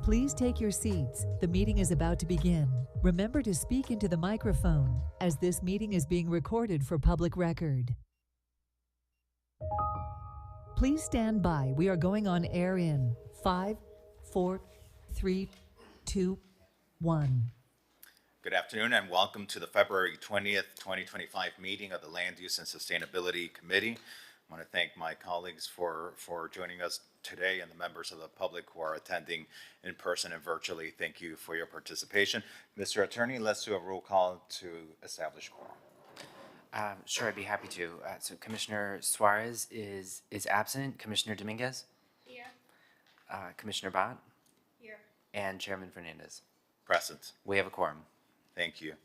Please take your seats. The meeting is about to begin. Remember to speak into the microphone, as this meeting is being recorded for public record. Please stand by. We are going on air in 5, 4, 3, 2, 1. Good afternoon and welcome to the February 20th, 2025 meeting of the Land Use and Sustainability Committee. I want to thank my colleagues for joining us today and the members of the public who are attending in person and virtually. Thank you for your participation. Mr. Attorney, let's do a roll call to establish quorum. Sure, I'd be happy to. So Commissioner Suarez is absent. Commissioner Dominguez? Here. Commissioner Bott? Here. And Chairman Fernandez. Present. We have a quorum. Thank you.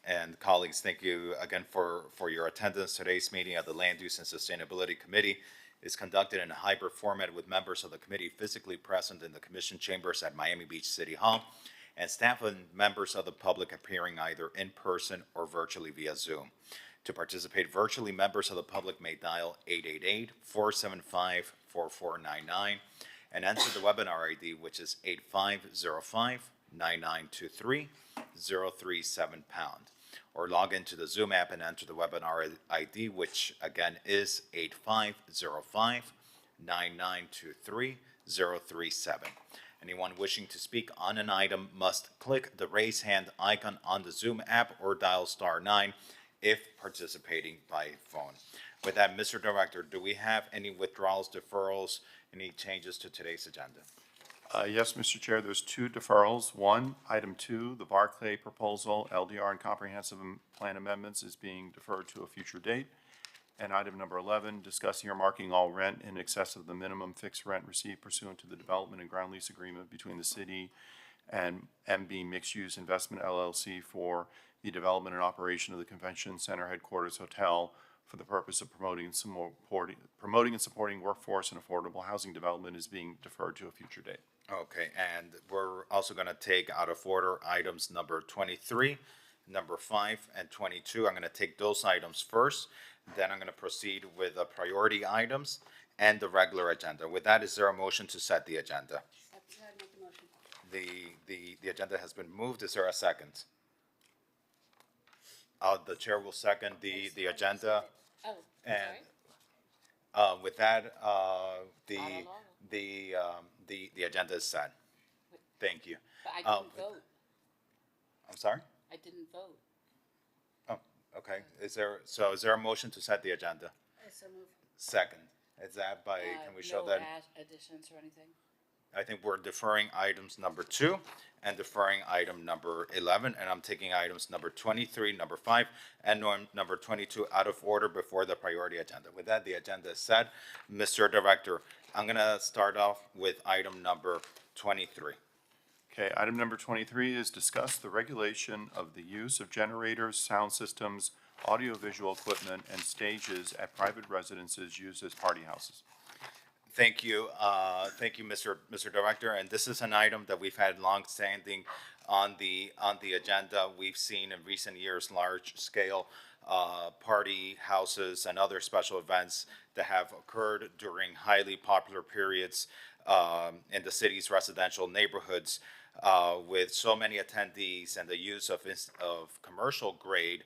And colleagues, thank you again for your attendance. Today's meeting of the Land Use and Sustainability Committee is conducted in a hybrid format with members of the committee physically present in the commission chambers at Miami Beach City Hall and staff and members of the public appearing either in person or virtually via Zoom. To participate virtually, members of the public may dial 888-475-4499 and enter the webinar ID, which is 8505-9923-037#, or log into the Zoom app and enter the webinar ID, which again is 8505-9923-037. Anyone wishing to speak on an item must click the raise hand icon on the Zoom app or dial *9 if participating by phone. With that, Mr. Director, do we have any withdrawals, deferrals, any changes to today's agenda? Yes, Mr. Chair, there's two deferrals. One, item 2, the Barclay proposal, LDR and comprehensive plan amendments is being deferred to a future date. And item number 11, discussing or marking all rent in excess of the minimum fixed rent received pursuant to the development and ground lease agreement between the city and MB Mixed Use Investment LLC for the development and operation of the Convention Center Headquarters Hotel for the purpose of promoting and supporting workforce and affordable housing development is being deferred to a future date. Okay, and we're also going to take out of order items number 23, number 5, and 22. I'm going to take those items first. Then I'm going to proceed with the priority items and the regular agenda. With that, is there a motion to set the agenda? Make the motion. The agenda has been moved. Is there a second? The chair will second the agenda. Oh, And sorry. with that, Not the agenda is set. Thank you. But I didn't vote. I'm sorry? I didn't vote. Oh, okay. Is there a motion to set the agenda? So move. Second. Is that by, can we show no that? additions or anything? I think we're deferring items number 2 and deferring item number 11, and I'm taking items number 23, number 5, and number 22 out of order before the priority agenda. With that, the agenda is set. Mr. Director, I'm going to start off with item number 23. Okay, item number 23 is discuss the regulation of the use of generators, sound systems, audiovisual equipment, and stages at private residences used as party houses. Thank you, Mr. Director. And this is an item that we've had longstanding on the agenda. We've seen in recent years large-scale party houses and other special events that have occurred during highly popular periods in the city's residential neighborhoods, with so many attendees and the use of commercial-grade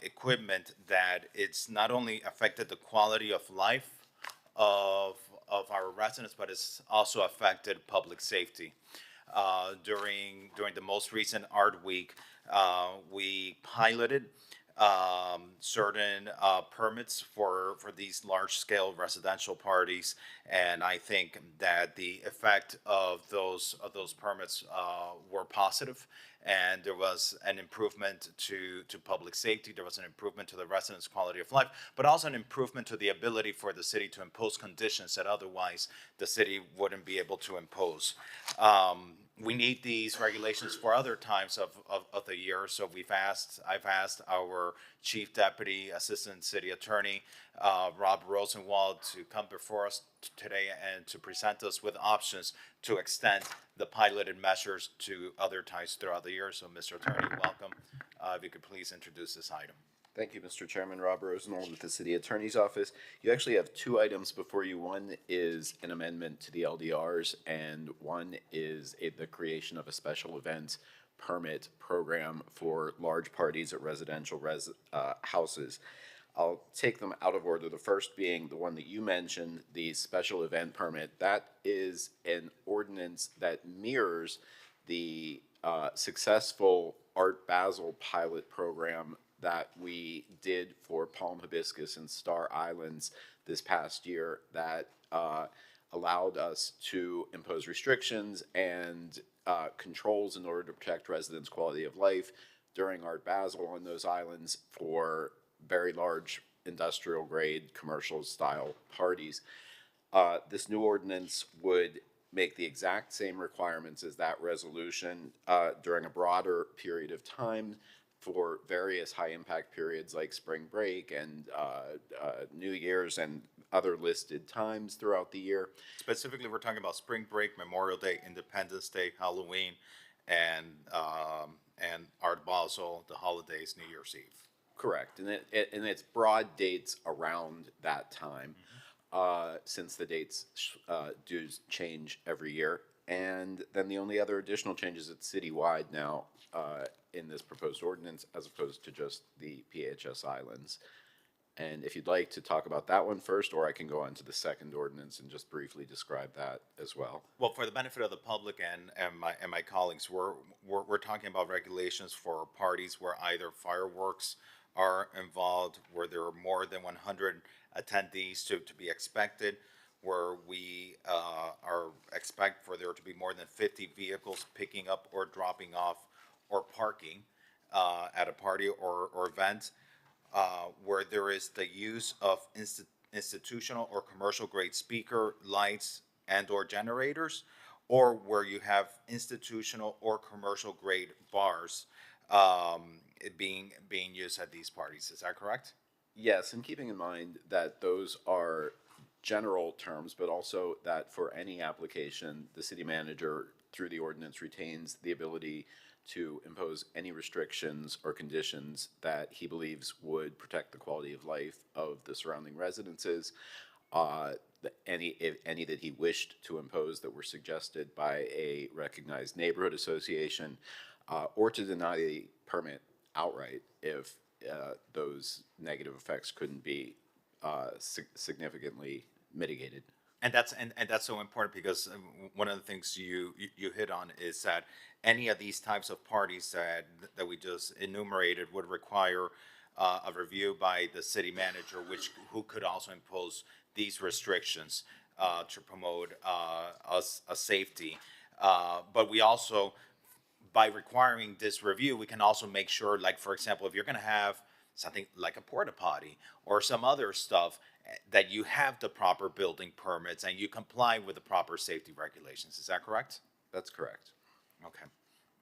equipment that it's not only affected the quality of life of our residents, but it's also affected public safety. During the most recent Art Week, we piloted certain permits for these large-scale residential parties, and I think that the effect of those permits were positive, and there was an improvement to public safety. There was an improvement to the residents' quality of life, but also an improvement to the ability for the city to impose conditions that otherwise the city wouldn't be able to impose. We need these regulations for other times of the year, so I've asked our Chief Deputy Assistant City Attorney, Rob Rosenwald, to come before us today and to present us with options to extend the piloted measures to other times throughout the year. So, Mr. Attorney, welcome. If you could please introduce this item. Thank you, Mr. Chairman. Rob Rosenwald with the City Attorney's Office. You actually have two items before you. One is an amendment to the LDRs, and one is the creation of a special event permit program for large parties at residential houses. I'll take them out of order. The first being the one that you mentioned, the special event permit. That is an ordinance that mirrors the successful Art Basel pilot program that we did for Palm Hibiscus and Star Islands this past year that allowed us to impose restrictions and controls in order to protect residents' quality of life during Art Basel on those islands for very large industrial grade commercial style parties. This new ordinance would make the exact same requirements as that resolution during a broader period of time for various high impact periods like spring break and New Year's and other listed times throughout the year. Specifically, we're talking about spring break, Memorial Day, Independence Day, Halloween, and Art Basel, the holidays, New Year's Eve. Correct, and it's broad dates around that time, since the dates do change every year. And then the only other additional changes, it's citywide now in this proposed ordinance, as opposed to just the PHS Islands. And if you'd like to talk about that one first, or I can go on to the second ordinance and just briefly describe that as well. Well, for the benefit of the public and my colleagues, we're talking about regulations for parties where either fireworks are involved, where there are more than 100 attendees to be expected, where we expect for there to be more than 50 vehicles picking up or dropping off or parking at a party or event, where there is the use of institutional or commercial grade speaker, lights, and or generators, or where you have institutional or commercial grade bars being used at these parties. Is that correct? Yes, and keeping in mind that those are general terms, but also that for any application, the city manager, through the ordinance, retains the ability to impose any restrictions or conditions that he believes would protect the quality of life of the surrounding residences. Any that he wished to impose that were suggested by a recognized neighborhood association, or to deny the permit outright if those negative effects couldn't be significantly mitigated. And that's so important because one of the things you hit on is that any of these types of parties that we just enumerated would require a review by the city manager, who could also impose these restrictions to promote a safety. But we also, by requiring this review, we can also make sure, like, for example, if you're going to have something like a porta potty or some other stuff, that you have the proper building permits and you comply with the proper safety regulations. Is that correct? That's correct. Okay.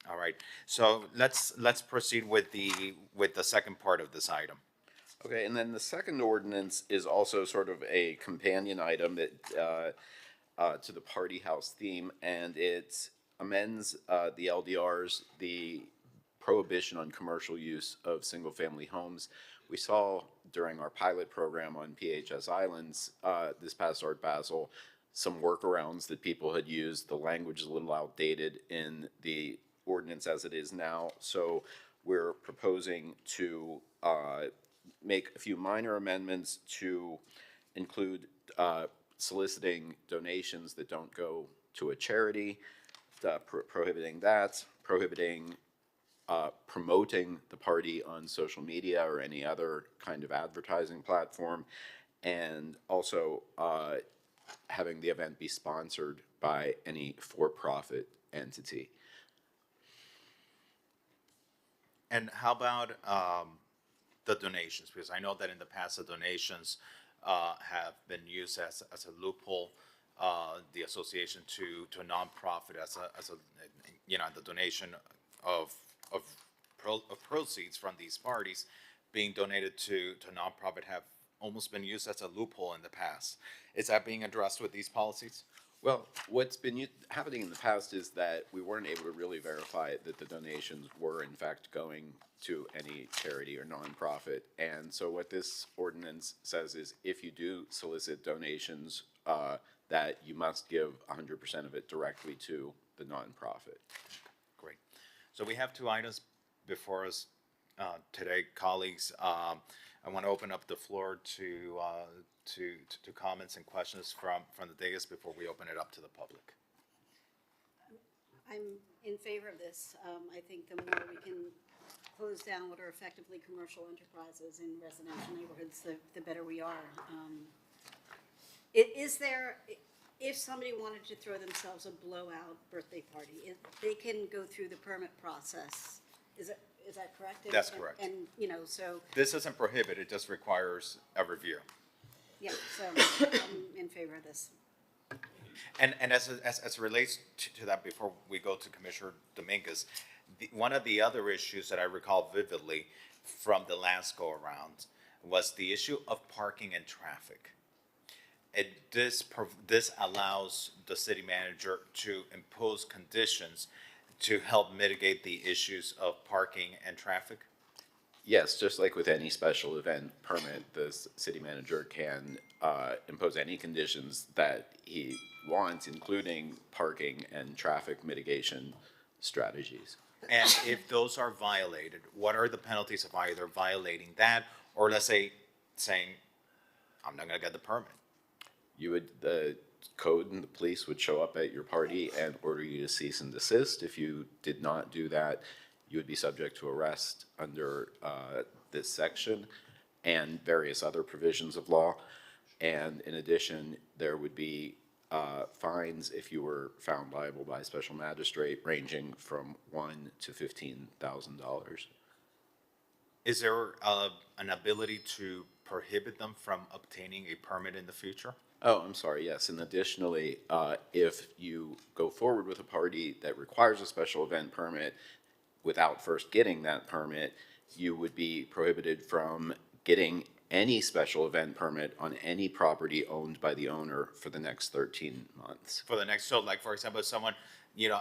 All right. So let's proceed with the second part of this item. Okay, and then the second ordinance is also sort of a companion item that to the party house theme, and it amends the LDRs, the prohibition on commercial use of single-family homes. We saw during our pilot program on PHS Islands this past Art Basel some workarounds that people had used. The language is a little outdated in the ordinance as it is now, so we're proposing to make a few minor amendments to include soliciting donations that don't go to a charity, prohibiting that, prohibiting promoting the party on social media or any other kind of advertising platform, and also having the event be sponsored by any for-profit entity. And how about the donations? Because I know that in the past, the donations have been used as a loophole. The association to a nonprofit as a the donation of proceeds from these parties being donated to nonprofit have almost been used as a loophole in the past. Is that being addressed with these policies? Well, what's been happening in the past is that we weren't able to really verify that the donations were in fact going to any charity or nonprofit. And so what this ordinance says is if you do solicit donations, that you must give 100% of it directly to the nonprofit. Great. So we have two items before us today, colleagues. I want to open up the floor to comments and questions from the dais before we open it up to the public. I'm in favor of this. I think the more we can close down what are effectively commercial enterprises in residential neighborhoods, the better we are. Is there, if somebody wanted to throw themselves a blowout birthday party, they can go through the permit process. Is that correct? That's correct. And, so, This isn't prohibited, it just requires a review. yeah, so I'm in favor of this. And as it relates to that, before we go to Commissioner Dominguez, one of the other issues that I recall vividly from the last go-around was the issue of parking and traffic. This allows the city manager to impose conditions to help mitigate the issues of parking and traffic? Yes, just like with any special event permit, the city manager can impose any conditions that he wants, including parking and traffic mitigation strategies. And if those are violated, what are the penalties of either violating that or let's say saying, I'm not gonna get the permit? The code and the police would show up at your party and order you to cease and desist. If you did not do that, you would be subject to arrest under this section and various other provisions of law. And in addition, there would be fines if you were found liable by a special magistrate, ranging from $1,000 to $15,000. Is there an ability to prohibit them from obtaining a permit in the future? Oh, I'm sorry, yes. And additionally, if you go forward with a party that requires a special event permit without first getting that permit, you would be prohibited from getting any special event permit on any property owned by the owner for the next 13 months. For the next, so like, for example, if someone,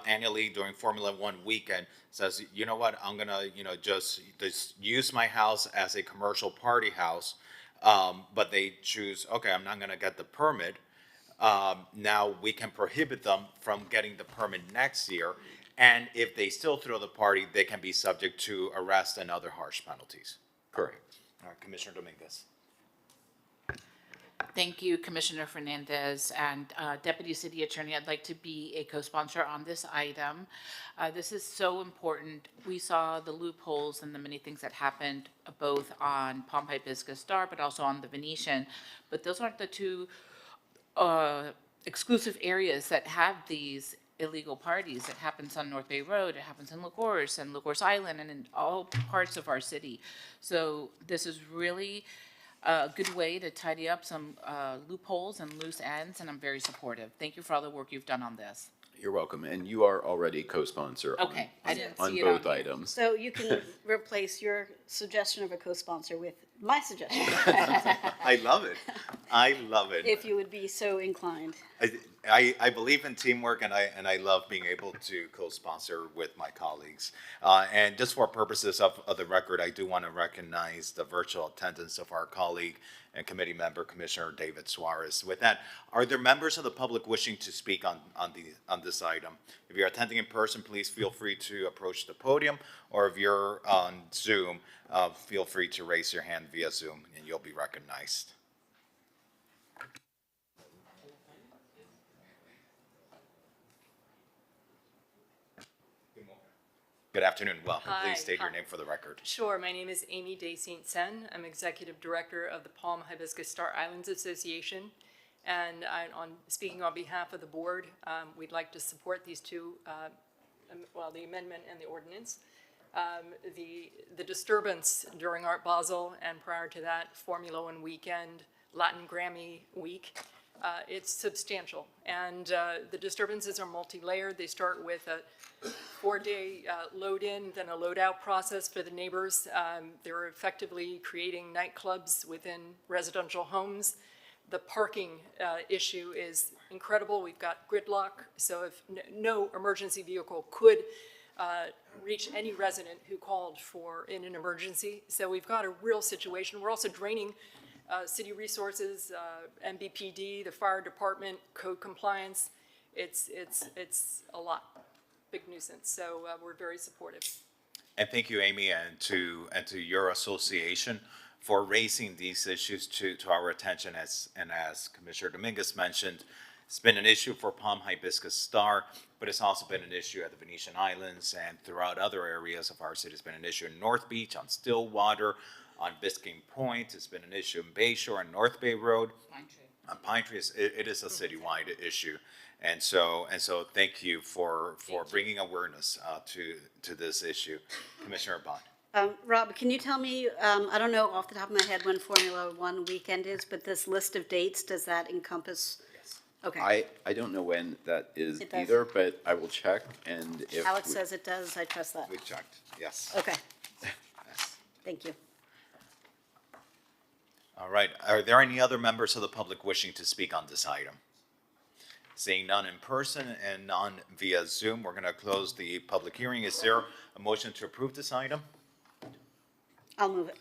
annually during Formula One weekend says, you know what, I'm gonna, just use my house as a commercial party house, but they choose, okay, I'm not gonna get the permit. Now we can prohibit them from getting the permit next year. And if they still throw the party, they can be subject to arrest and other harsh penalties. Correct. All right, Commissioner Dominguez. Thank you, Commissioner Fernandez, and Deputy City Attorney. I'd like to be a co-sponsor on this item. This is so important. We saw the loopholes and the many things that happened both on Palm Hibiscus Star, but also on the Venetian. But those aren't the two exclusive areas that have these illegal parties. It happens on North Bay Road, it happens in La Course and La Course Island and in all parts of our city. So this is really a good way to tidy up some loopholes and loose ends, and I'm very supportive. Thank you for all the work you've done on this. You're welcome. And you are already co-sponsor Okay, I didn't on see it on both here. items. So you can replace your suggestion of a co-sponsor with my suggestion, I love it. I love it. if you would be so inclined. I believe in teamwork, and I love being able to co-sponsor with my colleagues. And just for purposes of the record, I do want to recognize the virtual attendance of our colleague and committee member, Commissioner David Suarez. With that, are there members of the public wishing to speak on this item? If you're attending in person, please feel free to approach the podium, or if you're on Zoom, feel free to raise your hand via Zoom, and you'll be recognized. Good afternoon, welcome. Hi. Please state your Hi. name for the record. Sure, my name is Amy Day Saint Sen. I'm Executive Director of the Palm Hibiscus Star Islands Association. And speaking on behalf of the board, we'd like to support these two, the amendment and the ordinance. The disturbance during Art Basel and prior to that, Formula One weekend, Latin Grammy week, it's substantial. And the disturbances are multi-layered. They start with a 4-day load-in, then a load-out process for the neighbors. They're effectively creating nightclubs within residential homes. The parking issue is incredible. We've got gridlock, so if no emergency vehicle could reach any resident who called in an emergency. So we've got a real situation. We're also draining city resources, MBPD, the fire department, code compliance. It's a lot, big nuisance. So we're very supportive. And thank you, Amy, and to your association for raising these issues to our attention. As Commissioner Dominguez mentioned, it's been an issue for Palm Hibiscus Star, but it's also been an issue at the Venetian Islands and throughout other areas of our city. It's been an issue in North Beach, on Stillwater, on Biscayne Point. It's been an issue in Bayshore and North Bay Road. On Pine Tree, it is a citywide issue. And so thank you for bringing awareness to this issue. Commissioner Bond. Rob, can you tell me, I don't know off the top of my head when Formula One weekend is, but this list of dates, does that encompass? Yes. Okay. I don't know when that is It does. either, but I will check, and if. Alex says it does, I trust that. We checked, yes. Okay, Yes. thank you. All right, are there any other members of the public wishing to speak on this item? Seeing none in person and none via Zoom, we're going to close the public hearing. Is there a motion to approve this item? I'll move it.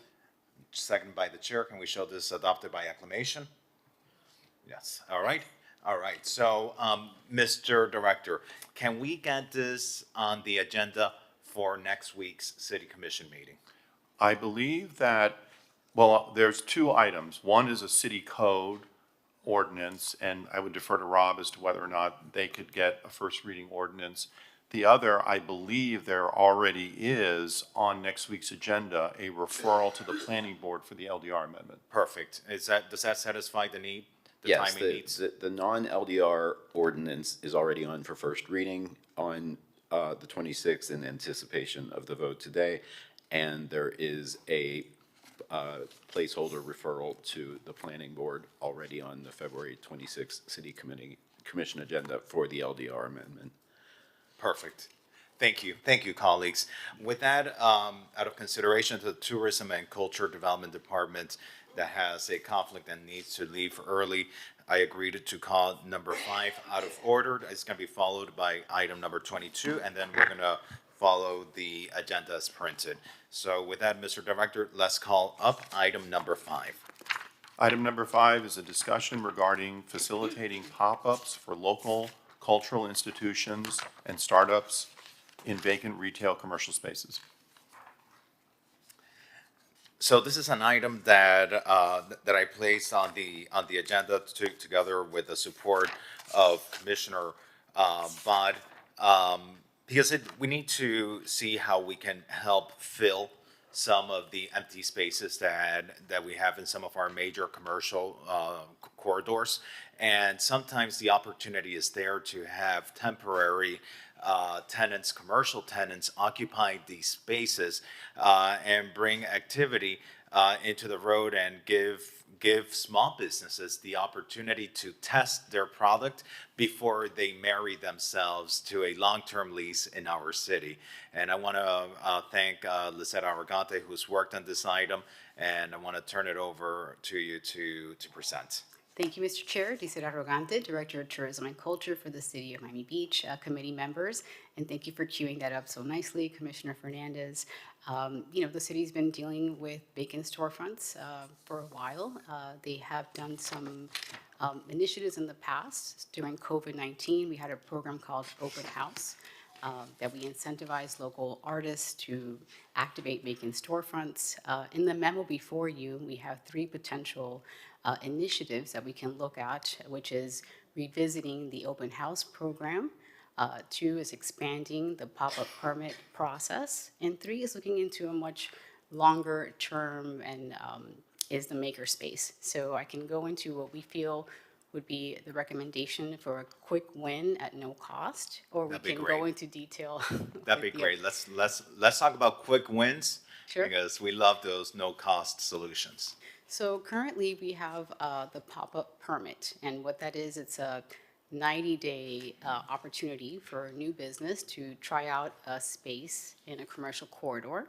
Seconded by the chair. Can we show this adopted by acclamation? Yes. All right. All right. So, Mr. Director, can we get this on the agenda for next week's City Commission meeting? I believe that, well, there's two items. One is a city code ordinance, and I would defer to Rob as to whether or not they could get a first reading ordinance. The other, I believe there already is on next week's agenda, a referral to the planning board for the LDR amendment. Perfect. Does that satisfy the need, the Yes, timing needs? the non-LDR ordinance is already on for first reading on the 26th in anticipation of the vote today. And there is a placeholder referral to the planning board already on the February 26th City Commission agenda for the LDR amendment. Perfect. Thank you. Thank you, colleagues. With that, out of consideration to the Tourism and Culture Development Department that has a conflict and needs to leave early, I agreed to call number 5 out of order. It's going to be followed by item number 22, and then we're going to follow the agenda as printed. So with that, Mr. Director, let's call up item number 5. Item number 5 is a discussion regarding facilitating pop-ups for local cultural institutions and startups in vacant retail commercial spaces. So this is an item that that I placed on the agenda together with the support of Commissioner Bod, because we need to see how we can help fill some of the empty spaces that we have in some of our major commercial corridors. And sometimes the opportunity is there to have temporary tenants, commercial tenants, occupy these spaces and bring activity into the road and give small businesses the opportunity to test their product before they marry themselves to a long-term lease in our city. And I want to thank Lisette Arrogante, who's worked on this item, and I want to turn it over to you to present. Thank you, Mr. Chair. Lisette Arrogante, Director of Tourism and Culture for the City of Miami Beach, committee members, and thank you for queuing that up so nicely, Commissioner Fernandez. The city's been dealing with vacant storefronts for a while. They have done some initiatives in the past. During COVID-19, we had a program called Open House that we incentivized local artists to activate vacant storefronts. In the memo before you, we have 3 potential initiatives that we can look at, which is revisiting the open house program. 2 is expanding the pop-up permit process. And 3 is looking into a much longer term and is the makerspace. So I can go into what we feel would be the recommendation for a quick win at no cost, or we can go into detail. That'd be great. Let's talk about quick wins. Sure. Because we love those no-cost solutions. So currently we have the pop-up permit, and what that is, it's a 90-day opportunity for a new business to try out a space in a commercial corridor.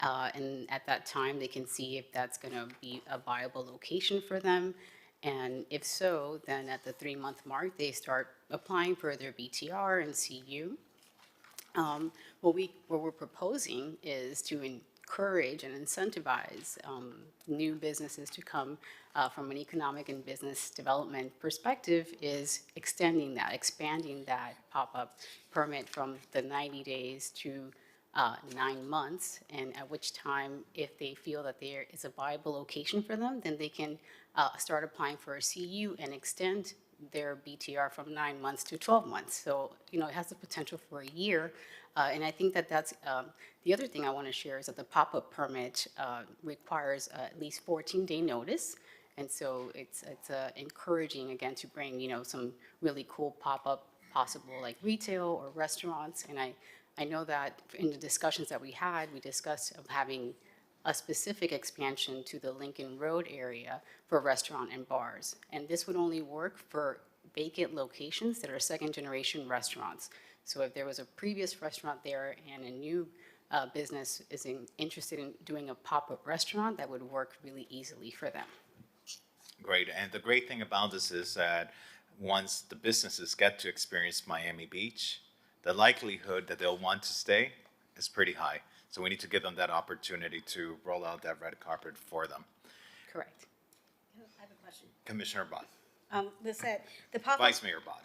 And at that time, they can see if that's going to be a viable location for them. And if so, then at the 3-month mark, they start applying for their BTR and CU. What we're proposing is to encourage and incentivize new businesses to come from an economic and business development perspective, is expanding that pop-up permit from the 90 days to 9 months, and at which time, if they feel that there is a viable location for them, then they can start applying for a CU and extend their BTR from 9 months to 12 months. So, it has the potential for a year. And I think that that's, the other thing I want to share is that the pop-up permit requires at least 14-day notice. And so it's encouraging, again, to bring, some really cool pop-up possible, like retail or restaurants. And I know that in the discussions that we had, we discussed of having a specific expansion to the Lincoln Road area for restaurant and bars. And this would only work for vacant locations that are second-generation restaurants. So if there was a previous restaurant there and a new business is interested in doing a pop-up restaurant, that would work really easily for them. Great, and the great thing about this is that once the businesses get to experience Miami Beach, the likelihood that they'll want to stay is pretty high. So we need to give them that opportunity to roll out that red carpet for them. Correct. I have a question. Commissioner Bott, The pop-up. Vice Mayor Bott.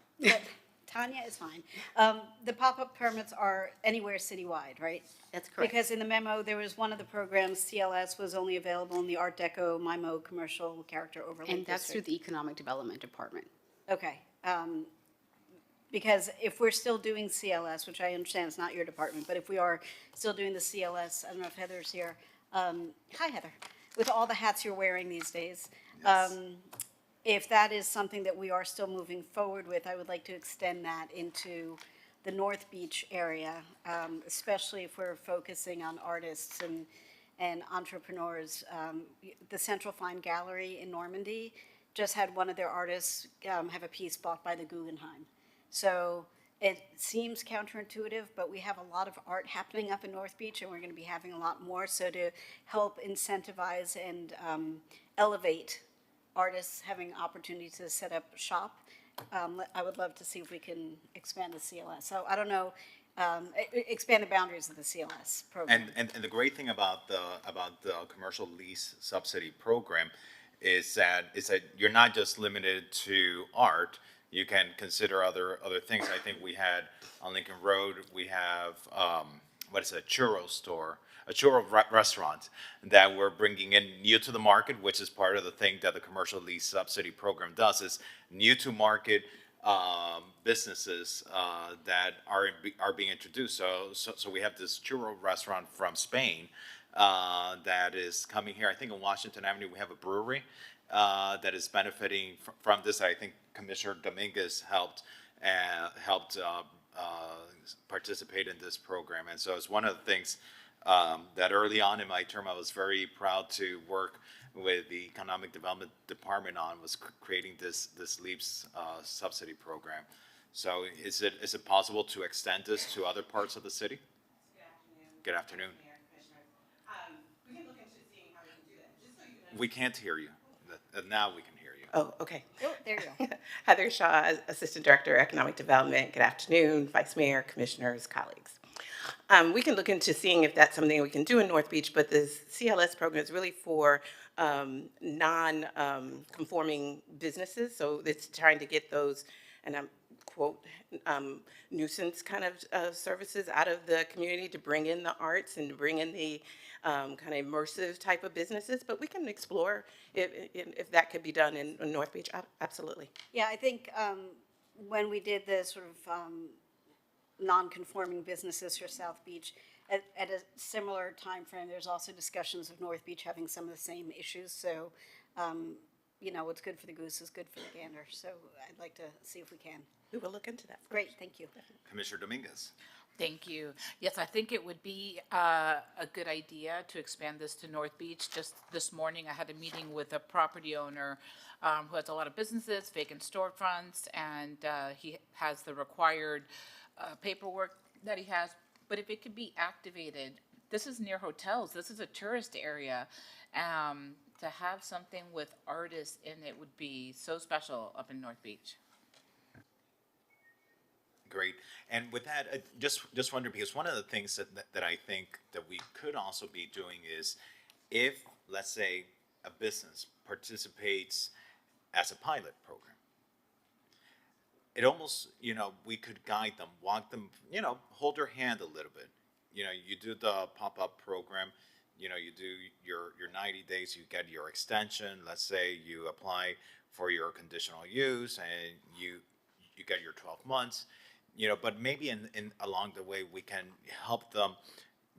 Tanya is fine. The pop-up permits are anywhere citywide, right? That's correct. Because in the memo, there was one of the programs, CLS, was only available in the Art Deco, MIMO, Commercial Character Overlay And that's through District. the Economic Development Department. Okay. Because if we're still doing CLS, which I understand is not your department, but if we are still doing the CLS, I don't know if Heather's here. Hi, Heather. With all the hats you're wearing these days. If that is something that we are still moving forward with, I would like to extend that into the North Beach area, especially if we're focusing on artists and entrepreneurs. The Central Fine Gallery in Normandy just had one of their artists have a piece bought by the Guggenheim. So it seems counterintuitive, but we have a lot of art happening up in North Beach, and we're going to be having a lot more. So to help incentivize and elevate artists having opportunity to set up shop, I would love to see if we can expand the CLS. So I don't know, expand the boundaries of the CLS program. And the great thing about the commercial lease subsidy program is that you're not just limited to art. You can consider other things. I think we had on Lincoln Road, we have a churro store, a churro restaurant that we're bringing in new to the market, which is part of the thing that the commercial lease subsidy program does, is new to market businesses that are being introduced. So we have this churro restaurant from Spain that is coming here. I think on Washington Avenue we have a brewery that is benefiting from this. I think Commissioner Dominguez helped participate in this program, and so it's one of the things that early on in my term I was very proud to work with the Economic Development Department on, was creating this LEAPS subsidy program. So is it possible to extend this to other parts of the city? Good afternoon. Mayor, Commissioners. We can look into seeing how we can do that. Just so you know. We can't hear you. Now we can hear you. Oh, okay. Oh, there you go. Heather Shaw, Assistant Director, Economic Development. Good afternoon, Vice Mayor, Commissioners, colleagues. We can look into seeing if that's something we can do in North Beach, but the CLS program is really for non-conforming businesses. So it's trying to get those, and I'm quote, nuisance kind of services out of the community to bring in the arts and to bring in the kind of immersive type of businesses. But we can explore if that could be done in North Beach. Absolutely. Yeah, I think when we did the sort of non-conforming businesses for South Beach, at a similar time frame, there's also discussions of North Beach having some of the same issues. So, what's good for the goose is good for the gander. So I'd like to see if we can. We will look into that. Great, thank you. Commissioner Dominguez. Thank you. Yes, I think it would be a good idea to expand this to North Beach. Just this morning, I had a meeting with a property owner who has a lot of businesses, vacant storefronts, and he has the required paperwork that he has. But if it could be activated, this is near hotels. This is a tourist area. to have something with artists in it would be so special up in North Beach. Great. And with that, just wonder, because one of the things that I think that we could also be doing is if, let's say, a business participates as a pilot program, it almost, we could guide them, walk them, hold their hand a little bit. You do the pop-up program, you do your 90 days, you get your extension. Let's say you apply for your conditional use and you get your 12 months. But maybe in along the way we can help them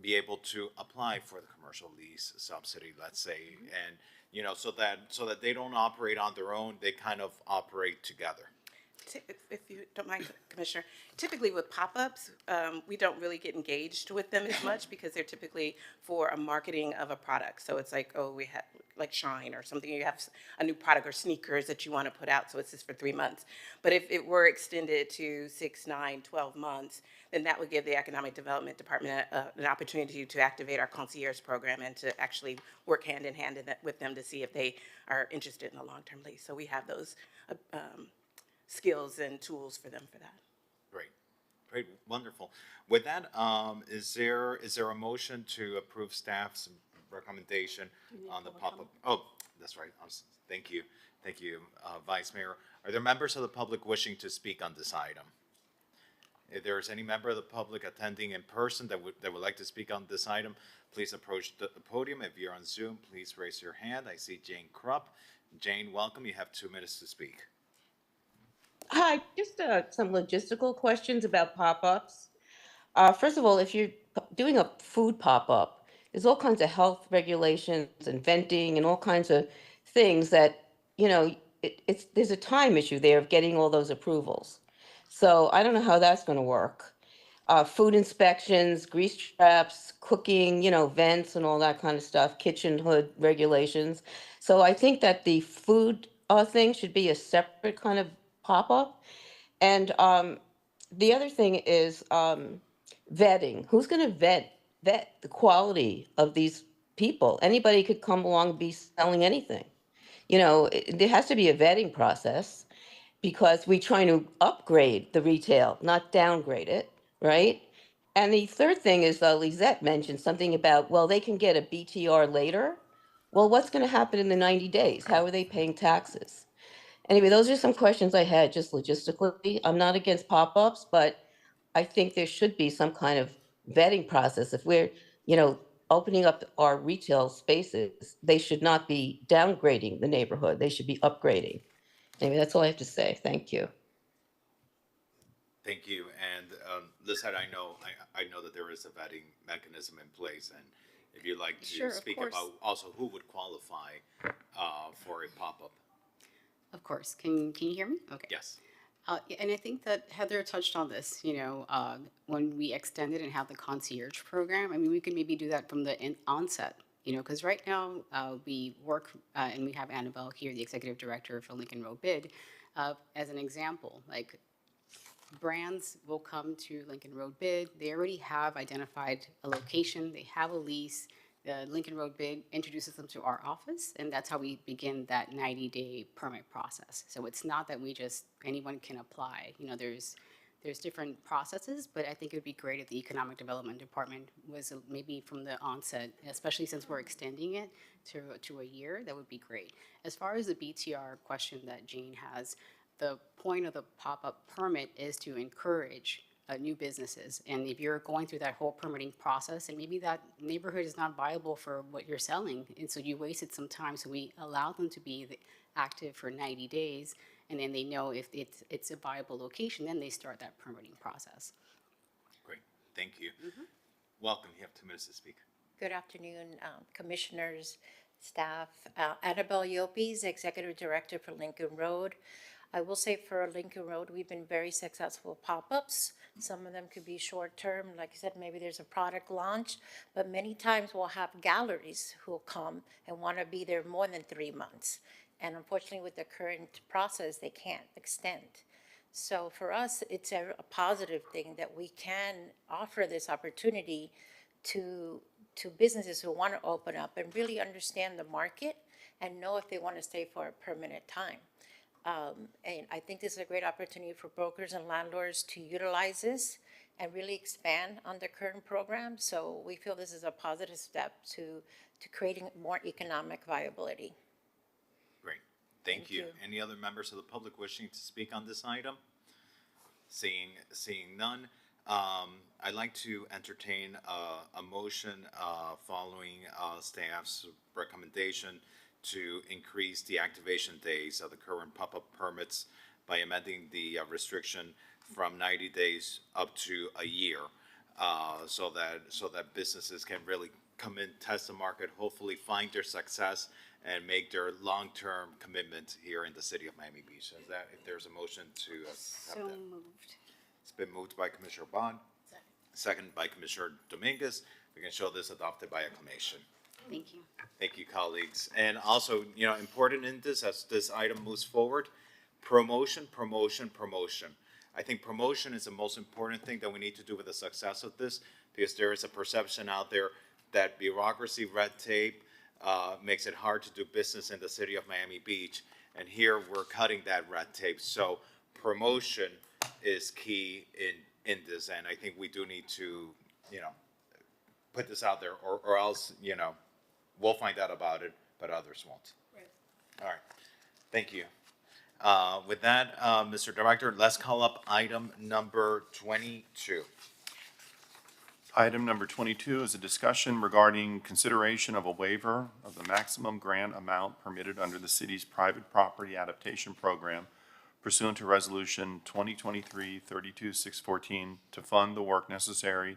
be able to apply for the commercial lease subsidy, let's say, and so that they don't operate on their own, they kind of operate together. If you don't mind, Commissioner, typically with pop-ups, we don't really get engaged with them as much because they're typically for a marketing of a product. So it's like, oh, we have like Shine or something, you have a new product or sneakers that you want to put out, so it's just for 3 months. But if it were extended to 6, 9, 12 months, then that would give the Economic Development Department an opportunity to activate our concierge program and to actually work hand in hand with them to see if they are interested in a long-term lease. So we have those skills and tools for them for that. Great, wonderful. With that, is there a motion to approve staff's recommendation on the pop-up? Oh, that's right. Thank you, Vice Mayor. Are there members of the public wishing to speak on this item? If there is any member of the public attending in person that would like to speak on this item, please approach the podium. If you're on Zoom, please raise your hand. I see Jane Krupp. Jane, welcome. You have 2 minutes to speak. Hi, just some logistical questions about pop-ups. First of all, if you're doing a food pop-up, there's all kinds of health regulations and venting and all kinds of things that, there's a time issue there of getting all those approvals. So I don't know how that's going to work. Food inspections, grease traps, cooking, vents and all that kind of stuff, kitchen hood regulations. So I think that the food thing should be a separate kind of pop-up. And the other thing is vetting. Who's going to vet the quality of these people? Anybody could come along and be selling anything. There has to be a vetting process because we're trying to upgrade the retail, not downgrade it, right? And the third thing is Lisette mentioned something about, well, they can get a BTR later. Well, what's going to happen in the 90 days? How are they paying taxes? Anyway, those are some questions I had just logistically. I'm not against pop-ups, but I think there should be some kind of vetting process. If we're, opening up our retail spaces, they should not be downgrading the neighborhood. They should be upgrading. Anyway, that's all I have to say. Thank you. Thank you. And Lisette, I know that there is a vetting mechanism in place, and if you'd like to Sure, of speak course. about also who would qualify for a pop-up. Of course. Can you hear me? Okay. Yes. Yeah, and I think that Heather touched on this, when we extended and have the concierge program. I mean, we could maybe do that from the onset, because right now we work, and we have Annabelle here, the executive director for Lincoln Road Bid, as an example. Like, brands will come to Lincoln Road Bid. They already have identified a location. They have a lease. The Lincoln Road Bid introduces them to our office, and that's how we begin that 90-day permit process. So it's not that anyone can apply. There's different processes, but I think it would be great if the Economic Development Department was maybe from the onset, especially since we're extending it to a year. That would be great. As far as the BTR question that Jane has, the point of the pop-up permit is to encourage new businesses. And if you're going through that whole permitting process and maybe that neighborhood is not viable for what you're selling, and so you wasted some time, so we allow them to be active for 90 days, and then they know if it's a viable location, then they start that permitting process. Great. Thank you. Welcome. You have 2 minutes to speak. Good afternoon, commissioners, staff. Annabelle Yopes, Executive Director for Lincoln Road. I will say for Lincoln Road, we've been very successful with pop-ups. Some of them could be short-term, like I said, maybe there's a product launch, but many times we'll have galleries who will come and want to be there more than 3 months. And unfortunately, with the current process, they can't extend. So for us, it's a positive thing that we can offer this opportunity to businesses who want to open up and really understand the market and know if they want to stay for a permanent time. And I think this is a great opportunity for brokers and landlords to utilize this and really expand on the current program. So we feel this is a positive step to creating more economic viability. Great, thank you. you. Any other members of the public wishing to speak on this item? Seeing none, I'd like to entertain a motion following staff's recommendation to increase the activation days of the current pop-up permits by amending the restriction from 90 days up to a year, so that businesses can really come in, test the market, hopefully find their success, and make their long-term commitment here in the city of Miami Beach. Is that, if there's a motion to have So that? moved. It's been moved by Commissioner Bond, seconded by Commissioner Dominguez. We can show this adopted by acclamation. Thank you. Thank you, colleagues. And also, important in this, as this item moves forward, promotion, promotion, promotion. I think promotion is the most important thing that we need to do with the success of this, because there is a perception out there that bureaucracy, red tape, makes it hard to do business in the city of Miami Beach. And here we're cutting that red tape. So promotion is key in this. And I think we do need to, put this out there, or else, we'll find out about it, but others won't. Right. All right. Thank you. With that, Mr. Director, let's call up item number 22. Item number 22 is a discussion regarding consideration of a waiver of the maximum grant amount permitted under the city's private property adaptation program pursuant to Resolution 2023-32614 to fund the work necessary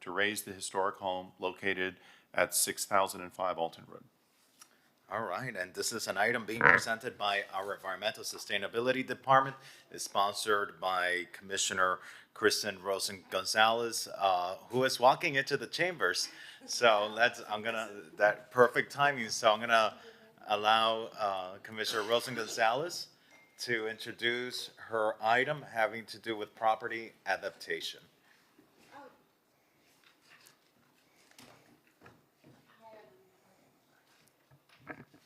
to raise the historic home located at 6005 Alton Road. All right, and this is an item being presented by our Environmental Sustainability Department. It's sponsored by Commissioner Kristen Rosen Gonzalez, who is walking into the chambers. So that perfect timing. So I'm gonna allow Commissioner Rosen Gonzalez to introduce her item having to do with property adaptation.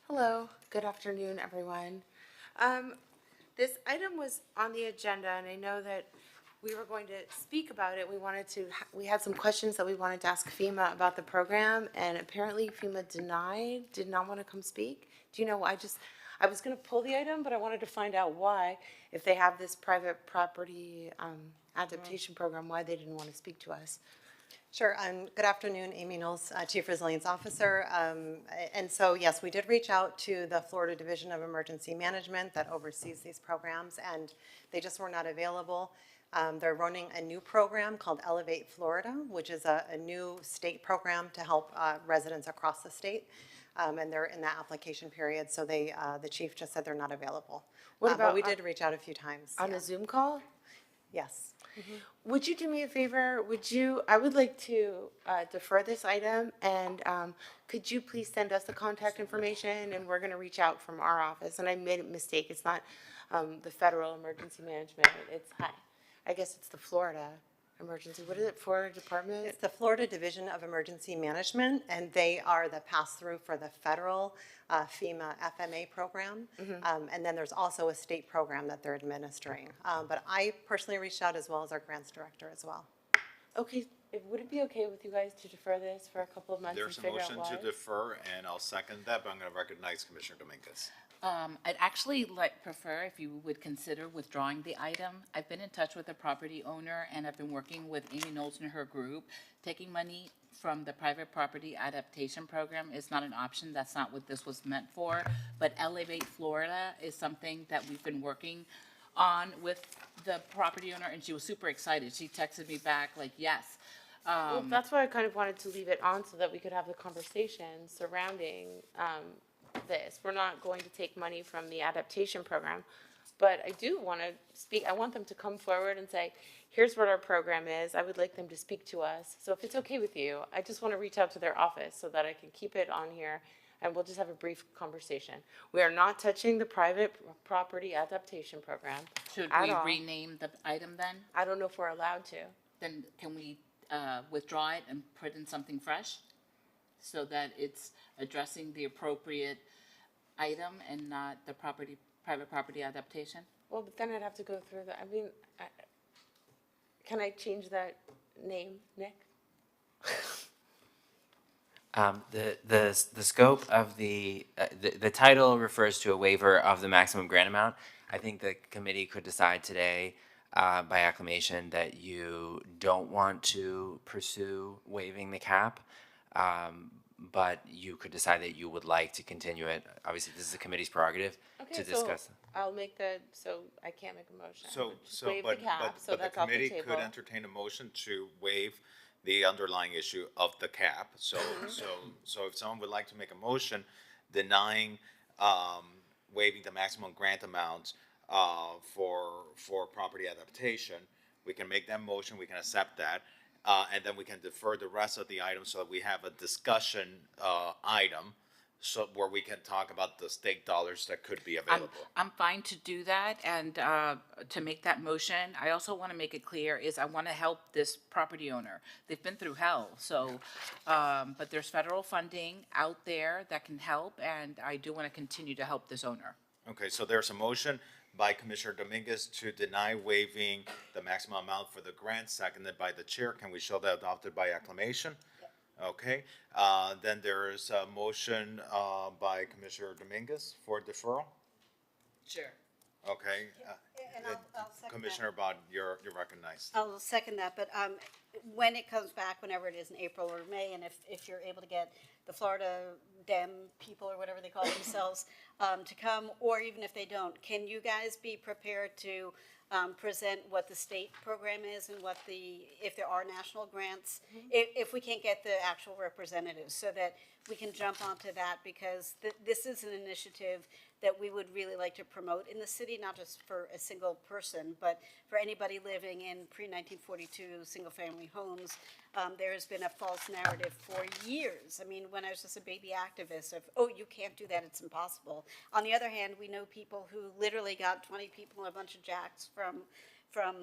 Hello, good afternoon, everyone. This item was on the agenda, and I know that we were going to speak about it. We had some questions that we wanted to ask FEMA about the program, and apparently FEMA did not want to come speak. Do you know why? I was going to pull the item, but I wanted to find out why, if they have this private property adaptation program, why they didn't want to speak to us. Sure. Good afternoon, Amy Knowles, Chief Resilience Officer. And so, yes, we did reach out to the Florida Division of Emergency Management that oversees these programs, and they just were not available. They're running a new program called Elevate Florida, which is a new state program to help residents across the state. And they're in that application period, so the chief just said they're not available. But we did reach out a few times. On a Zoom call? Yes. Mm-hmm. Would you do me a favor? I would like to defer this item, and could you please send us the contact information, and we're gonna reach out from our office. And I made a mistake, it's not the Federal Emergency Management, I guess it's the Florida Emergency, what is it, Florida Department? It's the Florida Division of Emergency Management, and they are the pass-through for the federal FEMA FMA program. And then there's also a state program that they're administering. But I personally reached out, as well as our grants director as well. Okay, would it be okay with you guys to defer this for a couple of months and There's a figure out why? motion to defer, and I'll second that, but I'm going to recognize Commissioner Dominguez. I'd actually prefer if you would consider withdrawing the item. I've been in touch with the property owner, and I've been working with Amy Knowles and her group. Taking money from the private property adaptation program is not an option. That's not what this was meant for. But Elevate Florida is something that we've been working on with the property owner, and she was super excited. She texted me back like, yes. Well, that's why I kind of wanted to leave it on so that we could have the conversation surrounding this. We're not going to take money from the adaptation program, but I do want to speak. I want them to come forward and say, here's what our program is. I would like them to speak to us. So if it's okay with you, I just want to reach out to their office so that I can keep it on here, and we'll just have a brief conversation. We are not touching the private property adaptation program. Should we rename the item then? I don't know if we're allowed to. Then can we withdraw it and put in something fresh so that it's addressing the appropriate item and not the private property adaptation? Well, but then I'd have to go through can I change that name, Nick? The scope of the title refers to a waiver of the maximum grant amount. I think the committee could decide today by acclamation that you don't want to pursue waiving the cap, but you could decide that you would like to continue it. Obviously, this is the committee's prerogative Okay, to so discuss. I'll make so I can't make a motion. Just So, waive the cap, so but the that's off the committee could table. entertain a motion to waive the underlying issue of the cap. So, so if someone would like to make a motion denying, waiving the maximum grant amount, for property adaptation, we can make that motion, we can accept that, and then we can defer the rest of the items so that we have a discussion, item, so where we can talk about the state dollars that could be available. I'm fine to do that, and to make that motion, I also want to make it clear is I want to help this property owner. They've been through hell, so, but there's federal funding out there that can help, and I do want to continue to help this owner. Okay, so there's a motion by Commissioner Dominguez to deny waiving the maximum amount for the grant, seconded by the chair. Can we show that adopted by acclamation? Okay, then there is a motion, by Commissioner Dominguez for deferral. Sure. Okay, And I'll second that. Commissioner Bott, you're recognized. I'll second that, but when it comes back, whenever it is in April or May, and if you're able to get the Florida Dem people or whatever they call themselves to come, or even if they don't, can you guys be prepared to present what the state program is and if there are national grants, if we can't get the actual representatives, so that we can jump onto that, because this is an initiative that we would really like to promote in the city, not just for a single person, but for anybody living in pre-1942 single-family homes. There has been a false narrative for years. I mean, when I was just a baby activist of, oh, you can't do that, it's impossible. On the other hand, we know people who literally got 20 people and a bunch of jacks from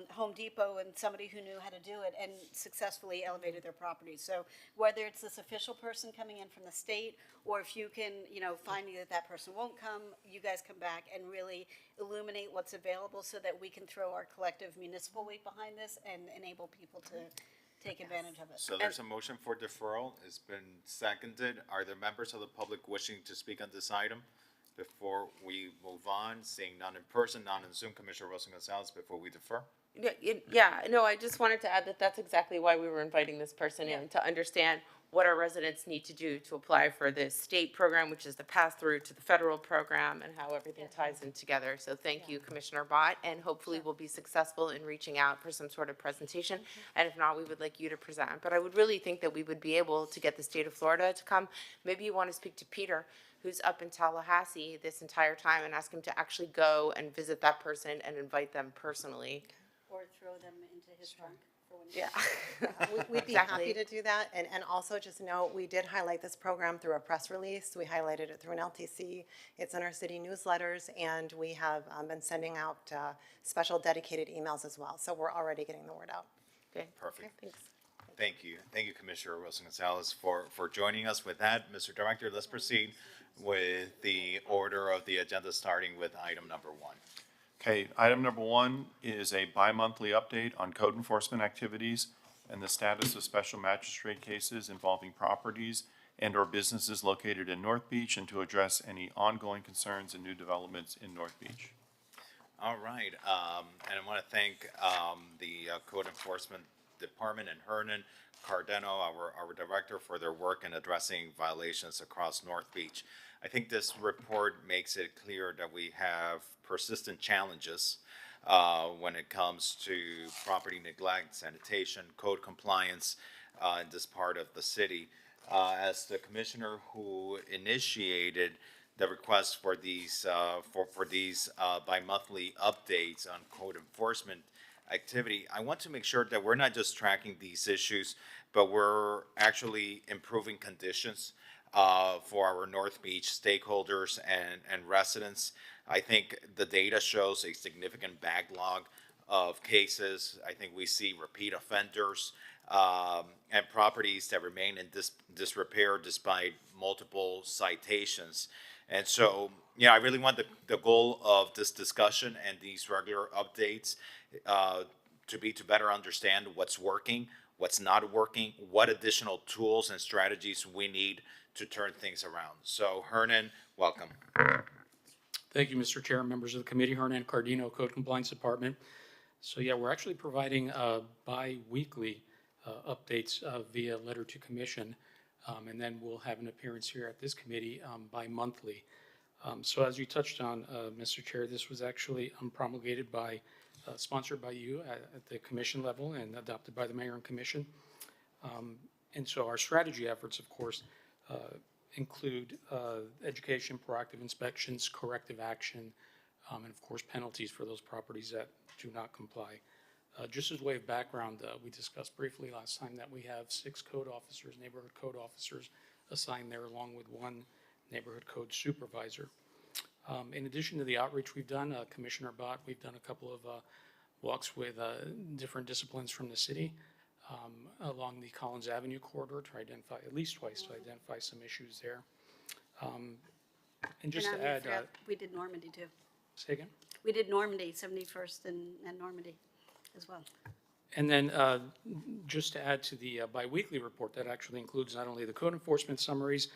Home Depot and somebody who knew how to do it and successfully elevated their property. So whether it's this official person coming in from the state, or if you can, finding that person won't come, you guys come back and really illuminate what's available so that we can throw our collective municipal weight behind this and enable people to take advantage of it. So there's a motion for deferral. It's been seconded. Are there members of the public wishing to speak on this item? Before we move on, seeing none in person, none in Zoom, Commissioner Wilson Gonzalez, before we defer? I just wanted to add that that's exactly why we were inviting this person in, to understand what our residents need to do to apply for this state program, which is the pass-through to the federal program, and how everything ties in together. So thank you, Commissioner Bott, and hopefully we'll be successful in reaching out for some sort of presentation. And if not, we would like you to present. But I would really think that we would be able to get the state of Florida to come. Maybe you want to speak to Peter, who's up in Tallahassee this entire time, and ask him to actually go and visit that person and invite them personally. Or throw them into his trunk for when. Yeah. We'd be happy to do that. And also just note, we did highlight this program through a press release. We highlighted it through an LTC. It's in our city newsletters, and we have been sending out special dedicated emails as well. So we're already getting the word out. Okay. Perfect. Okay, thanks. Thank you. Thank you, Commissioner Wilson Gonzalez, for joining us. With that, Mr. Director, let's proceed with the order of the agenda, starting with item number 1. Okay, item number 1 is a bi-monthly update on code enforcement activities and the status of special magistrate cases involving properties and/or businesses located in North Beach, and to address any ongoing concerns and new developments in North Beach. All right, and I want to thank the Code Enforcement Department and Hernan Cardeno, our director, for their work in addressing violations across North Beach. I think this report makes it clear that we have persistent challenges when it comes to property neglect, sanitation, code compliance in this part of the city. As the commissioner who initiated the request for these bi-monthly updates on code enforcement activity, I want to make sure that we're not just tracking these issues, but we're actually improving conditions for our North Beach stakeholders and residents. I think the data shows a significant backlog of cases. I think we see repeat offenders and properties that remain in disrepair despite multiple citations. And so, I really want the goal of this discussion and these regular updates to be to better understand what's working, what's not working, what additional tools and strategies we need to turn things around. So Hernan, welcome. Thank you, Mr. Chair, members of the committee. Hernan Cardino, Code Compliance Department. So yeah, we're actually providing bi-weekly updates via letter to commission, and then we'll have an appearance here at this committee bi-monthly. So as you touched on, Mr. Chair, this was actually promulgated by, sponsored by you at the commission level and adopted by the mayor and commission. And so our strategy efforts, of course, include education, proactive inspections, corrective action, and of course penalties for those properties that do not comply. Just as way of background, we discussed briefly last time that we have 6 code officers, neighborhood code officers assigned there, along with 1 neighborhood code supervisor. In addition to the outreach we've done, Commissioner Bott, we've done a couple of walks with different disciplines from the city along the Collins Avenue corridor to identify, at least twice, to identify some issues there. And just to add, we did Normandy too. say again? We did Normandy, 71st and Normandy as well. And then just to add to the biweekly report, that actually includes not only the code enforcement summaries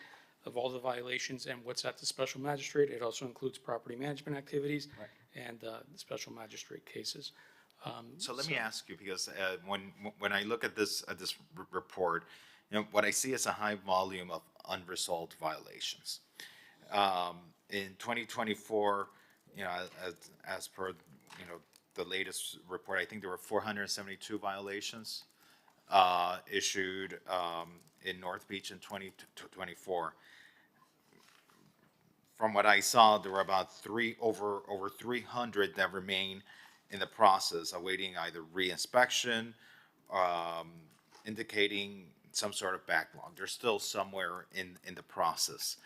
of all the violations and what's at the special magistrate, it also includes property management activities and special magistrate cases. So let me ask you, because when I look at this report, what I see is a high volume of unresolved violations. In 2024, as per the latest report, I think there were 472 violations issued in North Beach in 2024. From what I saw, there were about over 300 that remain in the process, awaiting either re-inspection, indicating some sort of backlog. They're still somewhere in the process,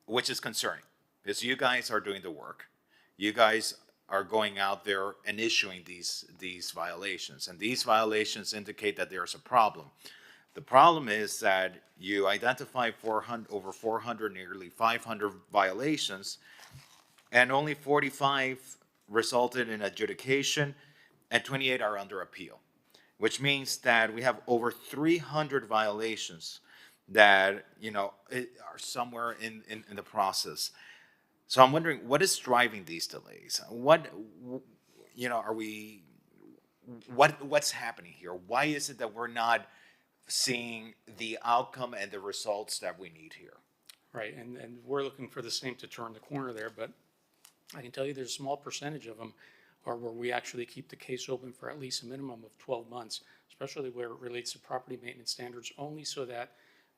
which is concerning, because you guys are doing the work. You guys are going out there and issuing these violations, and these violations indicate that there's a problem. The problem is that you identify over 400, nearly 500 violations, and only 45 resulted in adjudication, and 28 are under appeal, which means that we have over 300 violations that are somewhere in the process. So I'm wondering, what is driving these delays? What's happening here? Why is it that we're not seeing the outcome and the results that we need here? Right, and we're looking for the same to turn the corner there, but I can tell you there's a small percentage of them are where we actually keep the case open for at least a minimum of 12 months, especially where it relates to property maintenance standards, only so that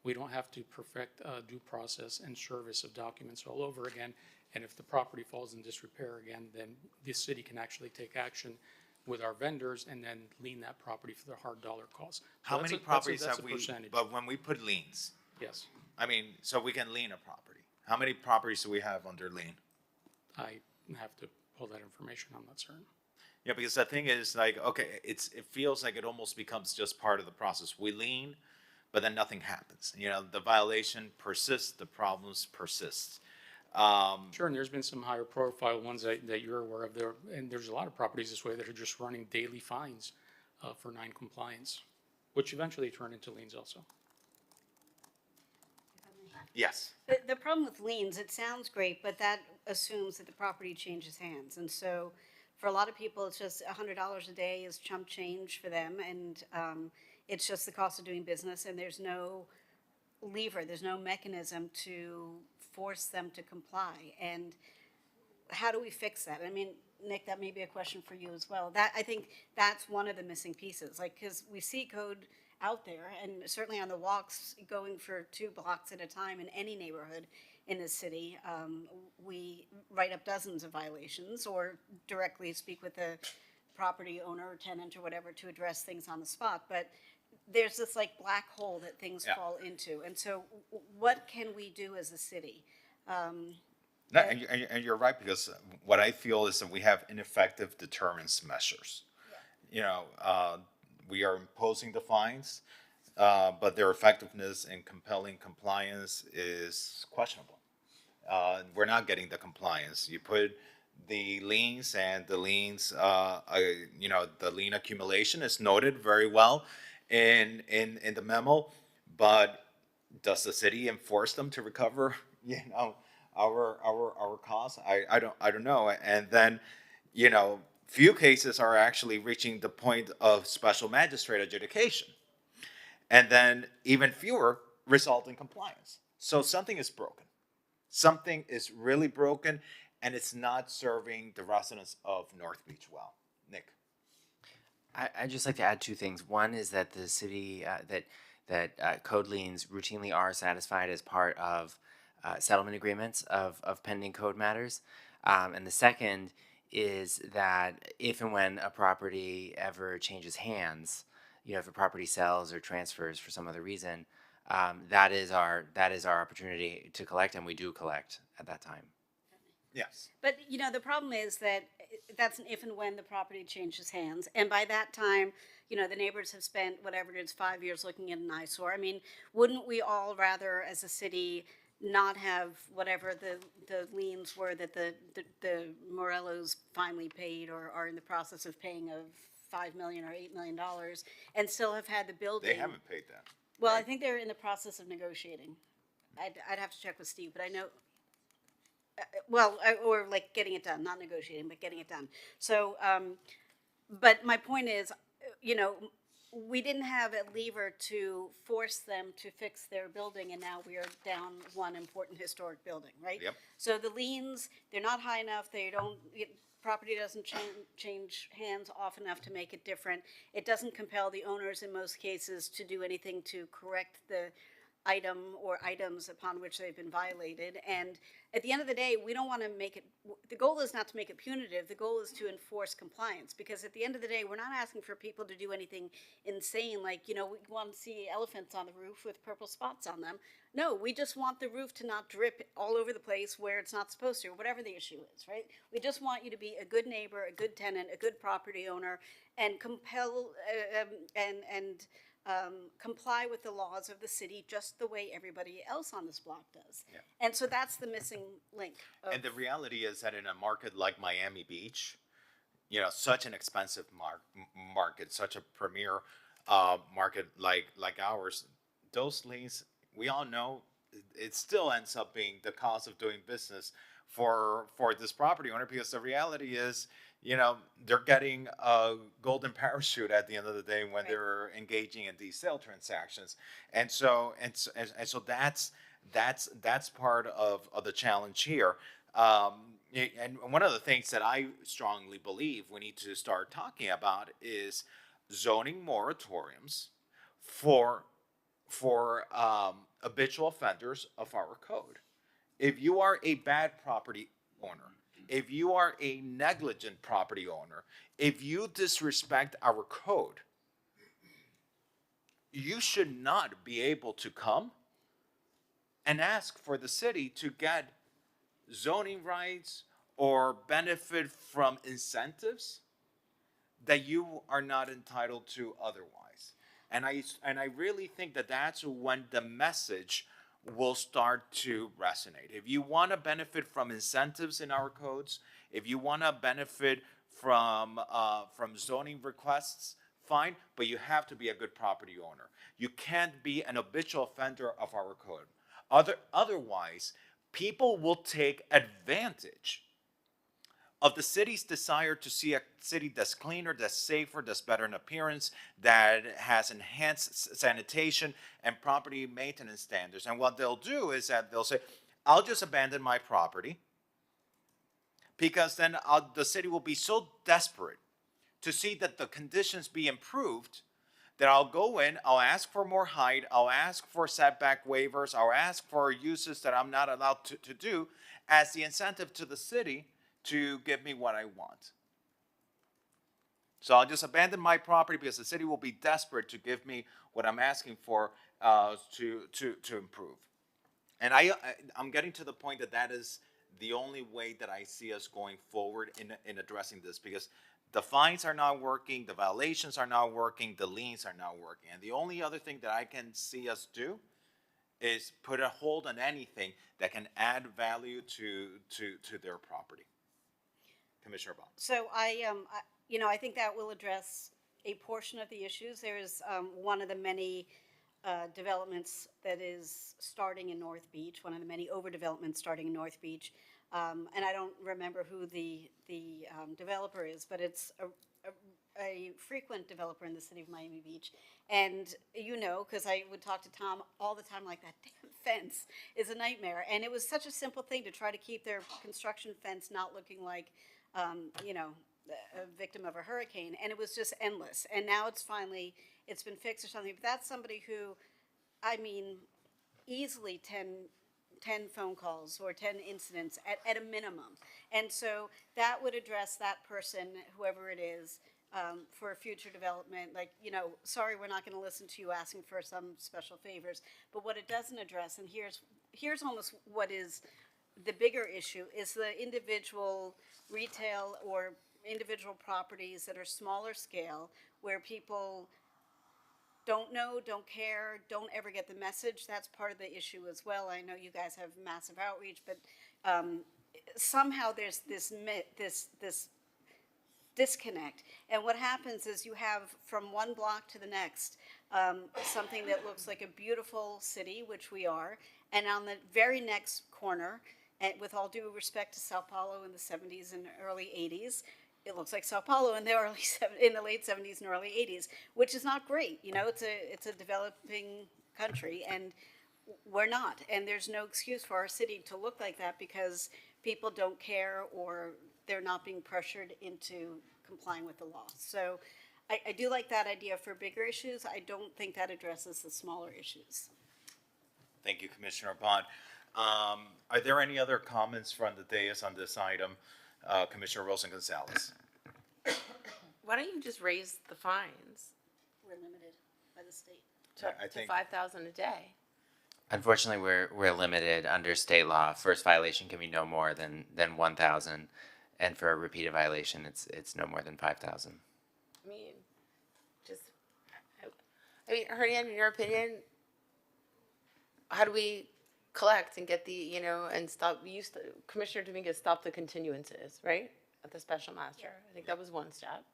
we don't have to perfect due process and service of documents all over again. And if the property falls in disrepair again, then the city can actually take action with our vendors and then lien that property for the hard dollar costs. How many properties have we, but when we put liens, yes, I mean, so we can lien a property. How many properties do we have under lien? I have to pull that information, I'm not certain. Yeah, because the thing is, like, okay, it feels like it almost becomes just part of the process. We lien, but then nothing happens. The violation persists, the problems persist. Sure, and there's been some higher profile ones that you're aware of there, and there's a lot of properties this way that are just running daily fines for non-compliance, which eventually turn into liens also. Yes. The problem with liens, it sounds great, but that assumes that the property changes hands. And so for a lot of people, it's just $100 a day is chump change for them. And it's just the cost of doing business. And there's no lever, there's no mechanism to force them to comply. And how do we fix that? I mean, Nick, that may be a question for you as well. I think that's one of the missing pieces. Because we see code out there, and certainly on the walks going for 2 blocks at a time in any neighborhood in the city, we write up dozens of violations or directly speak with the property owner or tenant or whatever to address things on the spot. But there's this black hole that things fall into. And so what can we do as a city? No, and you're right, because what I feel is that we have ineffective deterrence measures. We are imposing the fines, but their effectiveness in compelling compliance is questionable. we're not getting the compliance. You put the liens, and the liens, the lien accumulation is noted very well in the memo, but does the city enforce them to recover, our costs? I don't know. And then, few cases are actually reaching the point of special magistrate adjudication. And then even fewer result in compliance. So something is broken. Something is really broken, and it's not serving the residents of North Beach well. Nick? I'd just like to add two things. One is that the city, that code liens routinely are satisfied as part of settlement agreements of pending code matters. And the second is that if and when a property ever changes hands, if a property sells or transfers for some other reason, that is our opportunity to collect, and we do collect at that time. Yes. But, the problem is that that's an if and when the property changes hands. And by that time, the neighbors have spent whatever it is, 5 years looking at an eyesore. I mean, wouldn't we all rather, as a city, not have whatever the liens were that the Morellos finally paid or are in the process of paying of $5 million or $8 million, and still have had the building? They haven't paid that. Well, I think they're in the process of negotiating. I'd have to check with Steve, but I know, or like getting it done, not negotiating, but getting it done. So, but my point is, we didn't have a lever to force them to fix their building, and now we are down one important historic building, right? Yep. So the liens, they're not high enough, property doesn't change hands often enough to make it different. It doesn't compel the owners in most cases to do anything to correct the item or items upon which they've been violated. And at the end of the day, we don't want to make it, the goal is not to make it punitive, the goal is to enforce compliance, because at the end of the day, we're not asking for people to do anything insane, like, we want to see elephants on the roof with purple spots on them. No, we just want the roof to not drip all over the place where it's not supposed to, or whatever the issue is, right? We just want you to be a good neighbor, a good tenant, a good property owner, and compel comply with the laws of the city just the way everybody else on this block does. Yeah. And so that's the missing link. And the reality is that in a market like Miami Beach, such an expensive market, such a premier market like ours, those liens, we all know, it still ends up being the cost of doing business for this property owner, because the reality is, they're getting a golden parachute at the end of the day when they're engaging in these sale transactions. And so that's part of the challenge here. And one of the things that I strongly believe we need to start talking about is zoning moratoriums for habitual offenders of our code. If you are a bad property owner, if you are a negligent property owner, if you disrespect our code, you should not be able to come and ask for the city to get zoning rights or benefit from incentives that you are not entitled to otherwise. And I really think that that's when the message will start to resonate. If you want to benefit from incentives in our codes, if you want to benefit from zoning requests, fine, but you have to be a good property owner. You can't be an habitual offender of our code. Otherwise, people will take advantage of the city's desire to see a city that's cleaner, that's safer, that's better in appearance, that has enhanced sanitation and property maintenance standards. And what they'll do is that they'll say, I'll just abandon my property, because then the city will be so desperate to see that the conditions be improved that I'll go in, I'll ask for more height, I'll ask for setback waivers, I'll ask for uses that I'm not allowed to do as the incentive to the city to give me what I want. So I'll just abandon my property because the city will be desperate to give me what I'm asking for to improve. And I'm getting to the point that is the only way that I see us going forward in addressing this, because the fines are not working, the violations are not working, the liens are not working. And the only other thing that I can see us do is put a hold on anything that can add value to their property. Commissioner Bond. So I think that will address a portion of the issues. There is one of the many developments that is starting in North Beach, one of the many overdevelopments starting in North Beach. And I don't remember who the developer is, but it's a frequent developer in the city of Miami Beach. And because I would talk to Tom all the time, like, that damn fence is a nightmare. And it was such a simple thing to try to keep their construction fence not looking like, a victim of a hurricane. And it was just endless. And now it's been fixed or something. But that's somebody who, easily 10 phone calls or 10 incidents at a minimum. And so that would address that person, whoever it is, for future development. Like, sorry, we're not going to listen to you asking for some special favors. But what it doesn't address, and here's almost what is the bigger issue, is the individual retail or individual properties that are smaller scale, where people don't know, don't care, don't ever get the message. That's part of the issue as well. I know you guys have massive outreach, but somehow there's this disconnect. And what happens is you have from one block to the next something that looks like a beautiful city, which we are, and on the very next corner, and with all due respect to Sao Paulo in the 70s and early 80s, it looks like Sao Paulo in the late 70s and early 80s, which is not great. It's a developing country, and we're not. And there's no excuse for our city to look like that because people don't care or they're not being pressured into complying with the law. So I do like that idea for bigger issues. I don't think that addresses the smaller issues. Thank you, Commissioner Bond. Are there any other comments from the dais on this item? Commissioner Rosen Gonzalez. Why don't you just raise the fines We're limited by the state. to 5,000 a day? Unfortunately, we're limited under state law. First violation can be no more than 1,000, and for a repeated violation, it's no more than 5,000. Hernan, in your opinion, how do we collect and get and stop? Commissioner Dominguez stopped the continuances, right, at the special master. I think that was one step.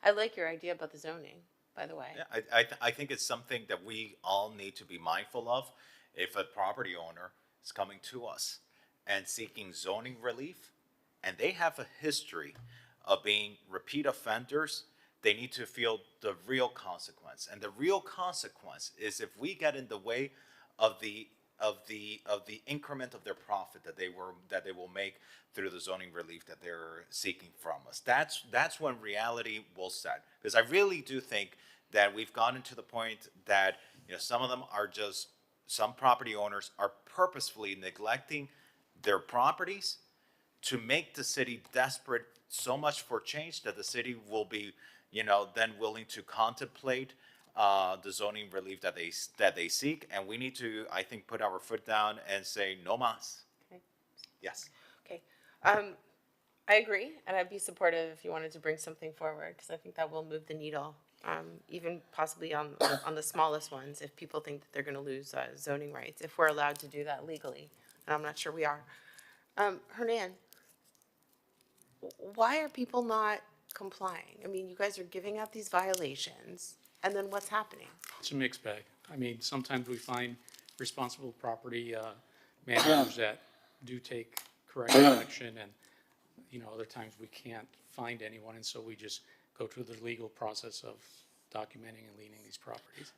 I like your idea about the zoning, by the way. Yeah, I think it's something that we all need to be mindful of. If a property owner is coming to us and seeking zoning relief, and they have a history of being repeat offenders, they need to feel the real consequence. And the real consequence is if we get in the way of the increment of their profit that they will make through the zoning relief that they're seeking from us. That's when reality will set. Because I really do think that we've gotten to the point that some of them are just, some property owners are purposefully neglecting their properties to make the city desperate so much for change that the city will be then willing to contemplate the zoning relief that they seek, and we need to, I think, put our foot down and say no mas. Okay. Yes. Okay. I agree, and I'd be supportive if you wanted to bring something forward, because I think that will move the needle, even possibly on the smallest ones, if people think that they're going to lose zoning rights, if we're allowed to do that legally, and I'm not sure we are. Hernan, why are people not complying? You guys are giving out these violations. And then what's happening? It's a mixed bag. Sometimes we find responsible property managers that do take corrective action, and other times we can't find anyone, and so we just go through the legal process of documenting and liening these properties.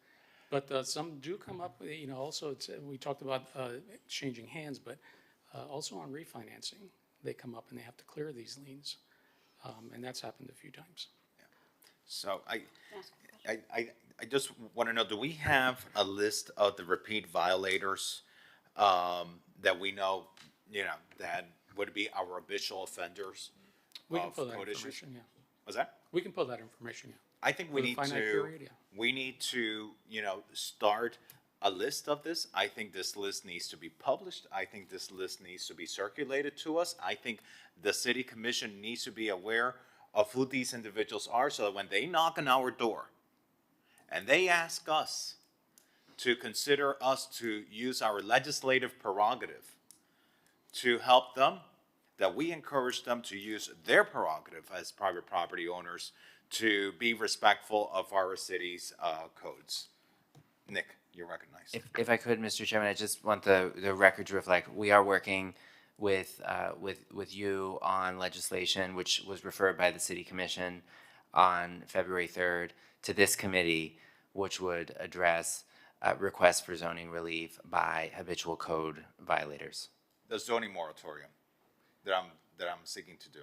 But some do come up with, also we talked about changing hands, but also on refinancing, they come up and they have to clear these liens, and that's happened a few times. So I just want to know, do we have a list of the repeat violators that we know, that would be our habitual offenders? We can pull that code information, issues? yeah. What's that? We can pull that information, yeah. I think we For the need finite to, period, yeah. we need to, start a list of this. I think this list needs to be published. I think this list needs to be circulated to us. I think the city commission needs to be aware of who these individuals are, so that when they knock on our door and they ask us to consider us to use our legislative prerogative to help them, that we encourage them to use their prerogative as private property owners to be respectful of our city's codes. Nick, you're recognized. If I could, Mr. Chairman, I just want the record to reflect, we are working with you on legislation which was referred by the City Commission on February 3rd to this committee, which would address requests for zoning relief by habitual code violators. The zoning moratorium that I'm seeking to do.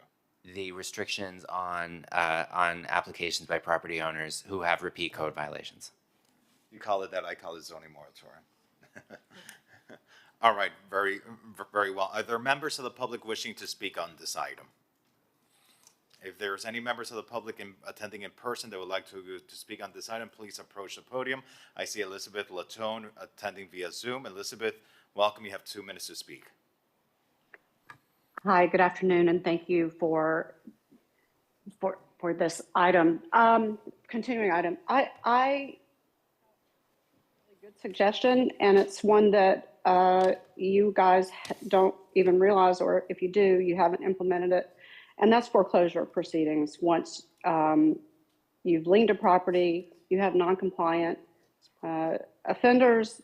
The restrictions on applications by property owners who have repeat code violations. You call it that, I call it zoning moratorium. All right, very well. Are there members of the public wishing to speak on this item? If there's any members of the public attending in person that would like to speak on this item, please approach the podium. I see Elizabeth Latone attending via Zoom. Elizabeth, welcome. You have 2 minutes to speak. Hi, good afternoon, and thank you for this item. Continuing item, I good suggestion, and it's one that you guys don't even realize, or if you do, you haven't implemented it, and that's foreclosure proceedings. Once you've liened a property, you have non-compliant offenders,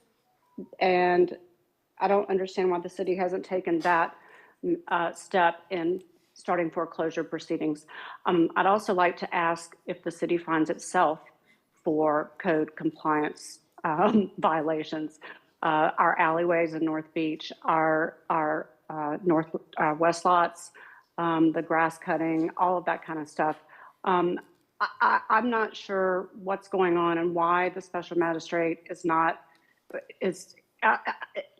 and I don't understand why the city hasn't taken that step in starting foreclosure proceedings. I'd also like to ask if the city finds itself for code compliance violations. Our alleyways in North Beach, our west lots, the grass cutting, all of that kind of stuff. I'm not sure what's going on and why the special magistrate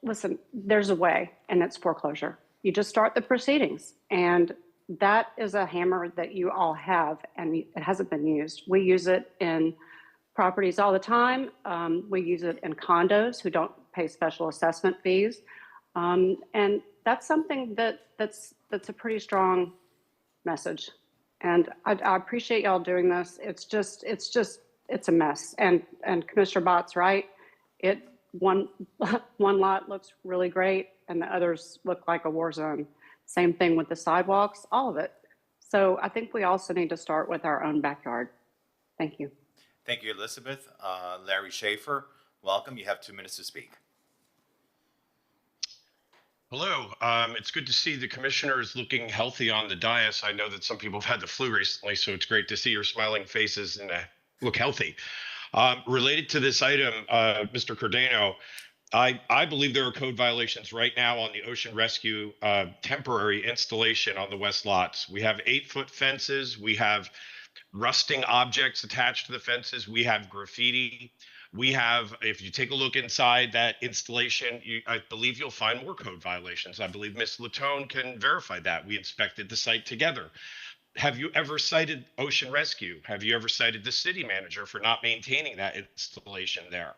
listen, there's a way, and it's foreclosure. You just start the proceedings, and that is a hammer that you all have, and it hasn't been used. We use it in properties all the time. We use it in condos who don't pay special assessment fees, and that's something that's a pretty strong message. And I appreciate y'all doing this. It's a mess. And Commissioner Bott's right. One lot looks really great, and the others look like a war zone. Same thing with the sidewalks, all of it. So I think we also need to start with our own backyard. Thank you. Thank you, Elizabeth. Larry Schaefer, welcome. You have 2 minutes to speak. Hello. It's good to see the commissioners looking healthy on the dais. I know that some people have had the flu recently, so it's great to see your smiling faces and look healthy. Related to this item, Mr. Cordano, I believe there are code violations right now on the Ocean Rescue temporary installation on the west lots. We have 8-foot fences. We have rusting objects attached to the fences. We have graffiti. We have, if you take a look inside that installation, I believe you'll find more code violations. I believe Ms. Latone can verify that. We inspected the site together. Have you ever cited Ocean Rescue? Have you ever cited the city manager for not maintaining that installation there?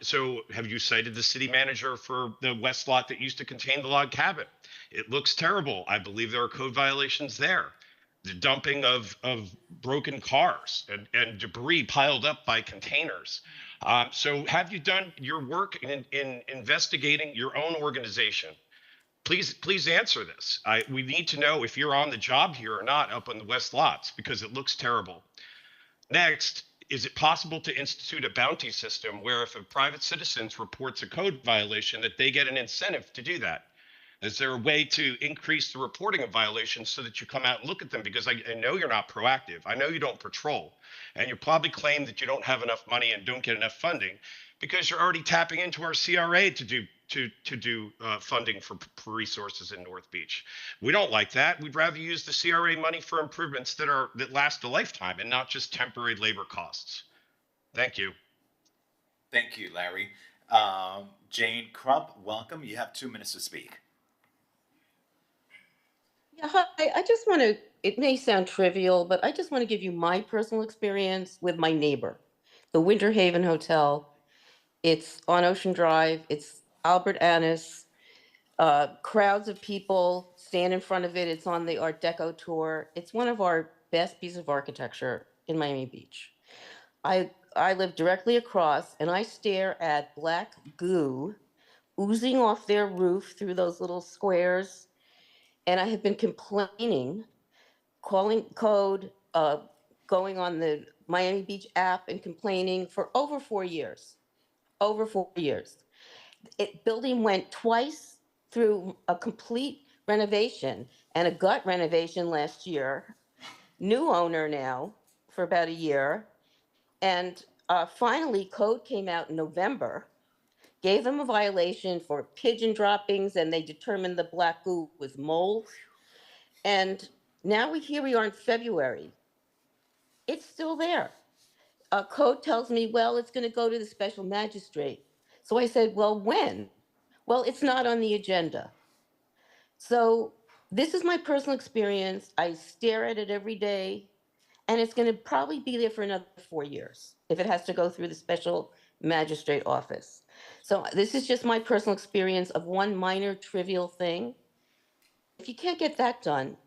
So have you cited the city manager for the west lot that used to contain the log cabin? It looks terrible. I believe there are code violations there. The dumping of broken cars and debris piled up by containers. So have you done your work in investigating your own organization? Please answer this. We need to know if you're on the job here or not up on the west lots, because it looks terrible. Next, is it possible to institute a bounty system where if a private citizen reports a code violation that they get an incentive to do that? Is there a way to increase the reporting of violations so that you come out and look at them? Because I know you're not proactive. I know you don't patrol. And you probably claim that you don't have enough money and don't get enough funding because you're already tapping into our CRA to do funding for resources in North Beach. We don't like that. We'd rather use the CRA money for improvements that last a lifetime and not just temporary labor costs. Thank you. Thank you, Larry. Jane Crump, welcome. You have 2 minutes to speak. Yeah, hi. I just want to, it may sound trivial, but I just want to give you my personal experience with my neighbor, the Winter Haven Hotel. It's on Ocean Drive. It's Albert Annis. Crowds of people stand in front of it. It's on the Art Deco tour. It's one of our best pieces of architecture in Miami Beach. I I live directly across, and I stare at black goo oozing off their roof through those little squares. And I have been complaining, calling code, going on the Miami Beach app and complaining for over 4 years. Over 4 years. Building went twice through a complete renovation and a gut renovation last year. New owner now for about a year. And finally, code came out in November, gave them a violation for pigeon droppings, and they determined the black goo was mold. And now here we are in February. It's still there. Code tells me, well, it's going to go to the special magistrate. So I said, well, when? Well, it's not on the agenda. So this is my personal experience. I stare at it every day, and it's going to probably be there for another 4 years if it has to go through the special magistrate office. So this is just my personal experience of one minor trivial thing. If you can't get that done,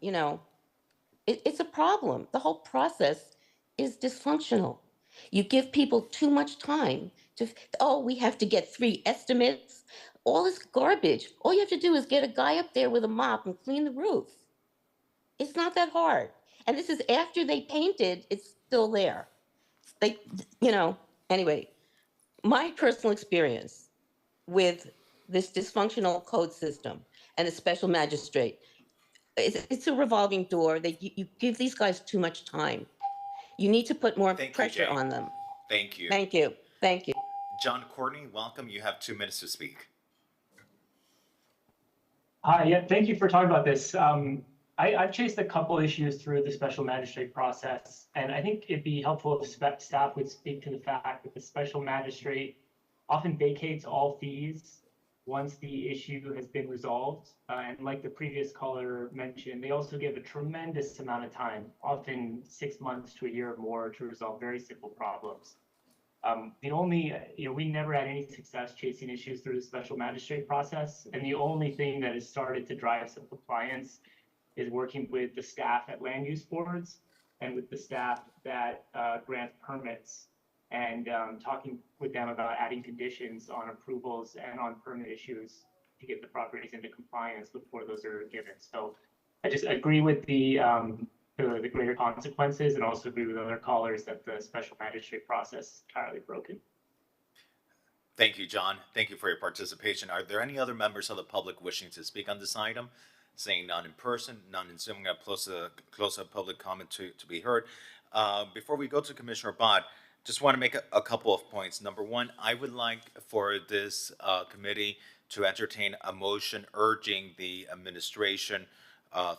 it's a problem. The whole process is dysfunctional. You give people too much time we have to get 3 estimates. All this garbage. All you have to do is get a guy up there with a mop and clean the roof. It's not that hard. And this is after they painted, it's still there. Anyway, my personal experience with this dysfunctional code system and a special magistrate, it's a revolving door. You give these guys too much time. You need to put more pressure on them. Thank you. Thank you. Thank you. John Courtney, welcome. You have 2 minutes to speak. Hi, yeah, thank you for talking about this. I've chased a couple issues through the special magistrate process, and I think it'd be helpful if staff would speak to the fact that the special magistrate often vacates all fees once the issue has been resolved. And like the previous caller mentioned, they also give a tremendous amount of time, often 6 months to a year or more, to resolve very simple problems. We never had any success chasing issues through the special magistrate process. And the only thing that has started to drive some compliance is working with the staff at land use boards and with the staff that grant permits, and talking with them about adding conditions on approvals and on permit issues to get the properties into compliance before those are given. So I just agree with the greater consequences, and also agree with other callers that the special magistrate process is entirely broken. Thank you, John. Thank you for your participation. Are there any other members of the public wishing to speak on this item? Seeing none in person, none in Zoom, I'm going to close a public comment to be heard. Before we go to Commissioner Bott, just want to make a couple of points. Number one, I would like for this committee to entertain a motion urging the administration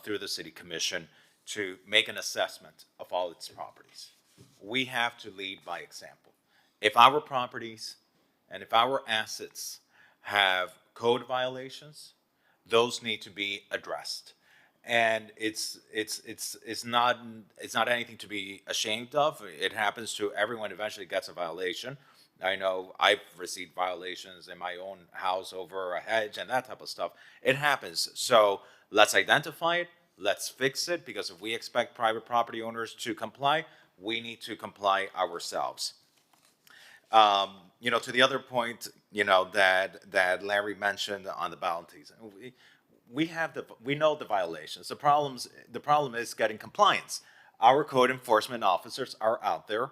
through the City Commission to make an assessment of all its properties. We have to lead by example. If our properties and if our assets have code violations, those need to be addressed. And it's not anything to be ashamed of. It happens to everyone. Eventually gets a violation. I know I've received violations in my own house over a hedge and that type of stuff. It happens. So let's identify it. Let's fix it, because if we expect private property owners to comply, we need to comply ourselves. To the other point, that Larry mentioned on the bounties. We know the violations. The problem is getting compliance. Our code enforcement officers are out there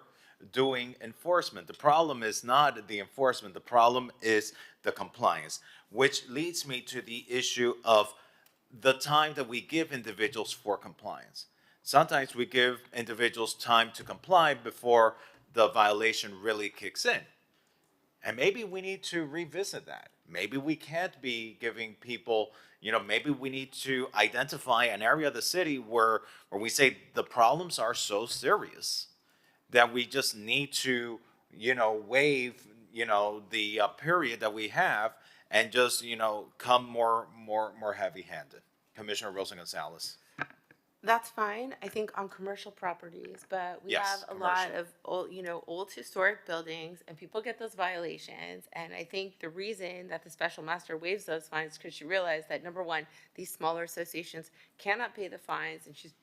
doing enforcement. The problem is not the enforcement. The problem is the compliance, which leads me to the issue of the time that we give individuals for compliance. Sometimes we give individuals time to comply before the violation really kicks in. And maybe we need to revisit that. Maybe we can't be giving people, maybe we need to identify an area of the city where we say the problems are so serious that we just need to, waive, the period that we have and just, come more heavy-handed. Commissioner Rosa Gonzalez. That's fine, I think, on commercial properties, but we Yes, have a lot of old historic buildings, and people get those violations. And I think the reason that the special master waives those fines is because she realized that, number one, these smaller associations cannot pay the fines, and she's,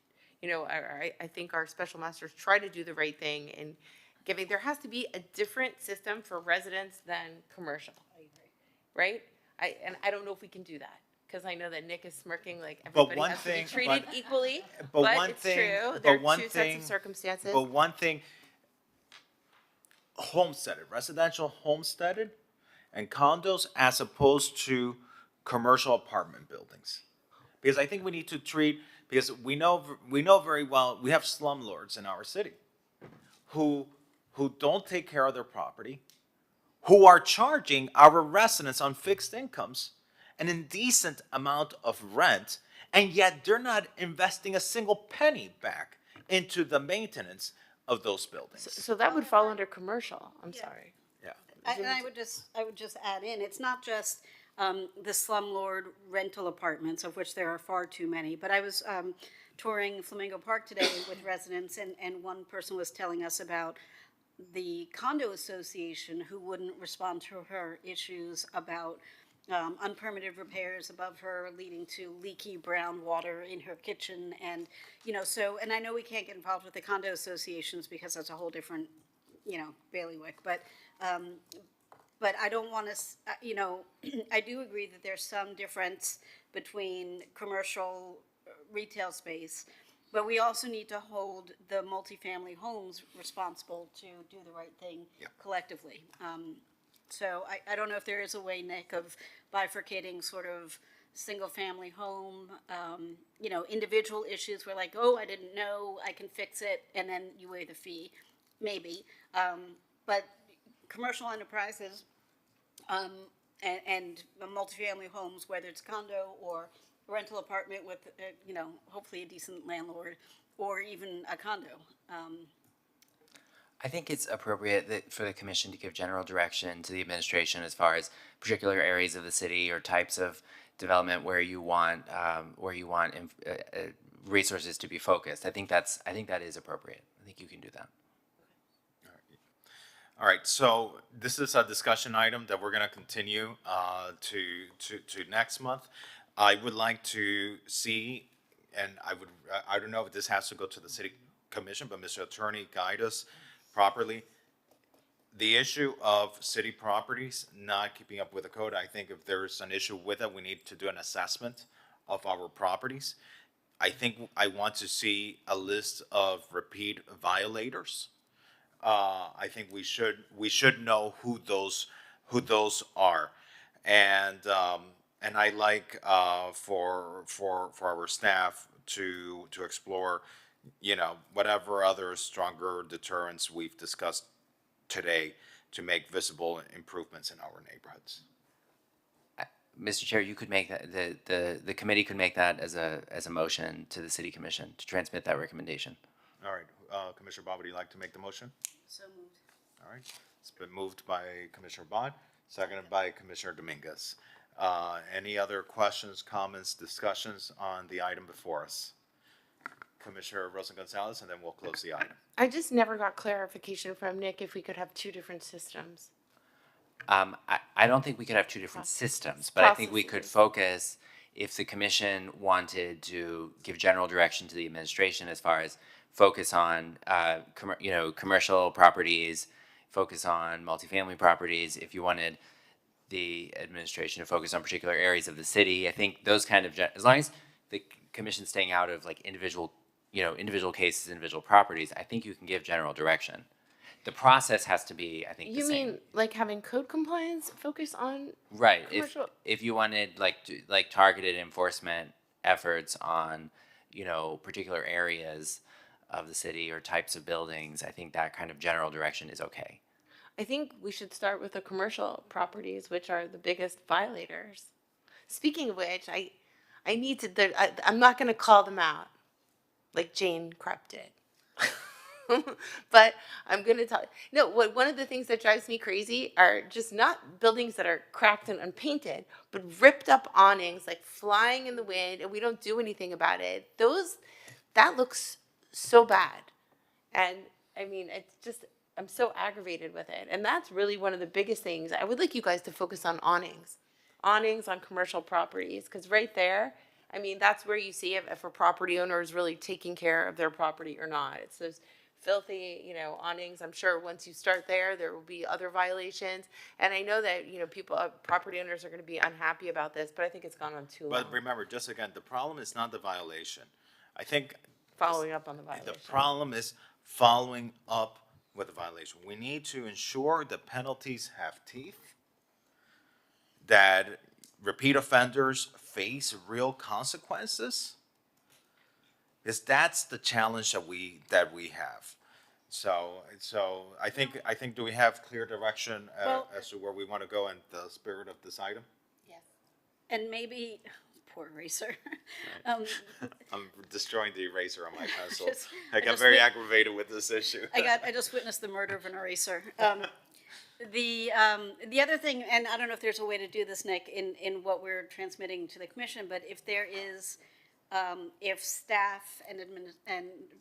I think our special masters try to do the right thing giving. There has to be a different system for residents than commercial. Right? And I don't know if we can do that, because I know that Nick is smirking like everybody has to be treated equally, but it's true. There are two sets of circumstances. But one thing, homesteaded, residential homesteaded, and condos as opposed to commercial apartment buildings. Because I think we need to treat, because we know very well, we have slumlords in our city who don't take care of their property, who are charging our residents on fixed incomes an indecent amount of rent, and yet they're not investing a single penny back into the maintenance of those buildings. So that would fall under commercial. I'm sorry. Yeah. And I would just add in, it's not just the slumlord rental apartments, of which there are far too many, but I was touring Flamingo Park today with residents, and one person was telling us about the condo association who wouldn't respond to her issues about unpermitted repairs above her leading to leaky brown water in her kitchen. And, so, and I know we can't get involved with the condo associations because that's a whole different, bailiwick, but I don't want to, I do agree that there's some difference between commercial retail space, but we also need to hold the multifamily homes responsible to do the right thing collectively. So I don't know if there is a way, Nick, of bifurcating sort of single-family home, individual issues where like, oh, I didn't know, I can fix it, and then you waive the fee, maybe. But commercial enterprises and multifamily homes, whether it's condo or rental apartment with, hopefully a decent landlord, or even a condo. I think it's appropriate for the commission to give general direction to the administration as far as particular areas of the city or types of development where you want resources to be focused. I think that is appropriate. I think you can do that. All right, so this is a discussion item that we're going to continue to next month. I would like to see, and I don't know if this has to go to the city commission, but Mr. Attorney, guide us properly. The issue of city properties not keeping up with the code, I think if there's an issue with it, we need to do an assessment of our properties. I think I want to see a list of repeat violators. I think we should know who those are, and I like for our staff to explore, whatever other stronger deterrents we've discussed today to make visible improvements in our neighborhoods. Mr. Chair, you could make that, the committee could make that as a motion to the city commission to transmit that recommendation. All right, Commissioner Bob, would you like to make the motion? So moved. All right, it's been moved by Commissioner Bott, seconded by Commissioner Dominguez. Any other questions, comments, discussions on the item before us? Commissioner Rosa Gonzalez, and then we'll close the item. I just never got clarification from Nick if we could have two different systems. I don't think we could have two different systems, but I think we could focus, if the commission wanted to give general direction to the administration as far as focus on, commercial properties, focus on multifamily properties, if you wanted the administration to focus on particular areas of the city, I think those kind of, as long as the commission's staying out of like individual cases, individual properties, I think you can give general direction. The process has to be, I think, the same. You mean like having code compliance focus on Right. commercial? If you wanted like targeted enforcement efforts on, particular areas of the city or types of buildings, I think that kind of general direction is okay. I think we should start with the commercial properties, which are the biggest violators. Speaking of which, I need to, I'm not going to call them out like Jane Krupp did. But I'm going to tell you. No, one of the things that drives me crazy are just not buildings that are cracked and unpainted, but ripped up awnings like flying in the wind, and we don't do anything about it. That looks so bad. And I mean, it's just, I'm so aggravated with it. And that's really one of the biggest things. I would like you guys to focus on awnings on commercial properties, because right there, I mean, that's where you see if a property owner is really taking care of their property or not. It's those filthy, awnings. I'm sure once you start there will be other violations. And I know that, people, property owners are going to be unhappy about this, but I think it's gone on too long. But remember, just again, the problem is not the violation. I think Following up on the violation. the problem is following up with the violation. We need to ensure the penalties have teeth, that repeat offenders face real consequences. Because that's the challenge that we have. So I think, do we have clear direction as to where we want to go in the spirit of this item? Yes. And maybe, poor eraser. I'm destroying the eraser on my pencil. I I got just very wit- aggravated with this issue. I just witnessed the murder of an eraser. The other thing, and I don't know if there's a way to do this, Nick, in what we're transmitting to the commission, but if there is, if staff and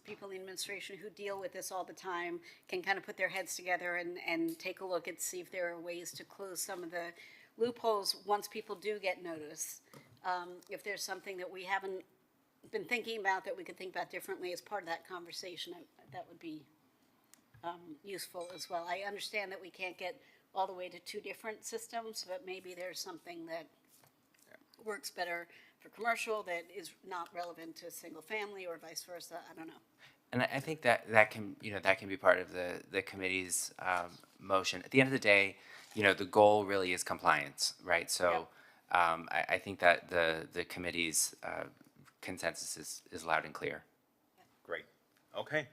people in administration who deal with this all the time can kind of put their heads together and take a look and see if there are ways to close some of the loopholes once people do get notice. If there's something that we haven't been thinking about that we could think about differently as part of that conversation, that would be useful as well. I understand that we can't get all the way to two different systems, but maybe there's something that works better for commercial that is not relevant to single family or vice versa. I don't know. And I think that can be part of the committee's motion. At the end of the day, the goal really is compliance, right? So I think that the committee's consensus is loud and clear. Great. Okay.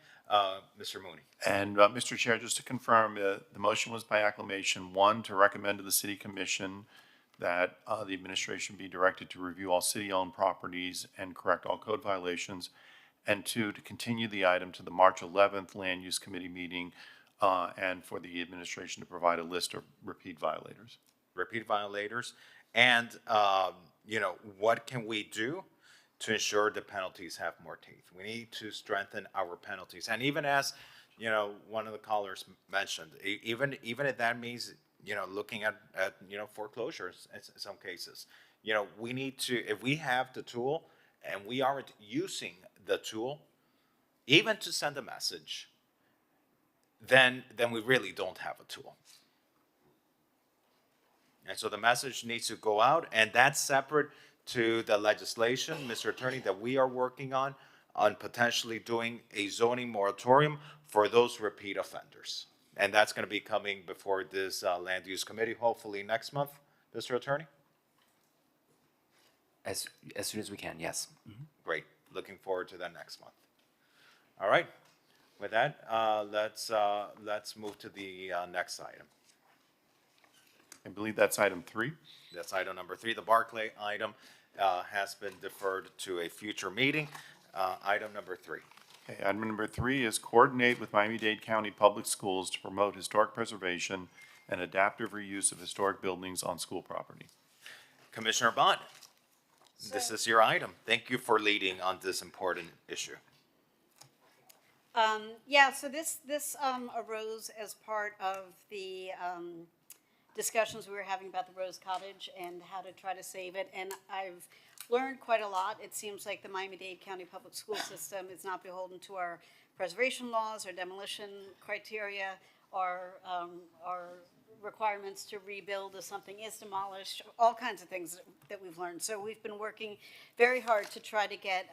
Mr. Mooney. And, Mr. Chair, just to confirm, the motion was by acclamation. One, to recommend to the City Commission that the administration be directed to review all city-owned properties and correct all code violations. And two, to continue the item to the March 11th Land Use Committee meeting and for the administration to provide a list of repeat violators. Repeat violators. And, what can we do to ensure the penalties have more teeth? We need to strengthen our penalties. And even as, one of the callers mentioned, even if that means, looking at foreclosures in some cases, we need to, if we have the tool and we aren't using the tool, even to send a message, then we really don't have a tool. And so the message needs to go out, and that's separate to the legislation, Mr. Attorney, that we are working on potentially doing a zoning moratorium for those repeat offenders. And that's going to be coming before this Land Use Committee, hopefully next month, Mr. Attorney? As soon as we can, yes. Mm-hmm. Great. Looking forward to that next month. All right. With that, let's move to the next item. I believe that's item 3. That's item number 3. The Barclay item has been deferred to a future meeting. Item number 3. Okay, item number 3 is coordinate with Miami-Dade County Public Schools to promote historic preservation and adaptive reuse of historic buildings on school property. Commissioner Bond, this is your item. Thank you for leading on this important issue. So this arose as part of the discussions we were having about the Rose Cottage and how to try to save it. And I've learned quite a lot. It seems like the Miami-Dade County Public School System is not beholden to our preservation laws or demolition criteria or requirements to rebuild if something is demolished, all kinds of things that we've learned. So we've been working very hard to try to get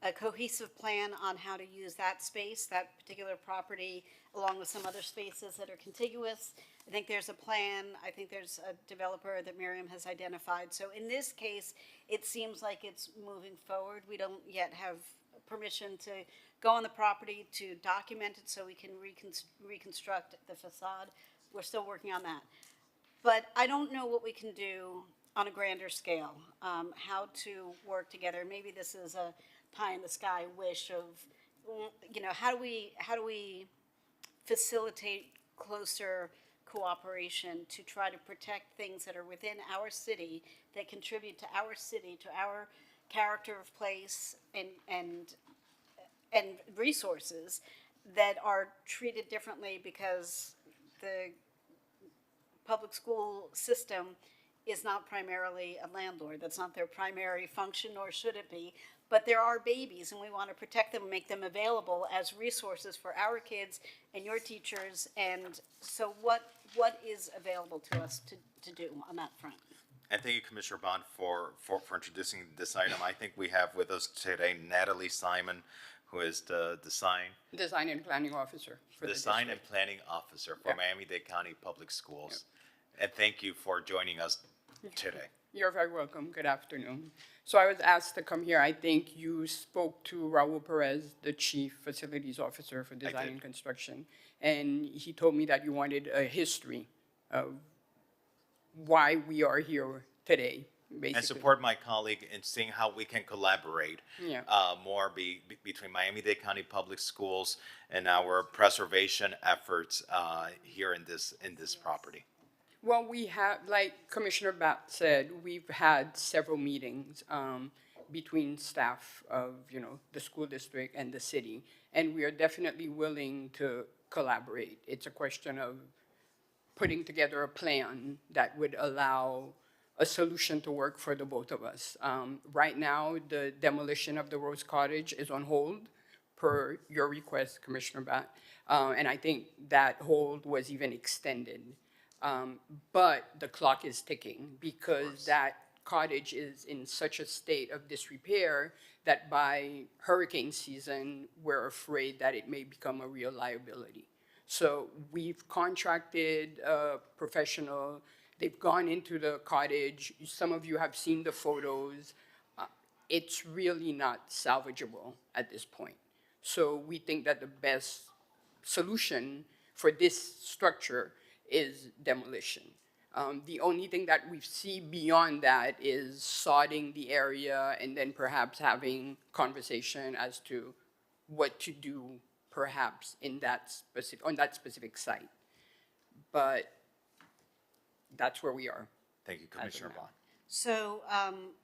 a cohesive plan on how to use that space, that particular property, along with some other spaces that are contiguous. I think there's a plan. I think there's a developer that Miriam has identified. So in this case, it seems like it's moving forward. We don't yet have permission to go on the property to document it so we can reconstruct the facade. We're still working on that. But I don't know what we can do on a grander scale, how to work together. Maybe this is a pie in the sky wish of, how do we facilitate closer cooperation to try to protect things that are within our city, that contribute to our city, to our character of place and resources, that are treated differently because the public school system is not primarily a landlord. That's not their primary function, nor should it be. But there are babies, and we want to protect them and make them available as resources for our kids and your teachers. And so what is available to us to do on that front? And thank you, Commissioner Bond, for introducing this item. I think we have with us today Natalie Simon, who is the Design and Planning Officer for the Design and district. Planning Officer for Miami-Dade County Public Schools. And thank you for joining us today. You're very welcome. Good afternoon. So I was asked to come here. I think you spoke to Raul Perez, the Chief Facilities Officer for Design and Construction, and he told me that you wanted a history of why we are here today, basically. And support my colleague in seeing how we can collaborate more between Miami-Dade County Public Schools and our preservation efforts here in this property. Well, we have, like Commissioner Bat said, we've had several meetings between staff of, the school district and the city, and we are definitely willing to collaborate. It's a question of putting together a plan that would allow a solution to work for the both of us. Right now, the demolition of the Rose Cottage is on hold per your request, Commissioner Bat, and I think that hold was even extended. But the clock is ticking because that cottage is in such a state of disrepair that by hurricane season, we're afraid that it may become a real liability. So we've contracted a professional. They've gone into the cottage. Some of you have seen the photos. It's really not salvageable at this point. So we think that the best solution for this structure is demolition. The only thing that we see beyond that is sodding the area and then perhaps having conversation as to what to do perhaps on that specific site. But that's where we are. Thank you, Commissioner Bond. So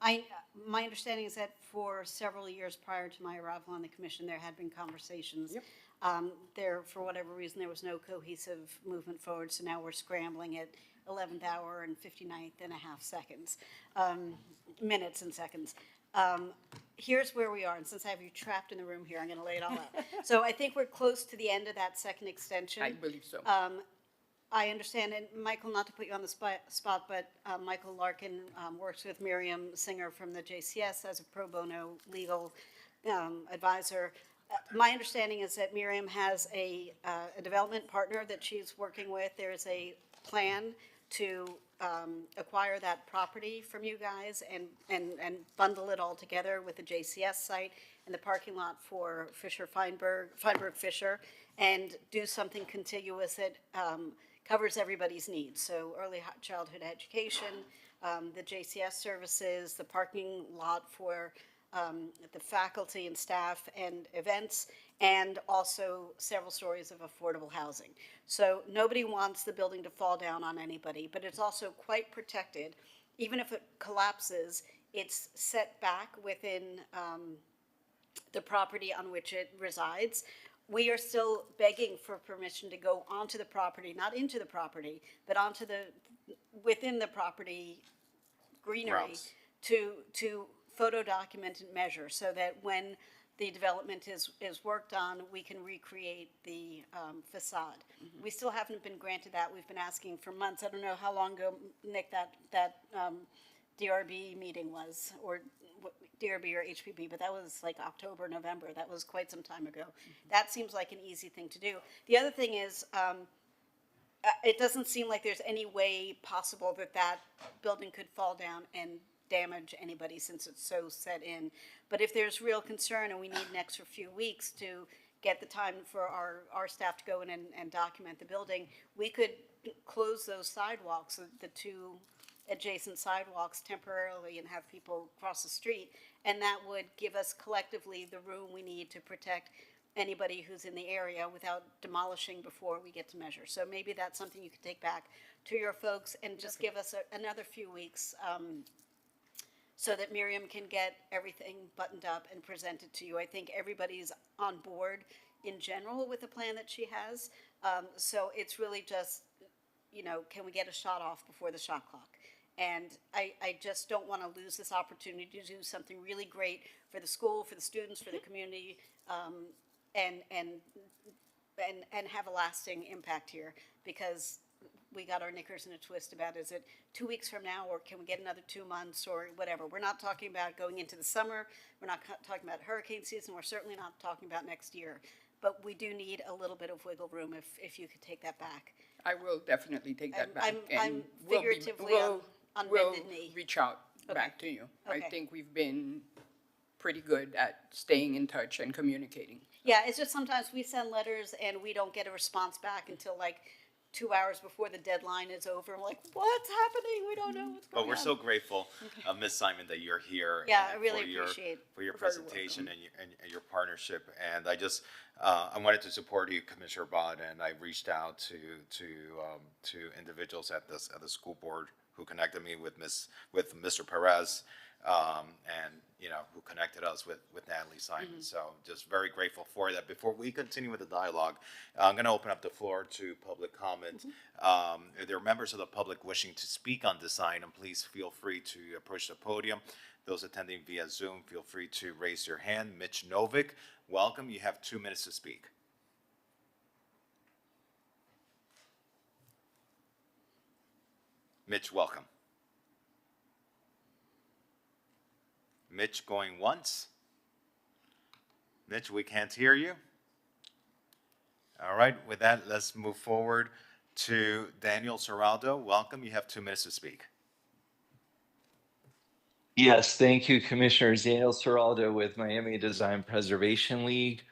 my understanding is that for several years prior to my arrival on the commission, there had been conversations. Yep. There, for whatever reason, there was no cohesive movement forward, so now we're scrambling at 11th hour and 59th and a half seconds, minutes and seconds. Here's where we are, and since I have you trapped in the room here, I'm going to lay it all out. So I think we're close to the end of that second extension. I believe so. I understand, and Michael, not to put you on the spot, but Michael Larkin works with Miriam Singer from the JCS as a pro bono legal advisor. My understanding is that Miriam has a development partner that she's working with. There's a plan to acquire that property from you guys and bundle it all together with the JCS site and the parking lot for Feinberg Fisher, and do something contiguous that covers everybody's needs. So early childhood education, the JCS services, the parking lot for the faculty and staff and events, and also several stories of affordable housing. So nobody wants the building to fall down on anybody, but it's also quite protected. Even if it collapses, it's set back within the property on which it resides. We are still begging for permission to go onto the property, not into the property, but within the property greenery to photo document and measure, so that when the development is worked on, we can recreate the facade. We still haven't been granted that. We've been asking for months. I don't know how long ago, Nick, that DRB meeting was, or DRB or HPP, but that was like October, November. That was quite some time ago. That seems like an easy thing to do. The other thing is, it doesn't seem like there's any way possible that building could fall down and damage anybody since it's so set in. But if there's real concern and we need an extra few weeks to get the time for our staff to go in and document the building, we could close those sidewalks, the two adjacent sidewalks temporarily, and have people cross the street. And that would give us collectively the room we need to protect anybody who's in the area without demolishing before we get to measure. So maybe that's something you could take back to your folks and just give us another few weeks so that Miriam can get everything buttoned up and presented to you. I think everybody's on board in general with the plan that she has. So it's really just, can we get a shot off before the shot clock? And I just don't want to lose this opportunity to do something really great for the school, for the students, for the community, and have a lasting impact here, because we got our knickers in a twist about, is it 2 weeks from now, or can we get another 2 months, or whatever. We're not talking about going into the summer. We're not talking about hurricane season. We're certainly not talking about next year. But we do need a little bit of wiggle room if you could take that back. I will definitely take that back. I'm and we'll be- figuratively on we'll bended knee. reach out Okay. back to you. I Okay. think we've been pretty good at staying in touch and communicating. Yeah, it's just sometimes we send letters and we don't get a response back until like 2 hours before the deadline is over. I'm like, what's happening? We don't know what's going But on. we're so grateful, Ms. Simon, that you're here. Yeah, and I really for your- appreciate- For your You're very presentation and your partnership. And I just, I wanted to support you, Commissioner Bott, and I reached out to individuals at the school board who connected me with Mr. Perez, and, who connected us with Natalie Simon. So just very grateful for that. Before we continue with the dialogue, I'm going to open up the floor to public comment. If there are members of the public wishing to speak on this item, please feel free to approach the podium. Those attending via Zoom, feel free to raise your hand. Mitch Novick, welcome. You have 2 minutes to speak. Mitch, welcome. Mitch going once. Mitch, we can't hear you. All right, with that, let's move forward to Daniel Serraldo. Welcome. You have 2 minutes to speak. Yes, thank you, Commissioners. Daniel Serraldo with Miami Design Preservation League.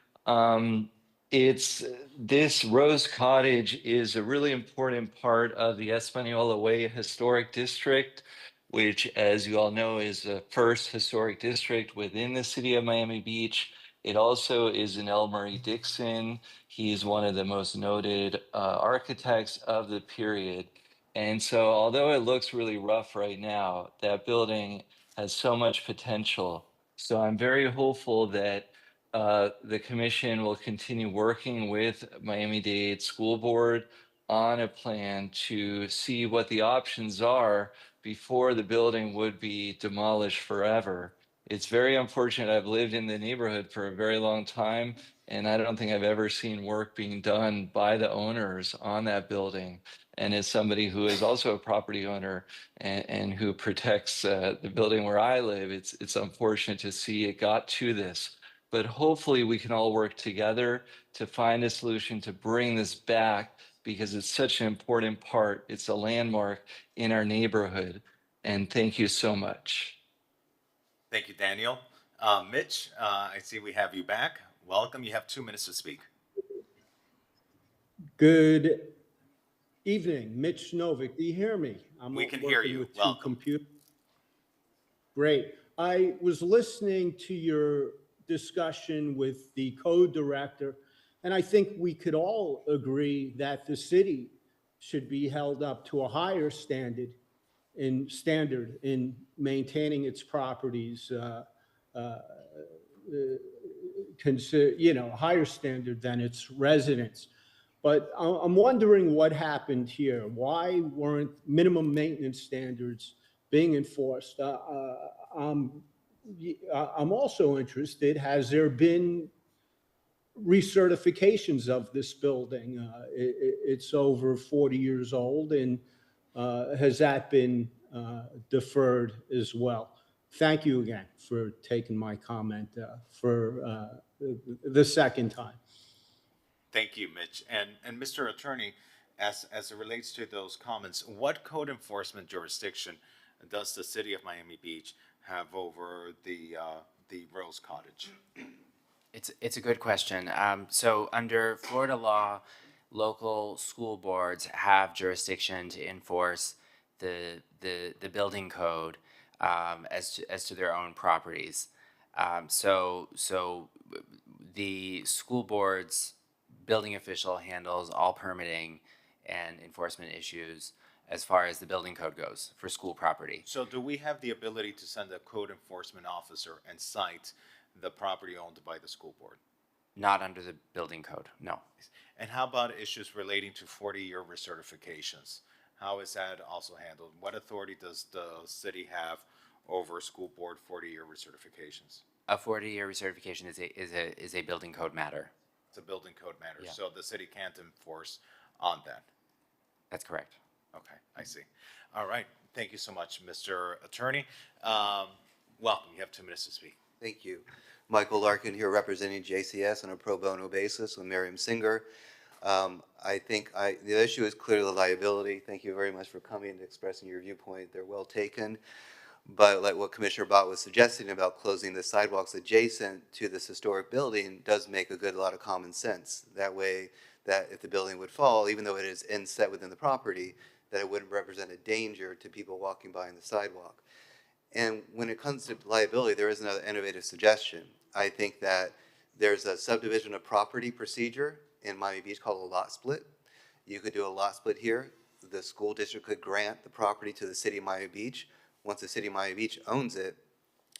This Rose Cottage is a really important part of the Espanola Way Historic District, which, as you all know, is the first historic district within the city of Miami Beach. It also is an L. Murray Dixon. He's one of the most noted architects of the period. And so although it looks really rough right now, that building has so much potential. So I'm very hopeful that the commission will continue working with Miami-Dade School Board on a plan to see what the options are before the building would be demolished forever. It's very unfortunate. I've lived in the neighborhood for a very long time, and I don't think I've ever seen work being done by the owners on that building. And as somebody who is also a property owner and who protects the building where I live, it's unfortunate to see it got to this. But hopefully we can all work together to find a solution to bring this back, because it's such an important part. It's a landmark in our neighborhood. And thank you so much. Thank you, Daniel. Mitch, I see we have you back. Welcome. You have 2 minutes to speak. Good evening, Mitch Novick. Do you hear me? We can hear you. With two Welcome. computers. Great. I was listening to your discussion with the code director, and I think we could all agree that the city should be held up to a higher standard in maintaining its properties, higher standard than its residents. But I'm wondering what happened here. Why weren't minimum maintenance standards being enforced? I'm also interested, has there been recertifications of this building? It's over 40 years old, and has that been deferred as well? Thank you again for taking my comment for the second time. Thank you, Mitch. And Mr. Attorney, as it relates to those comments, what code enforcement jurisdiction does the city of Miami Beach have over the Rose Cottage? It's a good question. So under Florida law, local school boards have jurisdiction to enforce the building code as to their own properties. So the school board's building official handles all permitting and enforcement issues as far as the building code goes for school property. So do we have the ability to send a code enforcement officer and cite the property owned by the school board? Not under the building code, no. And how about issues relating to 40-year recertifications? How is that also handled? What authority does the city have over school board 40-year recertifications? A 40-year recertification is a building code matter. It's a building code matter, Yeah. so the city can't enforce on that. That's correct. Okay, I see. All right, thank you so much, Mr. Attorney. Welcome, you have 2 minutes to speak. Thank you. Michael Larkin here representing JCS on a pro bono basis with Miriam Singer. I think the issue is clearly the liability. Thank you very much for coming and expressing your viewpoint. They're well taken. But like what Commissioner Bott was suggesting about closing the sidewalks adjacent to this historic building does make a lot of common sense. That way, that if the building would fall, even though it is inset within the property, that it wouldn't represent a danger to people walking by on the sidewalk. And when it comes to liability, there is another innovative suggestion. I think that there's a subdivision of property procedure in Miami Beach called a lot split. You could do a lot split here. The school district could grant the property to the city of Miami Beach. Once the city of Miami Beach owns it,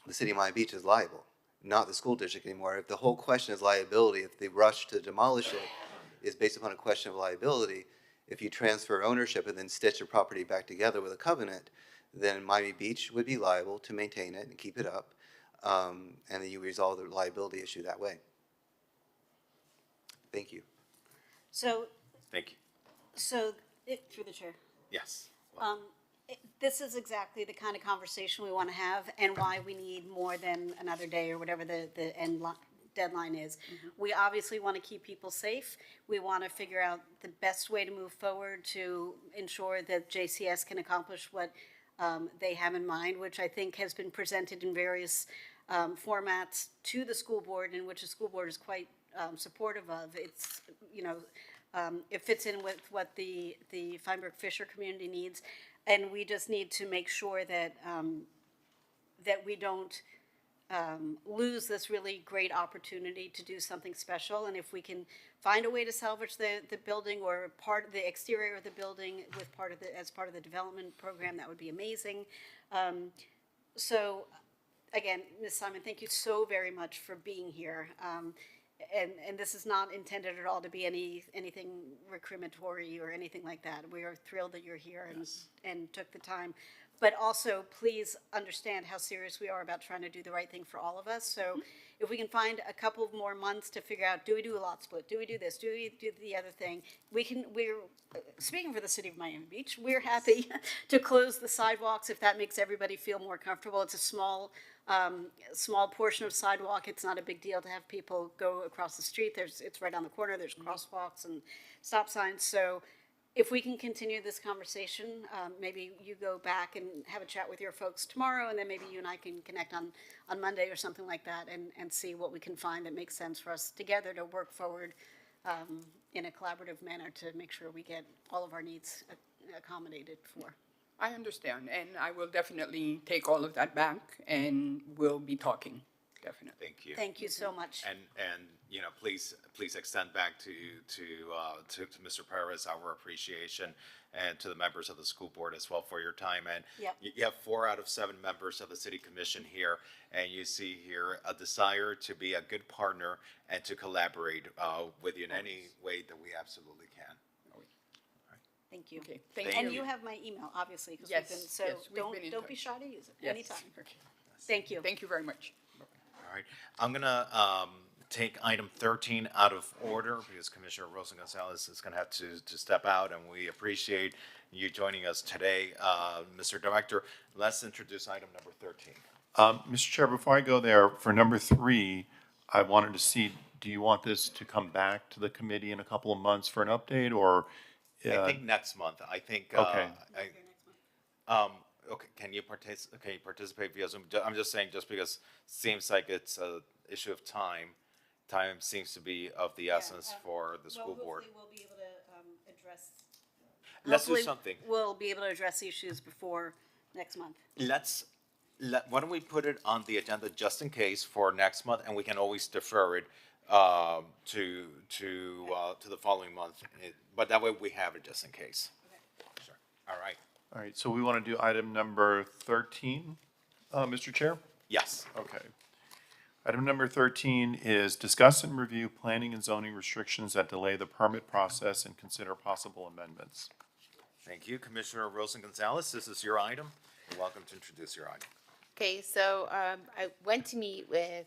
the city of Miami Beach is liable, not the school district anymore. If the whole question is liability, if the rush to demolish it is based upon a question of liability, if you transfer ownership and then stitch your property back together with a covenant, then Miami Beach would be liable to maintain it and keep it up, and then you resolve the liability issue that way. Thank you. So, Thank you. through the chair. Yes. This is exactly the kind of conversation we want to have and why we need more than another day or whatever the deadline is. We obviously want to keep people safe. We want to figure out the best way to move forward to ensure that JCS can accomplish what they have in mind, which I think has been presented in various formats to the school board, in which the school board is quite supportive of. It's, it fits in with what the Feinberg-Fisher community needs. And we just need to make sure that that we don't lose this really great opportunity to do something special. And if we can find a way to salvage the building or part of the exterior of the building with as part of the development program, that would be amazing. So again, Ms. Simon, thank you so very much for being here. And this is not intended at all to be anything recriminatory or anything like that. We are thrilled that you're here and took the time. But also, please understand how serious we are about trying to do the right thing for all of us. So if we can find a couple of more months to figure out, do we do a lot split? Do we do this? Do we do the other thing? We're speaking for the city of Miami Beach, we're happy to close the sidewalks if that makes everybody feel more comfortable. It's a small portion of sidewalk. It's not a big deal to have people go across the street. It's right on the corner. There's crosswalks and stop signs. So if we can continue this conversation, maybe you go back and have a chat with your folks tomorrow, and then maybe you and I can connect on Monday or something like that and see what we can find that makes sense for us together to work forward in a collaborative manner to make sure we get all of our needs accommodated for. I understand, and I will definitely take all of that back, and we'll be talking, definitely. Thank you. Thank you so much. And please extend back to Mr. Perez our appreciation, and to the members of the school board as well for your time. And Yep. you have 4 out of 7 members of the city commission here, and you see here a desire to be a good partner and to collaborate with you in any way that we absolutely can. Thank you. Okay, And you have my email, obviously, because Yes, we've been, so yes, we've been in don't be touch. shy to use it Yes. anytime. Okay. Thank you. Thank you very much. All right, I'm gonna take item 13 out of order because Commissioner Rosa Gonzalez is gonna have to step out, and we appreciate you joining us today. Mr. Director, let's introduce item number 13. Mr. Chair, before I go there, for number 3, I wanted to see, do you want this to come back to the committee in a couple of months for an update, or? I think next month. I think. Okay. Okay. Can you participate via Zoom? I'm just saying, just because it seems like it's a issue of time. Time seems to be of the essence for the school board. We'll be able to address. Let's do hopefully something. We'll be able to address the issues before next month. Why don't we put it on the agenda just in case for next month, and we can always defer it to the following month. But that way we have it just in case. Sure. All right. All right, so we want to do item number 13, Mr. Chair? Yes. Okay. Item number 13 is discuss and review planning and zoning restrictions that delay the permit process and consider possible amendments. Thank you. Commissioner Rosen Gonzalez, this is your item. You're welcome to introduce your item. Okay, so I went to meet with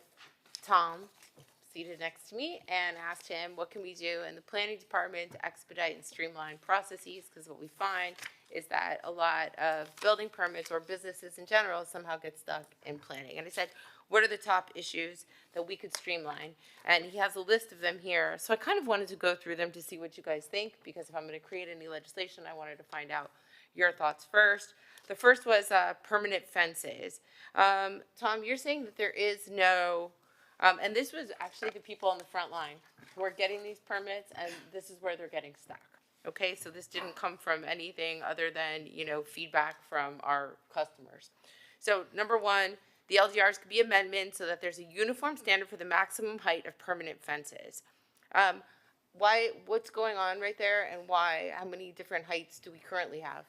Tom, seated next to me, and asked him what can we do in the planning department to expedite and streamline processes, because what we find is that a lot of building permits or businesses in general somehow get stuck in planning. And I said, what are the top issues that we could streamline? And he has a list of them here. So I kind of wanted to go through them to see what you guys think, because if I'm going to create any legislation, I wanted to find out your thoughts first. The first was permanent fences. Tom, you're saying that there is no, and this was actually the people on the front line who are getting these permits, and this is where they're getting stuck. Okay, so this didn't come from anything other than, you know, feedback from our customers. So number one, the LDRs could be amendments so that there's a uniform standard for the maximum height of permanent fences. What's going on right there, and why? How many different heights do we currently have?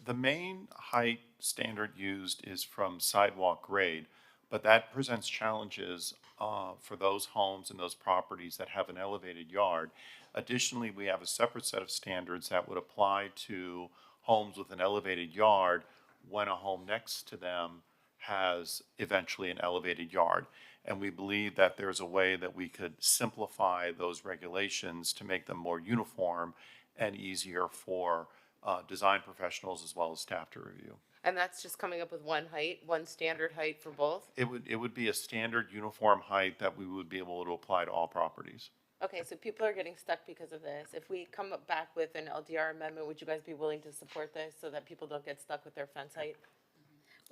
The main height standard used is from sidewalk grade, but that presents challenges for those homes and those properties that have an elevated yard. Additionally, we have a separate set of standards that would apply to homes with an elevated yard when a home next to them has eventually an elevated yard. And we believe that there's a way that we could simplify those regulations to make them more uniform and easier for design professionals as well as staff to review. And that's just coming up with one height, one standard height for both? It would be a standard uniform height that we would be able to apply to all properties. Okay, so people are getting stuck because of this. If we come up back with an LDR amendment, would you guys be willing to support this so that people don't get stuck with their fence height?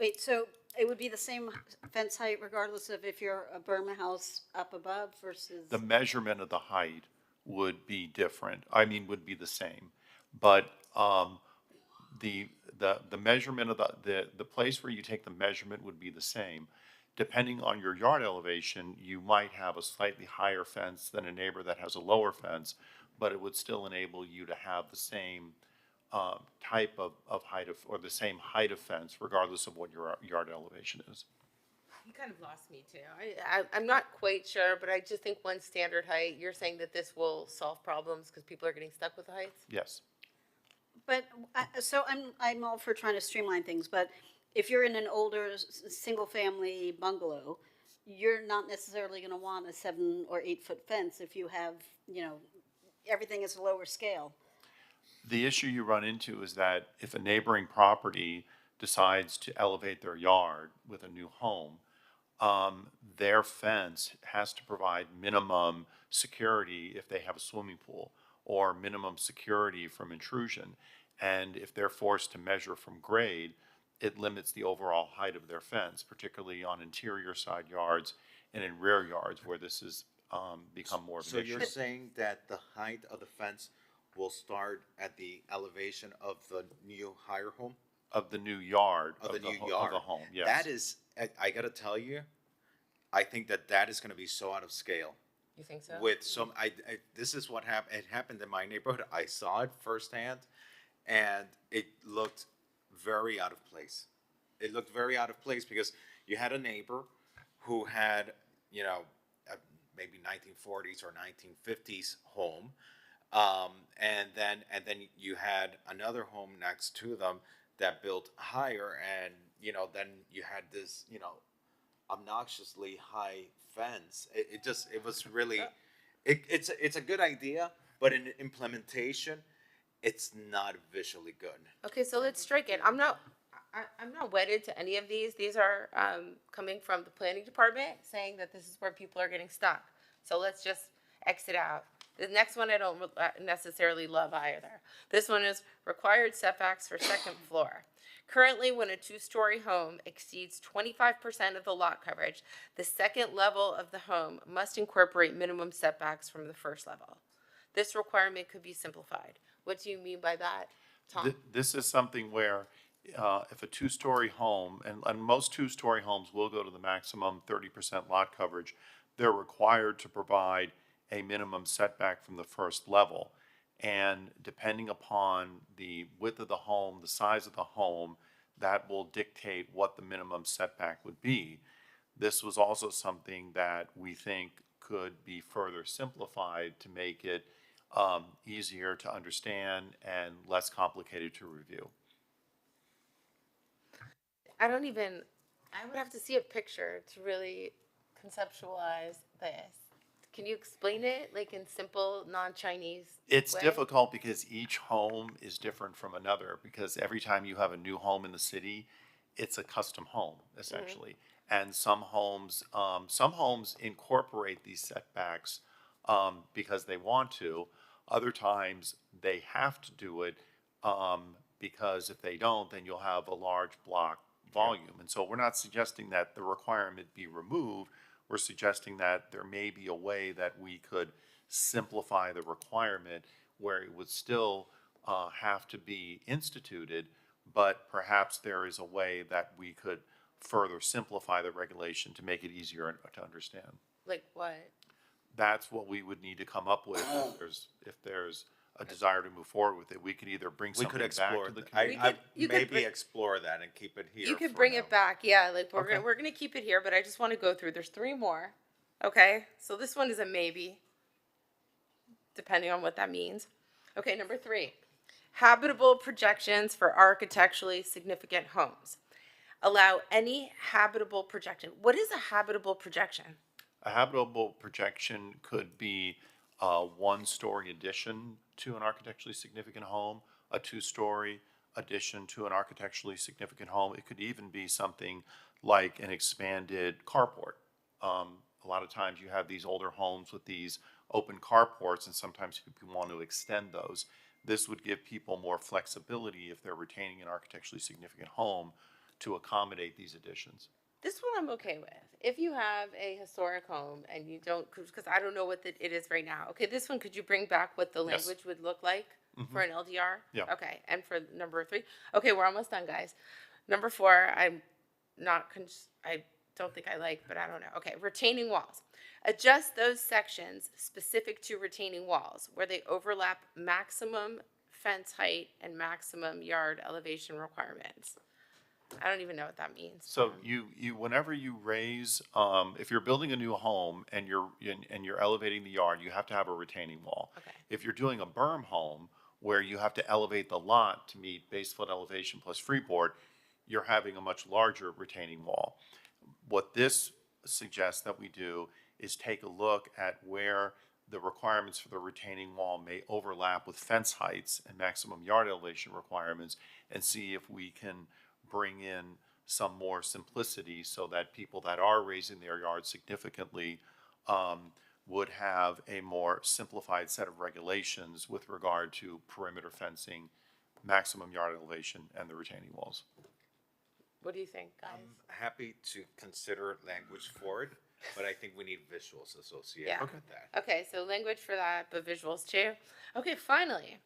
Wait, so it would be the same fence height regardless of if you're a Burma house up above versus? The measurement of the height would be different. I mean, would be the same. But the measurement of the place where you take the measurement would be the same. Depending on your yard elevation, you might have a slightly higher fence than a neighbor that has a lower fence, but it would still enable you to have the same type of height or the same height of fence, regardless of what your yard elevation is. You kind of lost me too. I'm not quite sure, but I just think one standard height, you're saying that this will solve problems because people are getting stuck with the heights? Yes. But, so I'm all for trying to streamline things, but if you're in an older single-family bungalow, you're not necessarily going to want a 7 or 8 foot fence if you have, you know, everything is a lower scale. The issue you run into is that if a neighboring property decides to elevate their yard with a new home, their fence has to provide minimum security if they have a swimming pool, or minimum security from intrusion. And if they're forced to measure from grade, it limits the overall height of their fence, particularly on interior side yards and in rear yards where this has become more of an So issue. you're saying that the height of the fence will start at the elevation of the new higher home? Of the new yard. Of the new Of yard? the home, yes. That is, I gotta tell you, I think that is gonna be so out of scale. You think so? With some, this is what happened, it happened in my neighborhood, I saw it firsthand, and it looked very out of place. It looked very out of place because you had a neighbor who had, you know, maybe 1940s or 1950s home, and then you had another home next to them that built higher, and you know, then you had this, you know, obnoxiously high fence. It was really, it's a good idea, but in implementation, it's not visually good. Okay, so let's strike it. I'm not wedded to any of these. These are coming from the planning department saying that this is where people are getting stuck. So let's just exit out. The next one I don't necessarily love either. This one is required setbacks for second floor. Currently, when a 2-story home exceeds 25% of the lot coverage, the second level of the home must incorporate minimum setbacks from the first level. This requirement could be simplified. What do you mean by that, Tom? This is something where if a 2-story home, and most 2-story homes will go to the maximum 30% lot coverage, they're required to provide a minimum setback from the first level. And depending upon the width of the home, the size of the home, that will dictate what the minimum setback would be. This was also something that we think could be further simplified to make it easier to understand and less complicated to review. I would have to see a picture to really conceptualize this. Can you explain it like in simple, non-Chinese It's way? difficult because each home is different from another, because every time you have a new home in the city, it's a custom home essentially. And some homes incorporate these setbacks because they want to. Other times they have to do it because if they don't, then you'll have a large block volume. And so we're not suggesting that the requirement be removed. We're suggesting that there may be a way that we could simplify the requirement where it would still have to be instituted, but perhaps there is a way that we could further simplify the regulation to make it easier to understand. Like what? That's what we would need to come up with if there's a desire to move forward with it. We could either bring We could something back explore, to the th- committee. You could maybe bring- explore that and keep it here. You could for bring now. it back, yeah, like Okay. we're gonna keep it here, but I just wanna go through, there's 3 more. Okay, so this one is a maybe, depending on what that means. Okay, number 3, habitable projections for architecturally significant homes. Allow any habitable projection. What is a habitable projection? A habitable projection could be a one-story addition to an architecturally significant home, a two-story addition to an architecturally significant home. It could even be something like an expanded carport. A lot of times you have these older homes with these open carports, and sometimes people want to extend those. This would give people more flexibility if they're retaining an architecturally significant home to accommodate these additions. This one I'm okay with. If you have a historic home and you don't, because I don't know what it is right now. Okay, this one, could you bring back what the Yes. language would look like for an LDR? Yeah. Okay, and for number 3? Okay, we're almost done, guys. Number 4, I'm not, I don't think I like, but I don't know. Okay, retaining walls. Adjust those sections specific to retaining walls where they overlap maximum fence height and maximum yard elevation requirements. I don't even know what that means. So you whenever you raise, if you're building a new home and you're elevating the yard, you have to have a retaining wall. Okay. If you're doing a berm home where you have to elevate the lot to meet base flood elevation plus freeboard, you're having a much larger retaining wall. What this suggests that we do is take a look at where the requirements for the retaining wall may overlap with fence heights and maximum yard elevation requirements, and see if we can bring in some more simplicity so that people that are raising their yards significantly would have a more simplified set of regulations with regard to perimeter fencing, maximum yard elevation, and the retaining walls. What do you think, guys? I'm happy to consider language for it, but I think we need visuals associated Yeah. with that. Okay, so language for that, but visuals too. Okay, finally.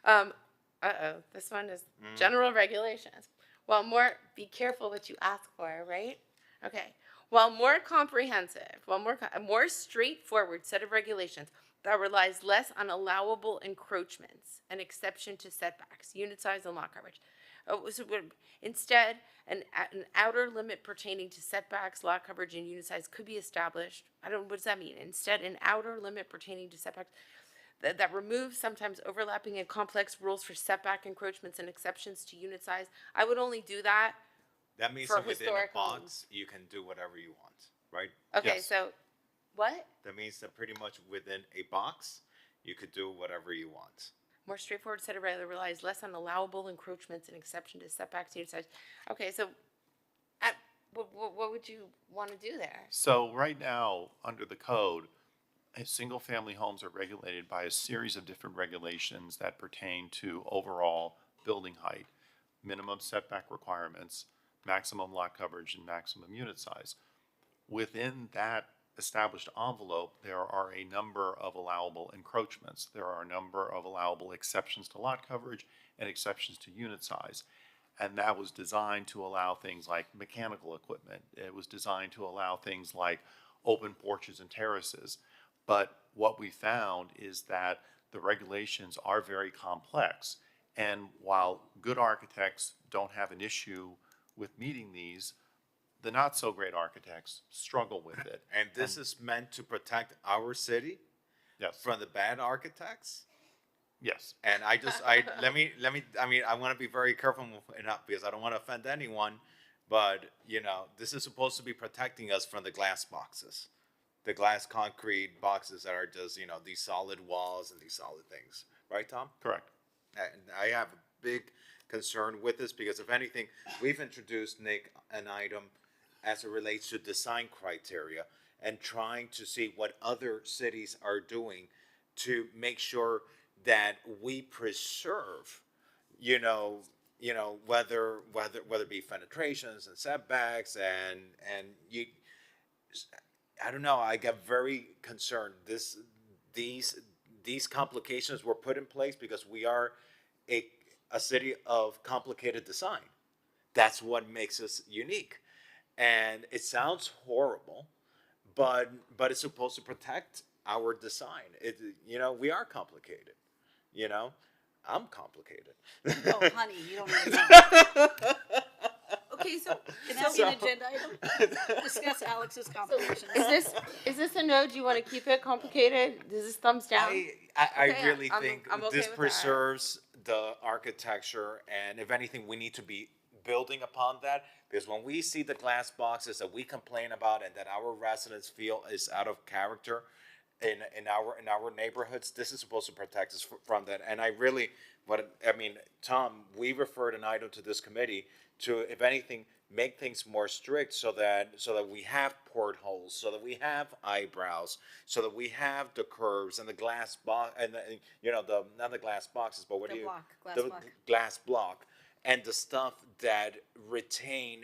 This one is general regulations. Be careful what you ask for, right? Okay. While more comprehensive, a more straightforward set of regulations that relies less on allowable encroachments and exception to setbacks, unit size and lot coverage. Instead, an outer limit pertaining to setbacks, lot coverage, and unit size could be established. What does that mean? Instead, an outer limit pertaining to setbacks that removes sometimes overlapping and complex rules for setback encroachments and exceptions to unit size. I would only do that. That means For that within a historic box, homes. you can do whatever you want, right? Okay, Yes. so what? That means that pretty much within a box, you could do whatever you want. More straightforward set of regulations relies less on allowable encroachments and exception to setbacks, unit size. Okay, so what would you want to do there? So right now, under the code, single-family homes are regulated by a series of different regulations that pertain to overall building height, minimum setback requirements, maximum lot coverage, and maximum unit size. Within that established envelope, there are a number of allowable encroachments. There are a number of allowable exceptions to lot coverage and exceptions to unit size. And that was designed to allow things like mechanical equipment. It was designed to allow things like open porches and terraces. But what we found is that the regulations are very complex. And while good architects don't have an issue with meeting these, the not-so-great architects struggle with it. And this is meant to protect our city, Yes. from the bad architects. Yes. And let me, I mean, I want to be very careful enough because I don't want to offend anyone, but you know, this is supposed to be protecting us from the glass boxes, the glass concrete boxes that are just, you know, these solid walls and these solid things. Right, Tom? Correct. And I have a big concern with this because if anything, we've introduced, Nick, an item as it relates to design criteria and trying to see what other cities are doing to make sure that we preserve, whether it be penetrations and setbacks and I don't know, I get very concerned. These complications were put in place because we are a city of complicated design. That's what makes us unique. And it sounds horrible, but it's supposed to protect our design. We are complicated. I'm complicated. Oh, honey, you don't even know. Okay, so Can that be an agenda item? Discuss Alex's complications. is this a no? Do you want to keep it complicated? Is this thumbs down? I Okay, really I'm think okay this with that. preserves the architecture, and if anything, we need to be building upon that because when we see the glass boxes that we complain about and that our residents feel is out of character in our neighborhoods, this is supposed to protect us from that. And Tom, we referred an item to this committee to, if anything, make things more strict so that we have portholes, so that we have eyebrows, so that we have the curves and the glass box and not the glass boxes, but glass block and the stuff that retain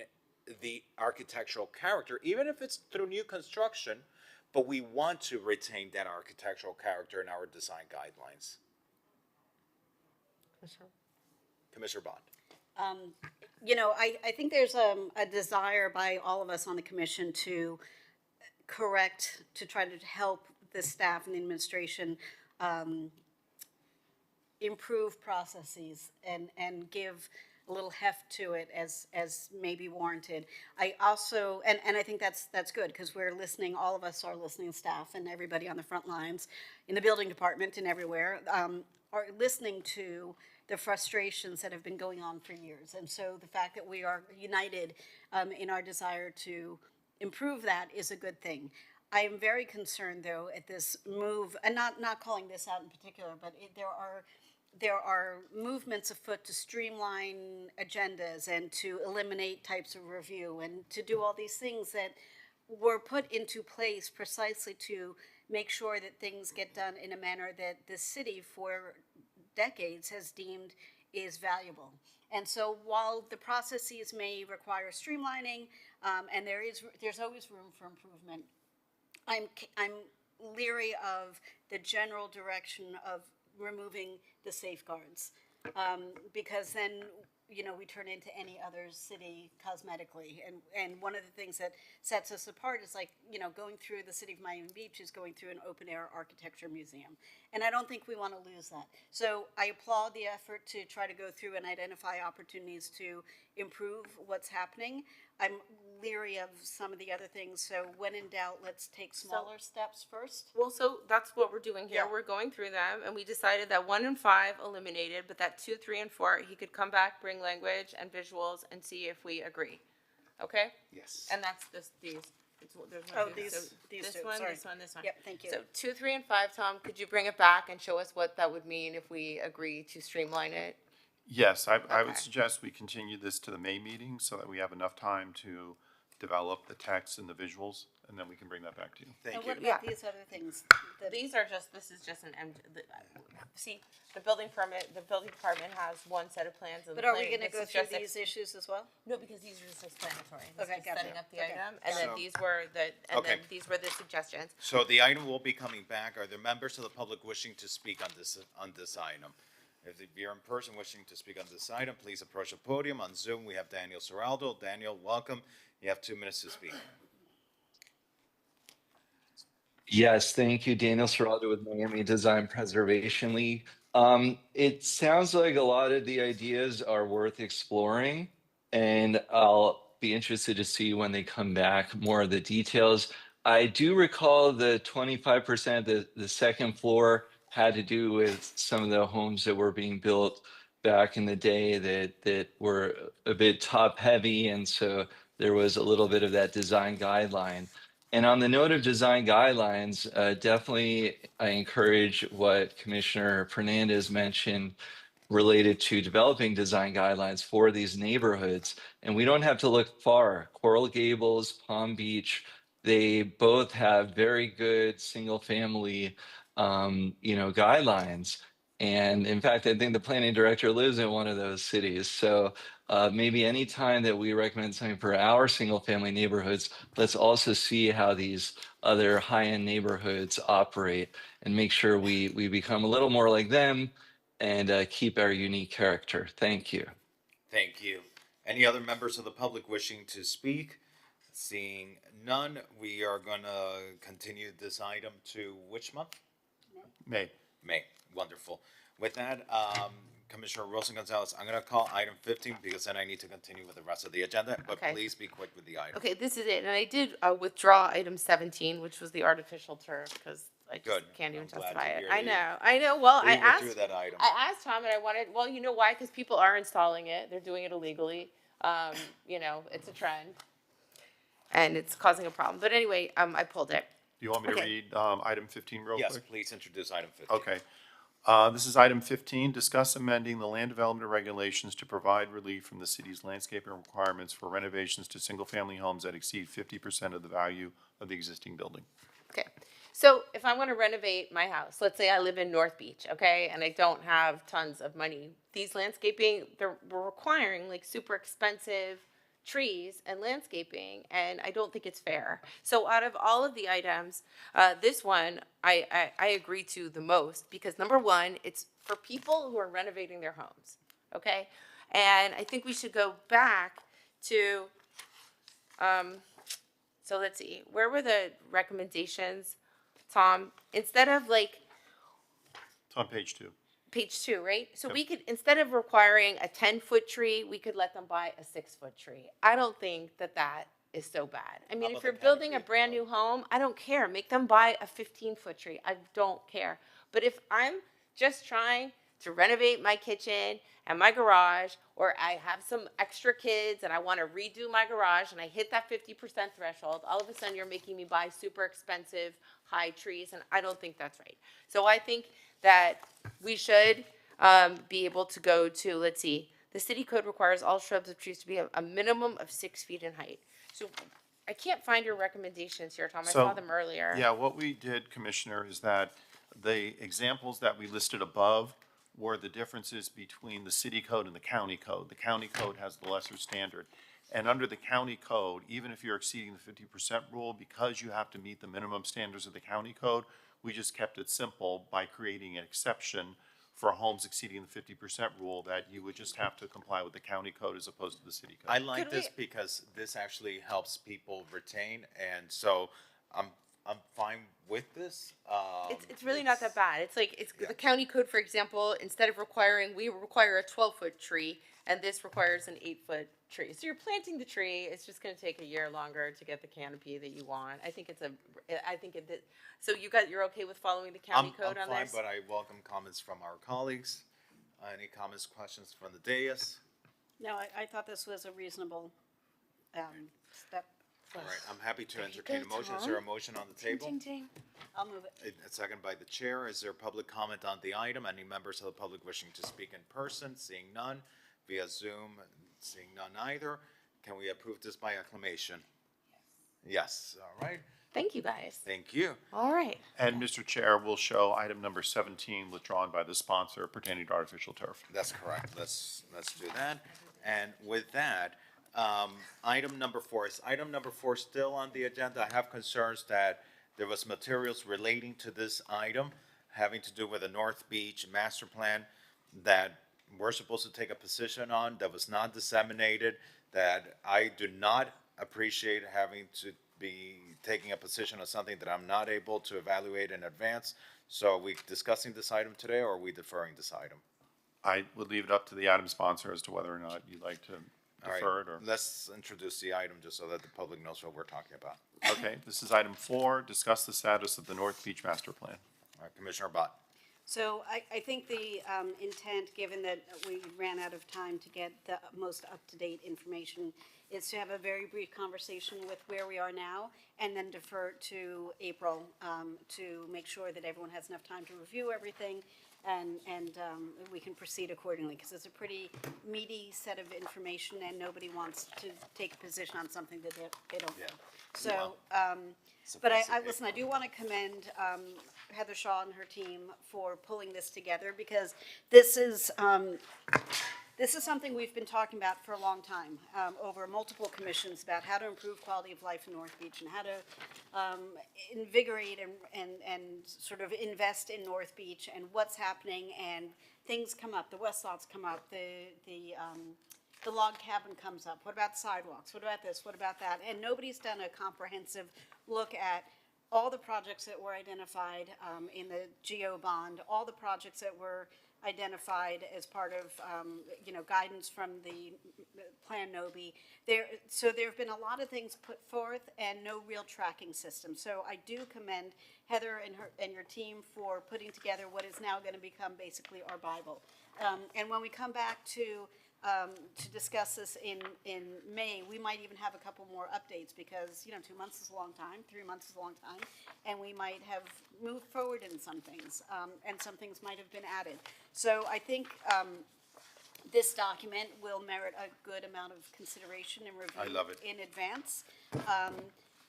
the architectural character, even if it's through new construction, but we want to retain that architectural character in our design guidelines. Commissioner Bond. I think there's a desire by all of us on the commission to try to help the staff and the administration improve processes and give a little heft to it as may be warranted. I also, and I think that's good because we're listening, all of us are listening, staff and everybody on the front lines in the building department and everywhere are listening to the frustrations that have been going on for years. And so the fact that we are united in our desire to improve that is a good thing. I am very concerned, though, at this move, and not calling this out in particular, but there are movements afoot to streamline agendas and to eliminate types of review and to do all these things that were put into place precisely to make sure that things get done in a manner that the city for decades has deemed is valuable. And so while the processes may require streamlining, and there's always room for improvement, I'm leery of the general direction of removing the safeguards, because then we turn into any other city cosmetically. And one of the things that sets us apart is going through the city of Miami Beach is going through an open air architecture museum. And I don't think we want to lose that. So I applaud the effort to try to go through and identify opportunities to improve what's happening. I'm leery of some of the other things. So when in doubt, let's take smaller steps first. Well, so that's what we're doing here. Yeah. We're going through them, and we decided that 1 and 5 eliminated, but that 2, 3, and 4, he could come back, bring language and visuals, and see if we agree. Okay? Yes. And that's these. There's one, Oh, two. these So two, this one, sorry. this one, this one. Yep, thank you. So 2, 3, and 5, Tom, could you bring it back and show us what that would mean if we agree to streamline it? Yes, I would Okay. suggest we continue this to the May meeting so that we have enough time to develop the text and the visuals, and then we can bring that back to you. And what about these other things? This is just see, the building department has one set of plans and But the are we planning- going to this go is through just these issues as well? No, because these are just explanatory. This Okay, is gotcha. setting up the Okay. item, and then So- these were the, Okay. these were the suggestions. So the item will be coming back. Are there members of the public wishing to speak on this item? If you're in person wishing to speak on this item, please approach the podium. On Zoom, we have Daniel Seraldo. Daniel, welcome. You have 2 minutes to speak. Yes, thank you, Daniel Serraldo with Miami Design Preservation League. It sounds like a lot of the ideas are worth exploring, and I'll be interested to see when they come back more of the details. I do recall the 25%, the second floor had to do with some of the homes that were being built back in the day that were a bit top heavy. And so there was a little bit of that design guideline. And on the note of design guidelines, definitely I encourage what Commissioner Fernandez mentioned related to developing design guidelines for these neighborhoods. And we don't have to look far. Coral Gables, Palm Beach, they both have very good single family, guidelines. And in fact, I think the planning director lives in one of those cities. So maybe any time that we recommend something for our single family neighborhoods, let's also see how these other high-end neighborhoods operate and make sure we become a little more like them and keep our unique character. Thank you. Thank you. Any other members of the public wishing to speak? Seeing none, we are going to continue this item to which month? May. May. Wonderful. With that, Commissioner Wilson Gonzalez, I'm going to call item 15 because then I need to continue with the rest of the agenda, but Okay. please be quick with the item. Okay, this is it, and I did withdraw item 17, which was the artificial turf, because I just Good. can't even I'm glad justify to it. hear I that you- know. Well, We I withdrew asked. that item. I asked Tom, and I wanted. Well, you know why? Because people are installing it. They're doing it illegally. It's a trend, and it's causing a problem. But anyway, I pulled it. Do you want me to Okay. read item 15 real Yes, quick? please introduce item 15. Okay. This is item 15, discuss amending the land development regulations to provide relief from the city's landscaping requirements for renovations to single-family homes that exceed 50% of the value of the existing building. Okay. So if I want to renovate my house, let's say I live in North Beach, okay, and I don't have tons of money, these landscaping, we're requiring like super expensive trees and landscaping, and I don't think it's fair. So out of all of the items, this one I agree to the most because number one, it's for people who are renovating their homes, okay? And I think we should go back to, so let's see, where were the recommendations, Tom? Instead of like It's on page 2. page 2, right? So Yep. we could, instead of requiring a 10-foot tree, we could let them buy a 6-foot tree. I don't think that is so bad. I mean, if you're building a brand new home, I don't care. Make them buy a 15-foot tree. I don't care. But if I'm just trying to renovate my kitchen and my garage, or I have some extra kids and I want to redo my garage and I hit that 50% threshold, all of a sudden you're making me buy super expensive high trees, and I don't think that's right. So I think that we should be able to go to, let's see, the city code requires all shrubs and trees to be a minimum of 6 feet in height. So I can't find your recommendations here, Tom. I saw them earlier. Yeah, what we did, Commissioner, is that the examples that we listed above were the differences between the city code and the county code. The county code has the lesser standard. And under the county code, even if you're exceeding the 50% rule, because you have to meet the minimum standards of the county code, we just kept it simple by creating an exception for homes exceeding the 50% rule that you would just have to comply with the county code as opposed to the city code. I like this because this actually helps people retain, and so I'm fine with this. It's really not that bad. It's like, the county code, for example, instead of requiring, we require a 12-foot tree, and this requires an 8-foot tree. So you're planting the tree, it's just gonna take a year longer to get the canopy that you want. So you're okay with following the county code on I'm fine, this? but I welcome comments from our colleagues. Any comments, questions from the dais? No, I thought this was a reasonable step. All right, I'm happy to entertain a motion. Is there a motion on the table? I'll move it. A second by the chair. Is there public comment on the item? Any members of the public wishing to speak in person? Seeing none. Via Zoom, seeing none either. Can we approve this by acclamation? Yes, all right. Thank you, guys. Thank you. All right. And Mr. Chair, we'll show item number 17 withdrawn by the sponsor pertaining to artificial turf. That's correct. Let's do that. And with that, item number 4, is item number 4 still on the agenda? I have concerns that there was materials relating to this item having to do with the North Beach master plan that we're supposed to take a position on, that was not disseminated, that I do not appreciate having to be taking a position on something that I'm not able to evaluate in advance. So are we discussing this item today, or are we deferring this item? I would leave it up to the item sponsor as to whether or not you'd like to All right, deferred or? let's introduce the item just so that the public knows what we're talking about. Okay, this is item 4, discuss the status of the North Beach Master Plan. All right, Commissioner Bott. So I think the intent, given that we ran out of time to get the most up-to-date information, is to have a very brief conversation with where we are now, and then defer to April to make sure that everyone has enough time to review everything, and we can proceed accordingly, because it's a pretty meaty set of information, and nobody wants to take a position on something that they don't know. So, but listen, I do want to commend Heather Shaw and her team for pulling this together, because this is something we've been talking about for a long time, over multiple commissions, about how to improve quality of life in North Beach and how to invigorate and sort of invest in North Beach and what's happening, and things come up, the West Lots come up, the log cabin comes up. What about sidewalks? What about this? What about that? And nobody's done a comprehensive look at all the projects that were identified in the GO bond, all the projects that were identified as part of, guidance from the Plan Nobi. So there have been a lot of things put forth and no real tracking system. So I do commend Heather and your team for putting together what is now going to become basically our Bible. And when we come back to discuss this in May, we might even have a couple more updates, because 2 months is a long time, 3 months is a long time, and we might have moved forward in some things, and some things might have been added. So I think this document will merit a good amount of consideration and review I love it. in advance.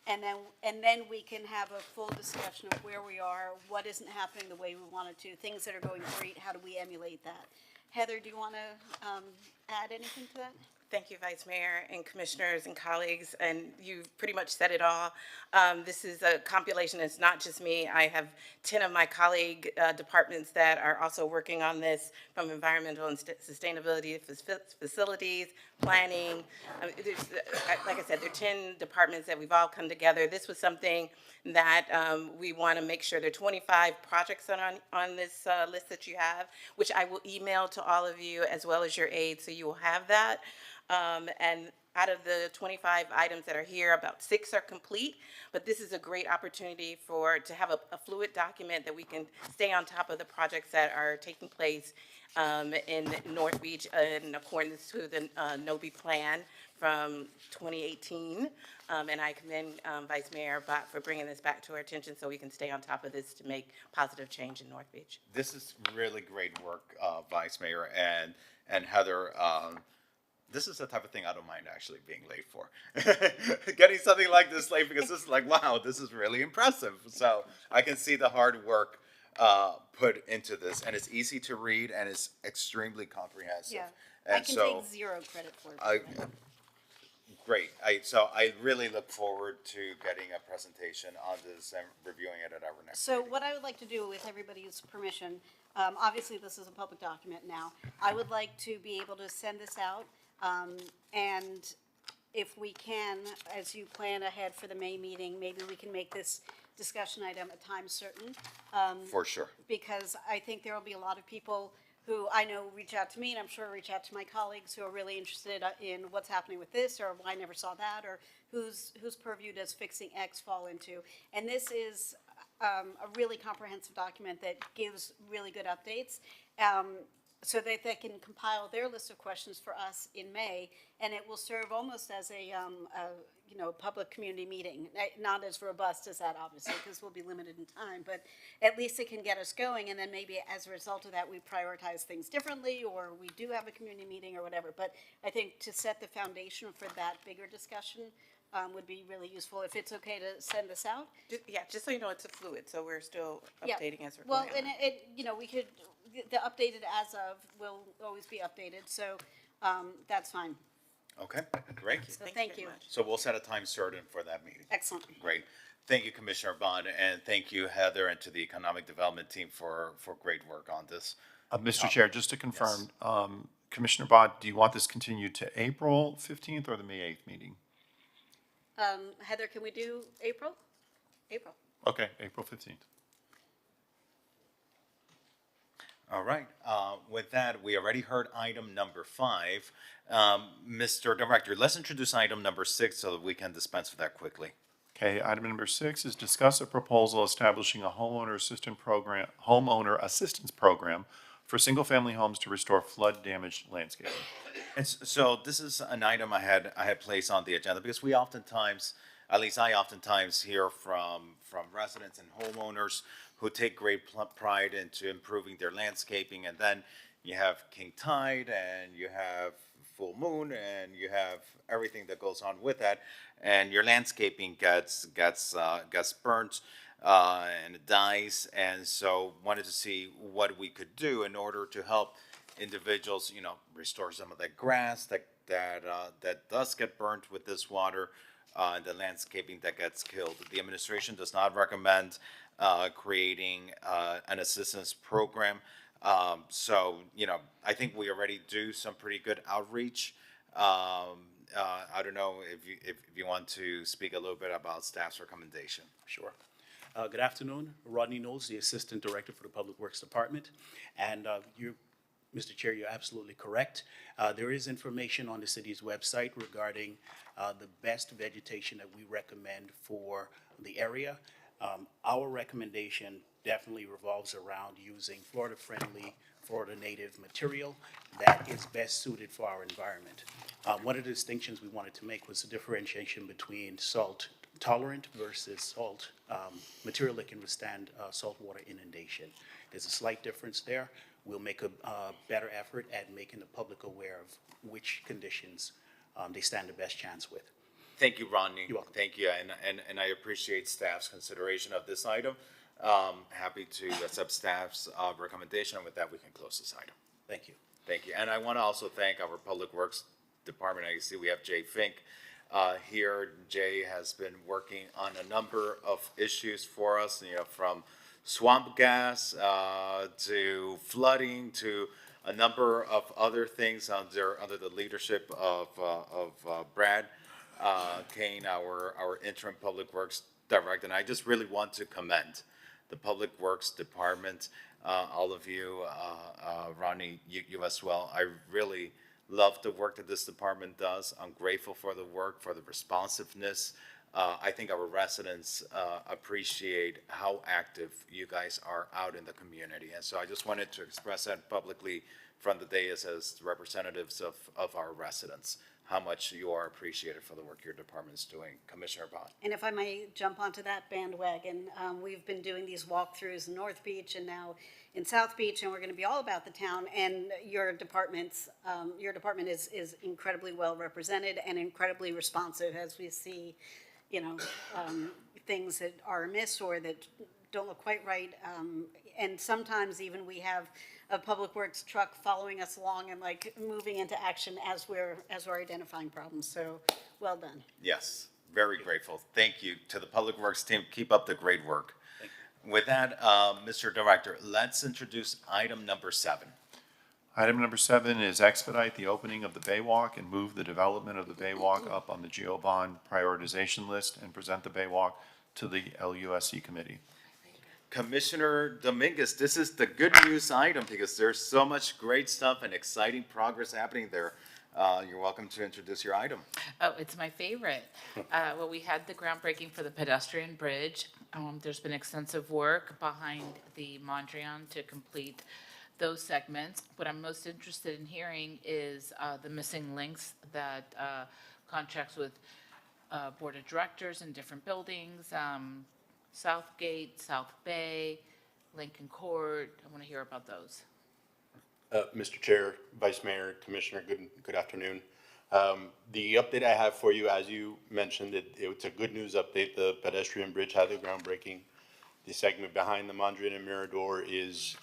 And then we can have a full discussion of where we are, what isn't happening the way we wanted to, things that are going great, how do we emulate that? Heather, do you want to add anything to that? Thank you, Vice Mayor and Commissioners and colleagues, and you've pretty much said it all. This is a compilation. It's not just me. I have 10 of my colleague departments that are also working on this, from environmental and sustainability, facilities, planning. Like I said, there are 10 departments that we've all come together. This was something that we want to make sure there are 25 projects on this list that you have, which I will email to all of you as well as your aides, so you will have that. And out of the 25 items that are here, about 6 are complete, but this is a great opportunity to have a fluid document that we can stay on top of the projects that are taking place in North Beach in accordance to the Nobi plan from 2018. And I commend Vice Mayor Bott for bringing this back to our attention so we can stay on top of this to make positive change in North Beach. This is really great work, Vice Mayor and Heather. This is the type of thing I don't mind actually being late for. Getting something like this late, because this is like, wow, this is really impressive. So I can see the hard work put into this, and it's easy to read, and it's extremely comprehensive. Yeah, And I can so, take 0 credit for it. Great. So I really look forward to getting a presentation on this and reviewing it at our next So meeting. what I would like to do, with everybody's permission, obviously this is a public document now. I would like to be able to send this out, and if we can, as you plan ahead for the May meeting, maybe we can make this discussion item a time certain. For sure. Because I think there will be a lot of people who I know reach out to me, and I'm sure reach out to my colleagues who are really interested in what's happening with this, or I never saw that, or whose purview does fixing X fall into. And this is a really comprehensive document that gives really good updates, so that they can compile their list of questions for us in May, and it will serve almost as a public community meeting. Not as robust as that, obviously, because we'll be limited in time, but at least it can get us going, and then maybe as a result of that, we prioritize things differently, or we do have a community meeting or whatever. But I think to set the foundation for that bigger discussion would be really useful. If it's okay to send this out? Just so you know, it's a fluid, so we're still Yeah. updating as we're Well, going on. and we could, the updated as of will always be updated, so that's fine. Okay, great. So thank you. So we'll set a time certain for that meeting. Excellent. Great. Thank you, Commissioner Bond, and thank you, Heather, and to the Economic Development team for great work on this. Mr. Chair, just to confirm, Commissioner Bott, do you want this continued to April 15th or the May 8th meeting? Heather, can we do April? April. Okay, April 15th. All right. With that, we already heard item number 5. Mr. Director, let's introduce item number 6 so that we can dispense with that quickly. Okay, item number 6 is discuss a proposal establishing a homeowner assistance program for single-family homes to restore flood-damaged landscaping. And so this is an item I had placed on the agenda because we oftentimes, at least I oftentimes hear from residents and homeowners who take great pride into improving their landscaping, and then you have king tide and you have full moon and you have everything that goes on with that, and your landscaping gets burnt and it dies. And so wanted to see what we could do in order to help individuals, restore some of that grass that does get burnt with this water, and the landscaping that gets killed. The administration does not recommend creating an assistance program. So, I think we already do some pretty good outreach. I don't know if you want to speak a little bit about staff's recommendation. Sure. Good afternoon. Rodney Knowles, the Assistant Director for the Public Works Department. And Mr. Chair, you're absolutely correct. There is information on the city's website regarding the best vegetation that we recommend for the area. Our recommendation definitely revolves around using Florida-friendly, Florida-native material that is best suited for our environment. One of the distinctions we wanted to make was the differentiation between salt-tolerant versus salt material that can withstand saltwater inundation. There's a slight difference there. We'll make a better effort at making the public aware of which conditions they stand the best chance with. Thank you, Rodney. You're welcome. Thank you, and I appreciate staff's consideration of this item. Happy to accept staff's recommendation, and with that, we can close this item. Thank you. Thank you, and I want to also thank our Public Works Department. I see we have Jay Fink here. Jay has been working on a number of issues for us, from swamp gas to flooding to a number of other things under the leadership of Brad Kane, our interim Public Works Director. And I just really want to commend the Public Works Department, all of you, Ronnie, you as well. I really love the work that this department does. I'm grateful for the work, for the responsiveness. I think our residents appreciate how active you guys are out in the community. And so I just wanted to express that publicly from the dais as representatives of our residents, how much you are appreciated for the work your department's doing. Commissioner Bott. And if I may jump onto that bandwagon, we've been doing these walkthroughs in North Beach and now in South Beach, and we're going to be all about the town. And your department is incredibly well represented and incredibly responsive as we see, things that are amiss or that don't look quite right. And sometimes even we have a Public Works truck following us along and moving into action as we're identifying problems. So well done. Yes, very grateful. Thank you to the Public Works team. Keep up the great work. With that, Mr. Director, let's introduce item number 7. Item number 7 is expedite the opening of the Baywalk and move the development of the Baywalk up on the GeoBond prioritization list and present the Baywalk to the LUSC committee. Commissioner Dominguez, this is the good news item because there's so much great stuff and exciting progress happening there. You're welcome to introduce your item. Oh, it's my favorite. Well, we had the groundbreaking for the pedestrian bridge. There's been extensive work behind the Mondrian to complete those segments. What I'm most interested in hearing is the missing links that contracts with board of directors in different buildings, Southgate, South Bay, Lincoln Court. I want to hear about those. Mr. Chair, Vice Mayor, Commissioner, good afternoon. The update I have for you, as you mentioned, it's a good news update. The pedestrian bridge had the groundbreaking. The segment behind the Mondrian and Mirador is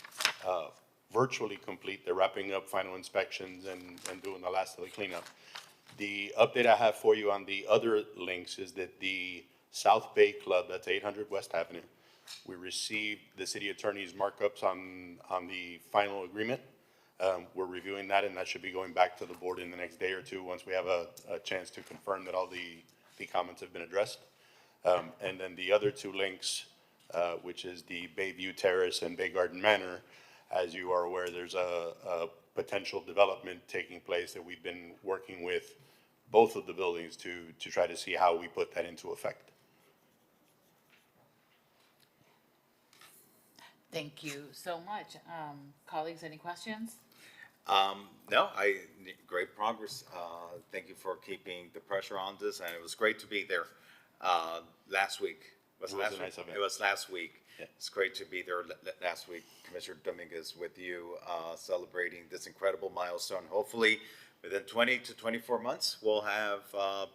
virtually complete. They're wrapping up final inspections and doing the last of the cleanup. The update I have for you on the other links is that the South Bay Club, that's 800 West Avenue, we received the city attorney's markups on the final agreement. We're reviewing that, and that should be going back to the board in the next day or two once we have a chance to confirm that all the comments have been addressed. And then the other 2 links, which is the Bayview Terrace and Bay Garden Manor, As you are aware, there's a potential development taking place that we've been working with both of the buildings to try to see how we put that into effect. Thank you so much. Colleagues, any questions? No, great progress. Thank you for keeping the pressure on this, and it was great to be there last week. It was a nice event. It was last week. Yeah. It's great to be there last week, Commissioner Dominguez, with you, celebrating this incredible milestone. Hopefully, within 20 to 24 months, we'll have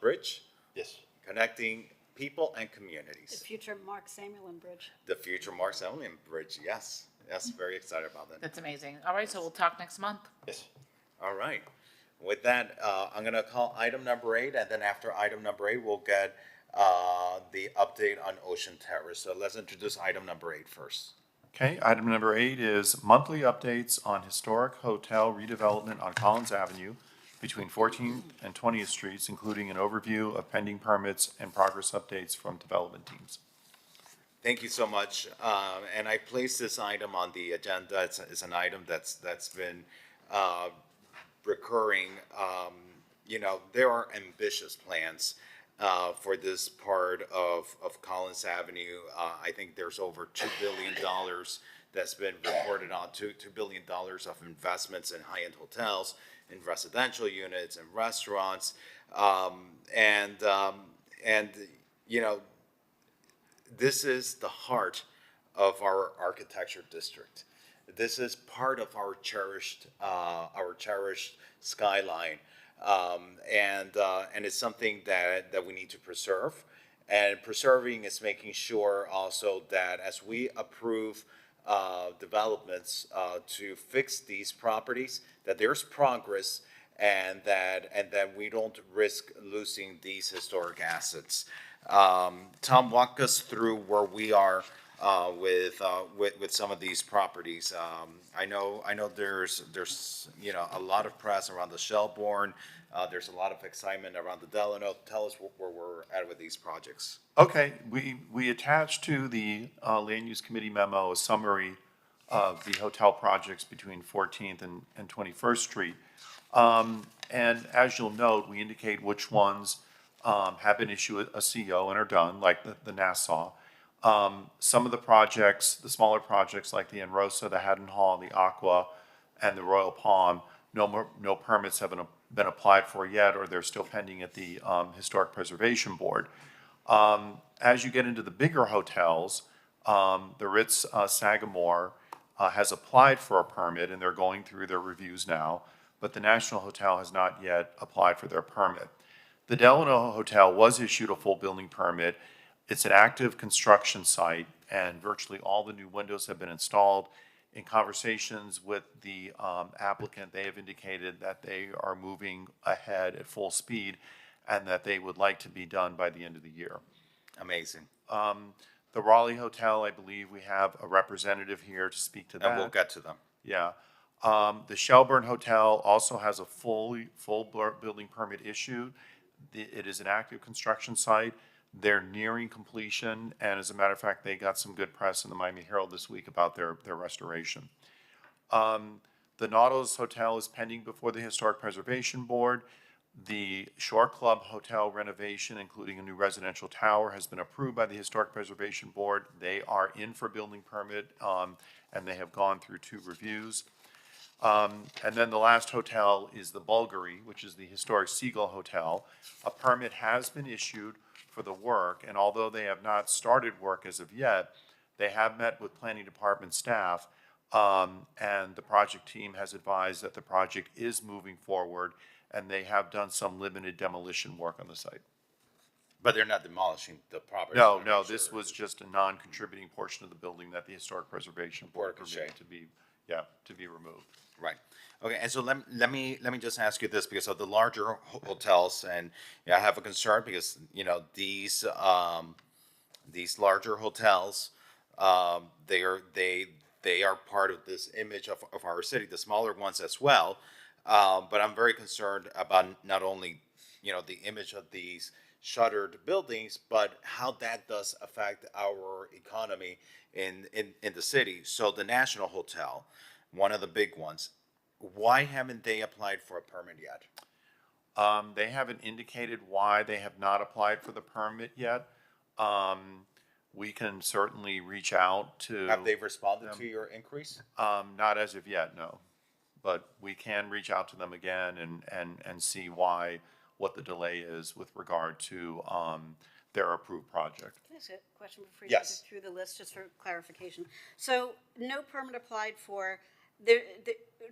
bridge. Yes. Connecting people and The communities. future Mark Samuelin Bridge. The future Mark Selman Bridge, yes. Yes, very excited about that. That's amazing. All right, so we'll talk next month. Yes. All right. With that, I'm going to call item number 8, and then after item number 8, we'll get the update on Ocean Terrace. So let's introduce item number 8 first. Okay, item number 8 is monthly updates on historic hotel redevelopment on Collins Avenue between 14th and 20th Streets, including an overview of pending permits and progress updates from development teams. Thank you so much. And I placed this item on the agenda. It's an item that's been recurring. There are ambitious plans for this part of Collins Avenue. I think there's over $2 billion that's been reported on, $2 billion of investments in high-end hotels, in residential units, and restaurants. This is the heart of our architecture district. This is part of our cherished skyline. And it's something that we need to preserve. And preserving is making sure also that as we approve developments to fix these properties, that there's progress and that we don't risk losing these historic assets. Tom, walk us through where we are with some of these properties. I know there's a lot of press around the Shelbourne. There's a lot of excitement around the Delano. Tell us where we're at with these projects. Okay, we attached to the Land Use Committee memo a summary of the hotel projects between 14th and 21st Street. And as you'll note, we indicate which ones have been issued a CO and are done, like the Nassau. Some of the projects, the smaller projects like the Enrosa, the Haddon Hall, the Aqua, and the Royal Palm, no permits have been applied for yet, or they're still pending at the Historic Preservation Board. As you get into the bigger hotels, the Ritz Sagamore has applied for a permit, and they're going through their reviews now, but the National Hotel has not yet applied for their permit. The Delano Hotel was issued a full building permit. It's an active construction site, and virtually all the new windows have been installed. In conversations with the applicant, they have indicated that they are moving ahead at full speed and that they would like to be done by the end of the year. Amazing. The Raleigh Hotel, I believe we have a representative here to speak to that. And we'll get to them. Yeah. The Shelbourne Hotel also has a full building permit issued. It is an active construction site. They're nearing completion, and as a matter of fact, they got some good press in the Miami Herald this week about their restoration. The Nautilus Hotel is pending before the Historic Preservation Board. The Shore Club Hotel renovation, including a new residential tower, has been approved by the Historic Preservation Board. They are in for building permit, and they have gone through 2 reviews. And then the last hotel is the Bulgari, which is the historic Seagull Hotel. A permit has been issued for the work, and although they have not started work as of yet, they have met with planning department staff, and the project team has advised that the project is moving forward, and they have done some limited demolition work on the site. But they're not demolishing the property. No, this was just a non-contributing portion of the building that the Historic Preservation Board permitted to be removed. Right. Okay, and so let me just ask you this, because of the larger hotels, and I have a concern because these larger hotels, they are part of this image of our city. The smaller ones as well, but I'm very concerned about not only the image of these shuttered buildings, but how that does affect our economy in the city. So the National Hotel, one of the big ones. Why haven't they applied for a permit yet? They haven't indicated why they have not applied for the permit yet. We can certainly reach out to. Have they responded to your increase? Not as of yet, no. But we can reach out to them again and see why, what the delay is with regard to their approved project. Can I ask a question before you Yes. go through the list, just for clarification? So no permit applied for,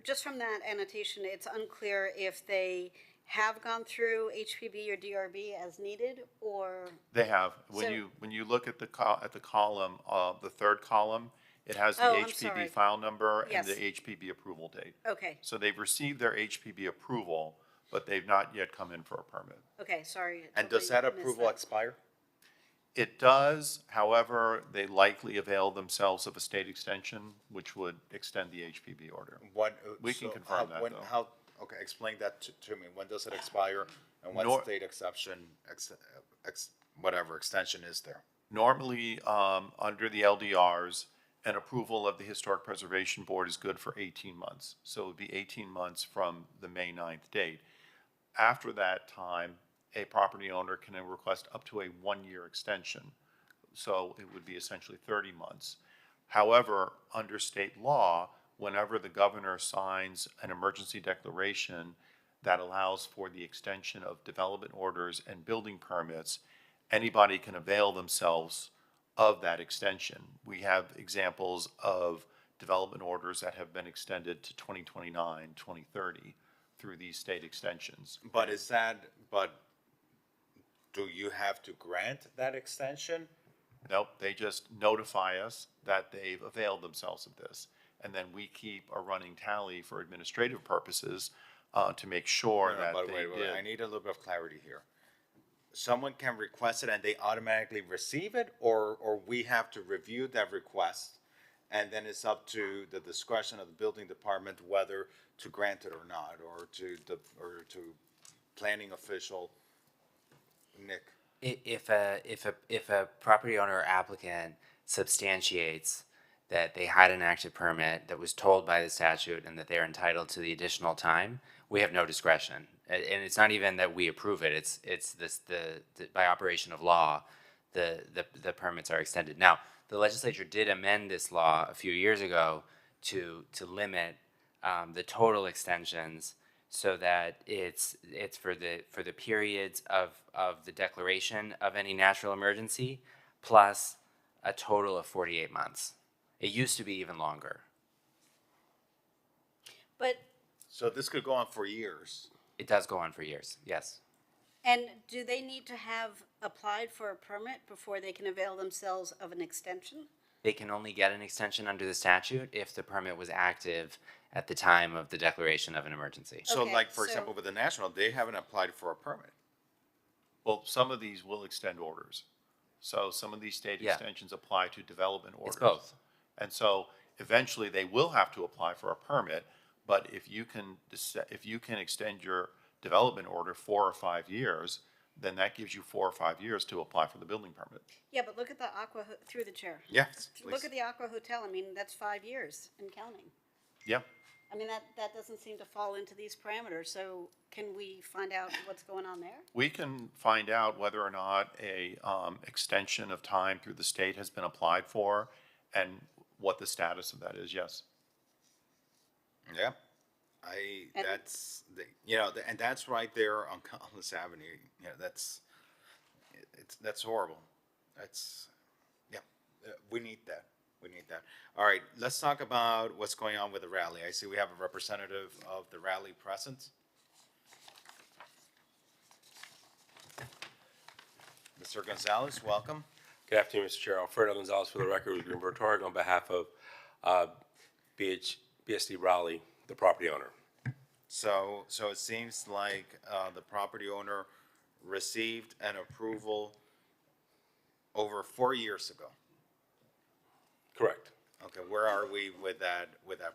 just from that annotation, it's unclear if they have gone through HPB or DRB as needed, or? They have. So- When you look at the column, the third column, it has the Oh, I'm sorry. HPB file number and Yes. the HPB approval date. Okay, So they've received their HPB approval, but they've not yet come in for a permit. okay, sorry. And does that totally missed approval expire? It does, however, they likely avail themselves of a state extension, which would extend the HPB order. What? We can so confirm how- that, when- though. How, okay, explain that to me. When does it expire? And what Nor- state exception, whatever extension is there? Normally, under the LDRs, an approval of the Historic Preservation Board is good for 18 months. So it would be 18 months from the May 9th date. After that time, a property owner can request up to a one-year extension. So it would be essentially 30 months. However, under state law, whenever the governor signs an emergency declaration that allows for the extension of development orders and building permits, anybody can avail themselves of that extension. We have examples of development orders that have been extended to 2029, 2030 through these state extensions. But do you have to grant that extension? Nope, they just notify us that they've availed themselves of this. And then we keep a running tally for administrative purposes to make sure No, that but they wait, did. I need a little bit of clarity here. Someone can request it and they automatically receive it, or we have to review that request, and then it's up to the discretion of the building department whether to grant it or not, or to planning official, Nick? If a property owner or applicant substantiates that they had an active permit that was told by the statute and that they're entitled to the additional time, we have no discretion. And it's not even that we approve it, it's the by operation of law, the permits are extended. Now, the legislature did amend this law a few years ago to limit the total extensions so that it's for the periods of the declaration of any natural emergency plus a total of 48 months. It used to be even longer. But, So this could go on for years. It does go on for years, yes. and do they need to have applied for a permit before they can avail themselves of an extension? They can only get an extension under the statute if the permit was active at the time of the declaration of an emergency. So Okay, like, for so- example, with the national, they haven't applied for a permit. Well, some of these will extend orders. So some of these state Yeah. extensions apply to development orders. It's both. And so eventually they will have to apply for a permit, but if you can extend your development order 4 or 5 years, then that gives you 4 or 5 years to apply for the building permit. Yeah, but look at the Aqua, through the chair. Yes, Look at the Aqua Hotel, I mean, that's 5 years and counting. Yeah. I mean, that doesn't seem to fall into these parameters, so can we find out what's going on there? We can find out whether or not a extension of time through the state has been applied for and what the status of that is, yes. Yeah, And- that's, and that's right there on Collins Avenue, that's horrible. We need that, All right, let's talk about what's going on with the rally. I see we have a representative of the rally present. Mr. Gonzalez, welcome. Good afternoon, Mr. Chair. Alfredo Gonzalez for the record with Greenberg Torg on behalf of BSD Raleigh, the property owner. So it seems like the property owner received an approval over 4 years ago. Correct. Okay, where are we with that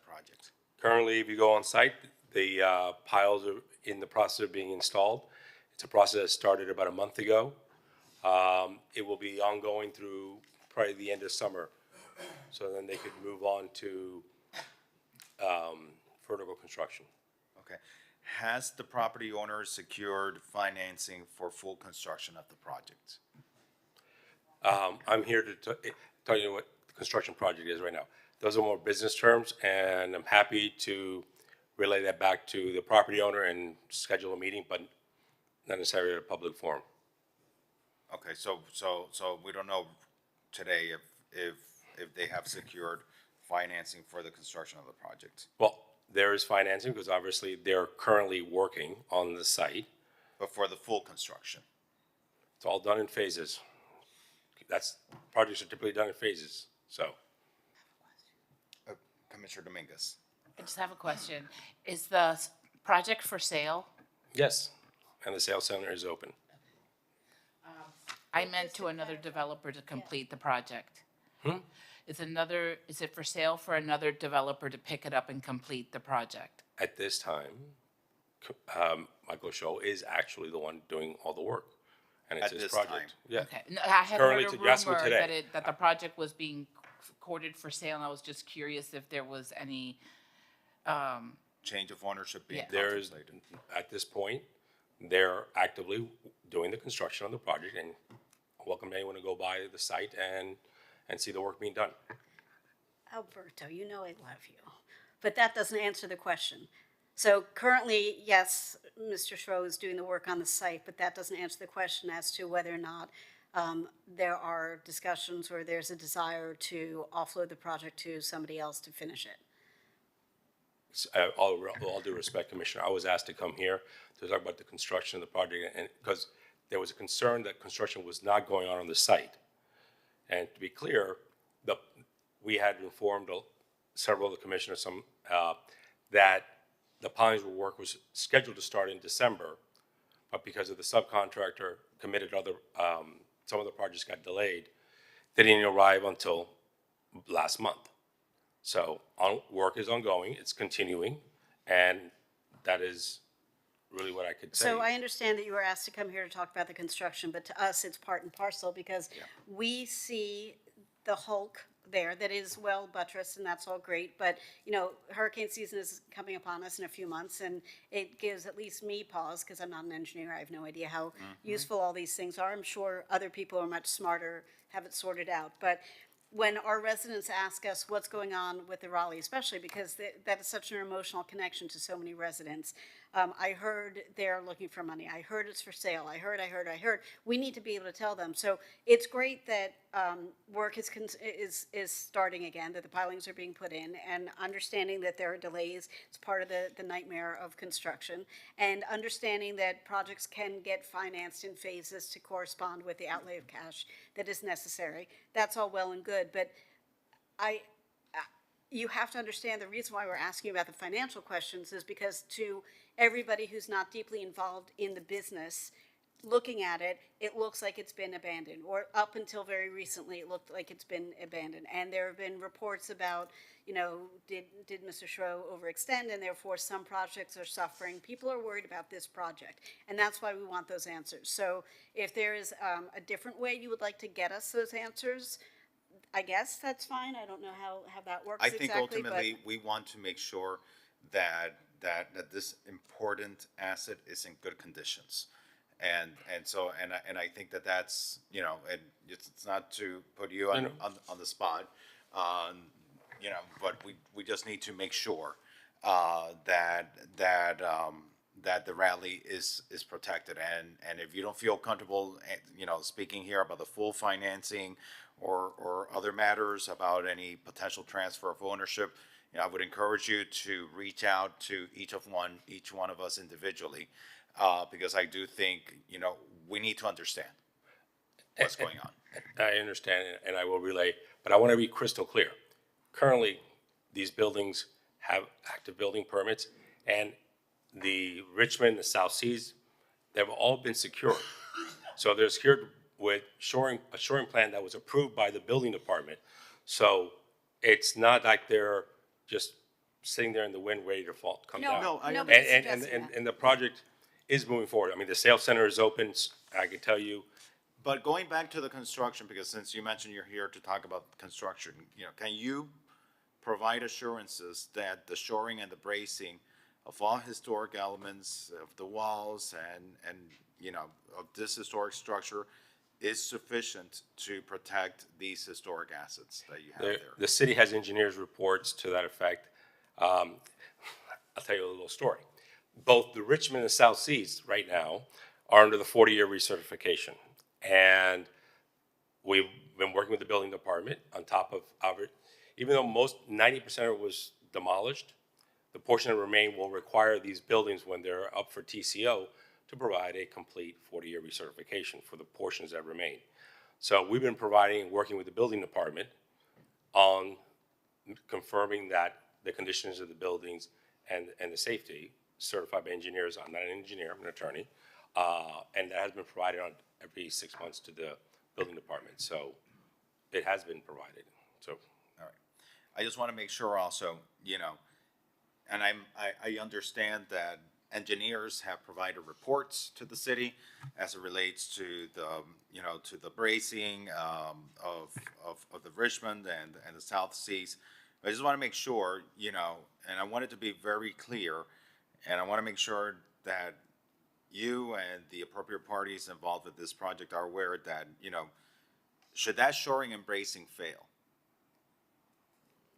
project? Currently, if you go on site, the piles are in the process of being installed. It's a process that started about a month ago. It will be ongoing through probably the end of summer. So then they could move on to vertical construction. Okay. Has the property owner secured financing for full construction of the project? I'm here to tell you what the construction project is right now. Those are more business terms, and I'm happy to relay that back to the property owner and schedule a meeting, but not necessarily at a public forum. Okay, so we don't know today if they have secured financing for the construction of the project. Well, there is financing because obviously they're currently working on the site. But for the full construction? It's all done in phases. Projects are typically done in phases, so. Commissioner Dominguez? I just have a question. Is the project for sale? Yes, and the sales center is open. I meant to another developer to complete the project. Hmm? Is it for sale for another developer to pick it up and complete the project? At this time, Michael Show is actually the one doing all the work, and it's At his this project. time? Yeah. Okay. No, I had Currently, heard a you asked me rumor today. that the project was being courted for sale, and I was just curious if there was any, Change of ownership being Yeah. There is, contemplated? at this point, they're actively doing the construction of the project, and welcome anyone to go by the site and see the work being done. Alberto, you know I love you, but that doesn't answer the question. So currently, yes, Mr. Schro is doing the work on the site, but that doesn't answer the question as to whether or not there are discussions or there's a desire to offload the project to somebody else to finish it. All due respect, Commissioner, I was asked to come here to talk about the construction of the project, and because there was a concern that construction was not going on the site. And to be clear, we had informed several of the commissioners that the Pillingswood work was scheduled to start in December, but because of the subcontractor committed some of the projects got delayed, they didn't arrive until last month. So work is ongoing, it's continuing, and that is really what I could say. So I understand that you were asked to come here to talk about the construction, but to us, it's part and parcel because we see the hulk there that is well buttressed, and that's all great. But, you know, hurricane season is coming upon us in a few months, and it gives at least me pause because I'm not an engineer. I have no idea how useful all these things are. I'm sure other people are much smarter, have it sorted out. But when our residents ask us what's going on with the Raleigh, especially because that is such an emotional connection to so many residents. I heard they're looking for money. I heard it's for sale. I heard. We need to be able to tell them. So it's great that work is starting again, that the pilings are being put in, and understanding that there are delays. It's part of the nightmare of construction, and understanding that projects can get financed in phases to correspond with the outlay of cash that is necessary. That's all well and good, but you have to understand the reason why we're asking about the financial questions is because to everybody who's not deeply involved in the business, looking at it, it looks like it's been abandoned, or up until very recently, it looked like it's been abandoned. And there have been reports about, you know, did Mr. Schro overextend, and therefore some projects are suffering. People are worried about this project, and that's why we want those answers. So if there is a different way you would like to get us those answers, I guess that's fine. I don't know how that works I think exactly, ultimately, we want to make sure that this important asset is in good conditions. And I think that's, you know, and it's not to put you on the spot, you know, but we just need to make sure that the rally is protected. And if you don't feel comfortable, you know, speaking here about the full financing or other matters about any potential transfer of ownership, you know, I would encourage you to reach out to each one of us individually, because I do think, you know, we need to understand what's going on. I understand, and I will relay, but I want to be crystal clear. Currently, these buildings have active building permits, and the Richmond, the South Seas, they've all been secured. So they're secured with a shoring plan that was approved by the building department. So it's not like they're just sitting there in the wind ready to come down. And the project is moving forward. I mean, the sales center is open, I can tell you. But going back to the construction, because since you mentioned you're here to talk about construction, you know, can you provide assurances that the shoring and the bracing of all historic elements of the walls and, you know, of this historic structure is sufficient to protect these historic assets that you have there? The city has engineers' reports to that effect. I'll tell you a little story. Both the Richmond and South Seas right now are under the 40-year recertification. And we've been working with the building department on top of it. Even though 90% of it was demolished, the portion that remained will require these buildings, when they're up for TCO, to provide a complete 40-year recertification for the portions that remain. So we've been providing and working with the building department on confirming that the conditions of the buildings and the safety, certified by engineers. I'm not an engineer, I'm an attorney. And that has been provided on every 6 months to the building department. So it has been provided. So, all right. I just want to make sure also, you know, and I understand that engineers have provided reports to the city as it relates to the, you know, to the bracing of the Richmond and the South Seas. I just want to make sure, you know, and I want it to be very clear, and I want to make sure that you and the appropriate parties involved with this project are aware that, you know, should that shoring and bracing fail,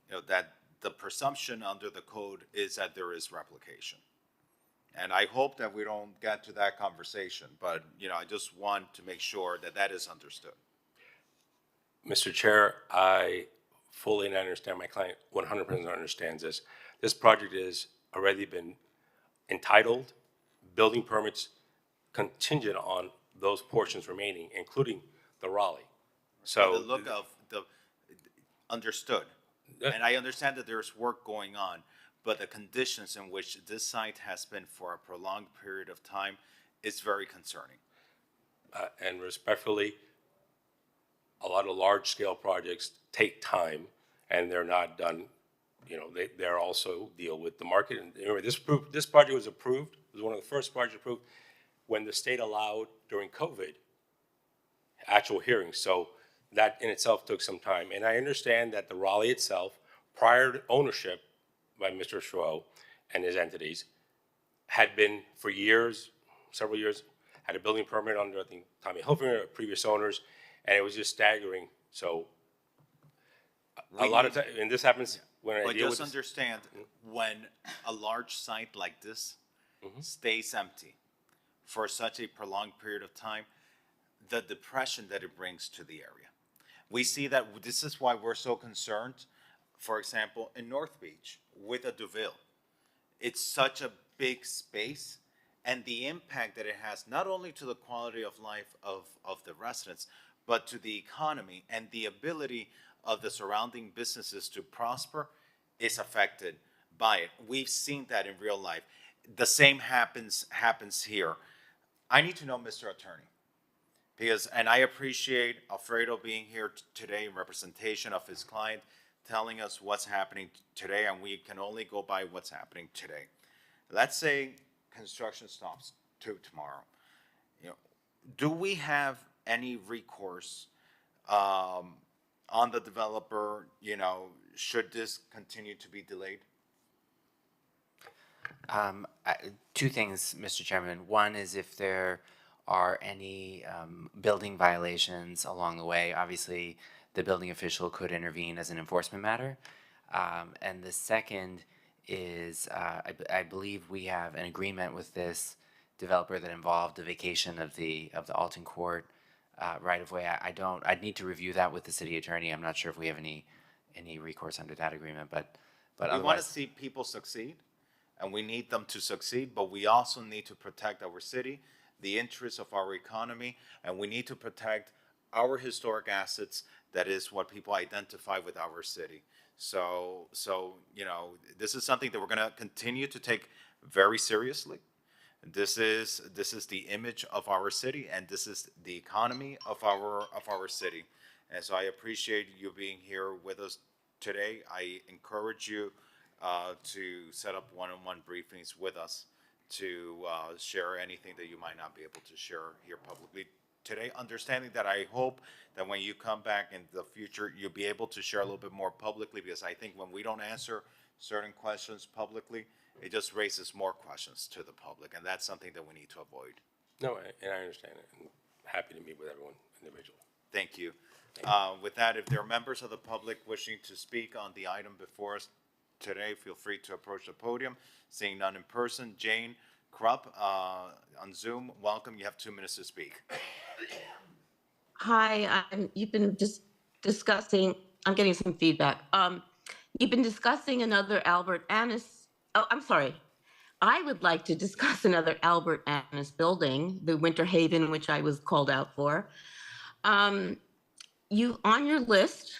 you know, that the presumption under the code is that there is replication. And I hope that we don't get to that conversation, but, you know, I just want to make sure that that is understood. Mr. Chair, I fully understand, my client 100% understands this. This project has already been entitled, building permits contingent on those portions remaining, including the Raleigh. So the look of the understood, and I understand that there's work going on, but the conditions in which this site has been for a prolonged period of time is very concerning. And respectfully, a lot of large-scale projects take time, and they're not done. You know, they're also deal with the market. And anyway, this project was approved. It was one of the first projects approved when the state allowed during COVID actual hearings. So that in itself took some time. And I understand that the Raleigh itself, prior to ownership by Mr. Schro and his entities, had been for years, several years, had a building permit under, I think, Tommy Hilfiger, previous owners, and it was just staggering. So a lot of time, and this happens when I But deal just with understand, when a large site like this stays empty for such a prolonged period of time, the depression that it brings to the area. We see that this is why we're so concerned, for example, in North Beach with a DeVille. It's such a big space, and the impact that it has not only to the quality of life of the residents, but to the economy and the ability of the surrounding businesses to prosper is affected by it. We've seen that in real life. The same happens here. I need to know, Mr. Attorney, because, and I appreciate Alfredo being here today in representation of his client, telling us what's happening today, and we can only go by what's happening today. Let's say construction stops tomorrow. You know, do we have any recourse on the developer, you know, should this continue to be delayed? Two things, Mr. Chairman. One is if there are any building violations along the way, obviously the building official could intervene as an enforcement matter. And the second is I believe we have an agreement with this developer that involved the vacation of the Alton Court right of way. I'd need to review that with the city attorney. I'm not sure if we have any recourse under that agreement, but we want to otherwise, see people succeed, and we need them to succeed, but we also need to protect our city, the interests of our economy, and we need to protect our historic assets. That is what people identify with our city. So you know, this is something that we're going to continue to take very seriously. This is the image of our city, and this is the economy of our city. And so I appreciate you being here with us today. I encourage you to set up one-on-one briefings with us to share anything that you might not be able to share here publicly today, understanding that I hope that when you come back in the future, you'll be able to share a little bit more publicly, because I think when we don't answer certain questions publicly, it just raises more questions to the public, and that's something that we need to avoid. No, and I understand it. I'm happy to meet with everyone individually. Thank you. With that, if there are members of the public wishing to speak on the item before us today, feel free to approach the podium. Seeing none in person, Jane Krupp on Zoom, welcome. You have 2 minutes to speak. Hi, you've been just discussing, I'm getting some feedback. You've been discussing another Albert Annis, oh, I'm sorry. I would like to discuss another Albert Annis building, the Winter Haven, which I was called out for. You, on your list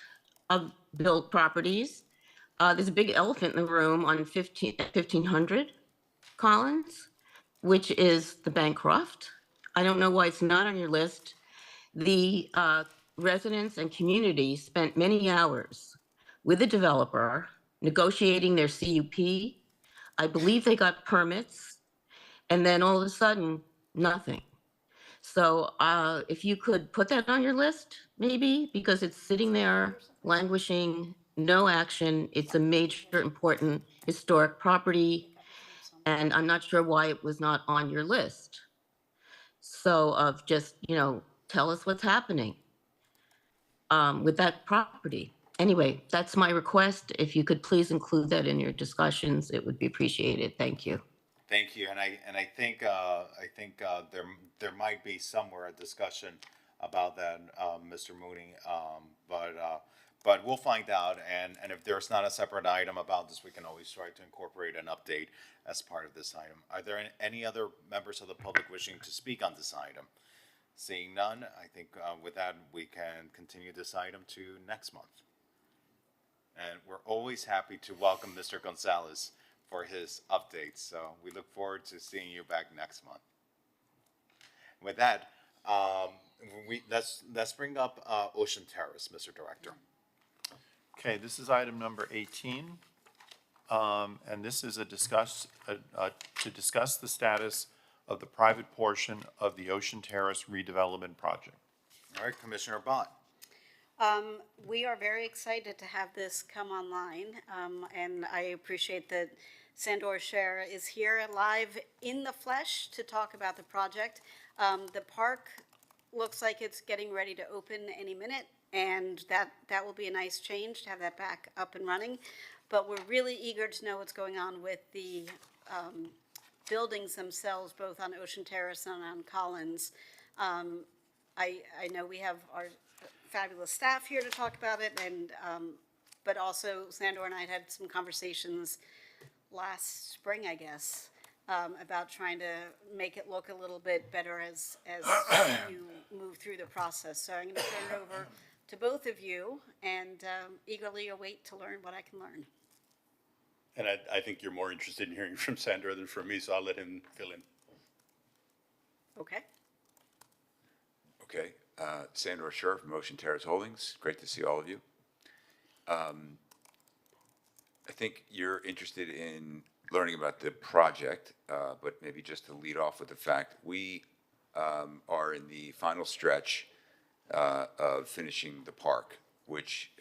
of built properties, there's a big elephant in the room on 1500 Collins, which is the Bancroft. I don't know why it's not on your list. The residents and community spent many hours with the developer negotiating their CUP. I believe they got permits, and then all of a sudden, nothing. So if you could put that on your list, maybe, because it's sitting there languishing, no action. It's a major, important historic property, and I'm not sure why it was not on your list. So of just, tell us what's happening with that property. Anyway, that's my request. If you could please include that in your discussions, it would be appreciated. Thank you. Thank you, and I think there might be somewhere a discussion about that, Mr. Mooney, but we'll find out, and if there's not a separate item about this, we can always try to incorporate an update as part of this item. Are there any other members of the public wishing to speak on this item? Seeing none, I think with that, we can continue this item to next month. And we're always happy to welcome Mr. Gonzalez for his updates. So we look forward to seeing you back next month. With that, let's bring up Ocean Terrace, Mr. Director. Okay, this is item number 18. And this is to discuss the status of the private portion of the Ocean Terrace redevelopment project. All right, Commissioner Bott. We are very excited to have this come online, and I appreciate that Sandor Scher is here live in the flesh to talk about the project. The park looks like it's getting ready to open any minute, and that will be a nice change to have that back up and running. But we're really eager to know what's going on with the buildings themselves, both on Ocean Terrace and on Collins. I know we have our fabulous staff here to talk about it, and but also Sandor and I had some conversations last spring, I guess, about trying to make it look a little bit better as you move through the process. So I'm going to turn it over to both of you, and eagerly await to learn what I can learn. And I think you're more interested in hearing from Sandra than from me, so I'll let him fill in. Okay. Okay, Sandor Scher from Ocean Terrace Holdings. Great to see all of you. I think you're interested in learning about the project, but maybe just to lead off with the fact, we are in the final stretch of finishing the park, which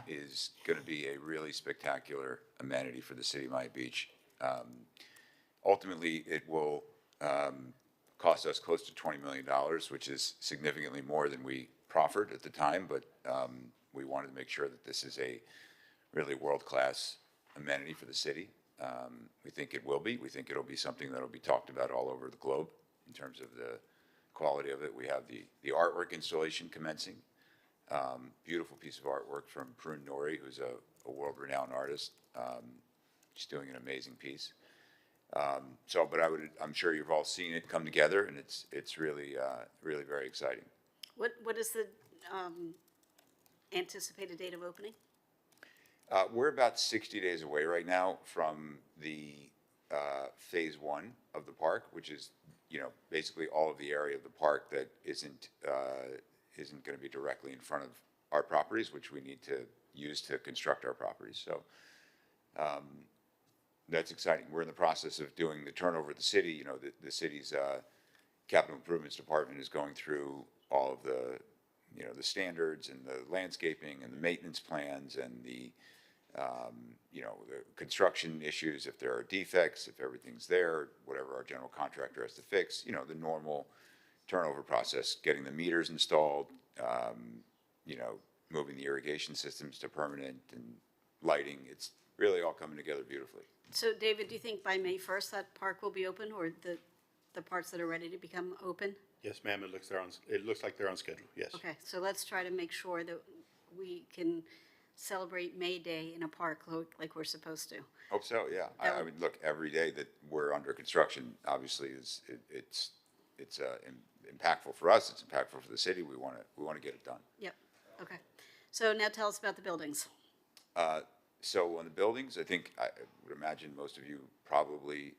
is going to be a really spectacular amenity for the city of Miami Beach. Ultimately, it will cost us close to $20 million, which is significantly more than we proffered at the time, but we wanted to make sure that this is a really world-class amenity for the city. We think it will be. We think it'll be something that'll be talked about all over the globe in terms of the quality of it. We have the artwork installation commencing. Beautiful piece of artwork from Prune Nori, who's a world-renowned artist. She's doing an amazing piece. But I'm sure you've all seen it come together, and it's really, really very exciting. What is the anticipated date of opening? We're about 60 days away right now from the phase 1 of the park, which is, basically all of the area of the park that isn't going to be directly in front of our properties, which we need to use to construct our properties. So that's exciting. We're in the process of doing the turnover of the city. The city's Capital Improvements Department is going through all of the, you know, the standards and the landscaping and the maintenance plans and the, you know, the construction issues, if there are defects, if everything's there, whatever our general contractor has to fix, you know, the normal turnover process, getting the meters installed, you know, moving the irrigation systems to permanent and lighting. It's really all coming together beautifully. So David, do you think by May 1st that park will be open, or the parts that are ready to become open? Yes, ma'am, it looks like they're on schedule, yes. Okay, so let's try to make sure that we can celebrate May Day in a park like we're supposed to. Hope so, yeah. I mean, look, every day that we're under construction, obviously, it's impactful for us, it's impactful for the city. We want to get it done. Yep, okay. So now tell us about the buildings. So on the buildings, I think, I would imagine most of you probably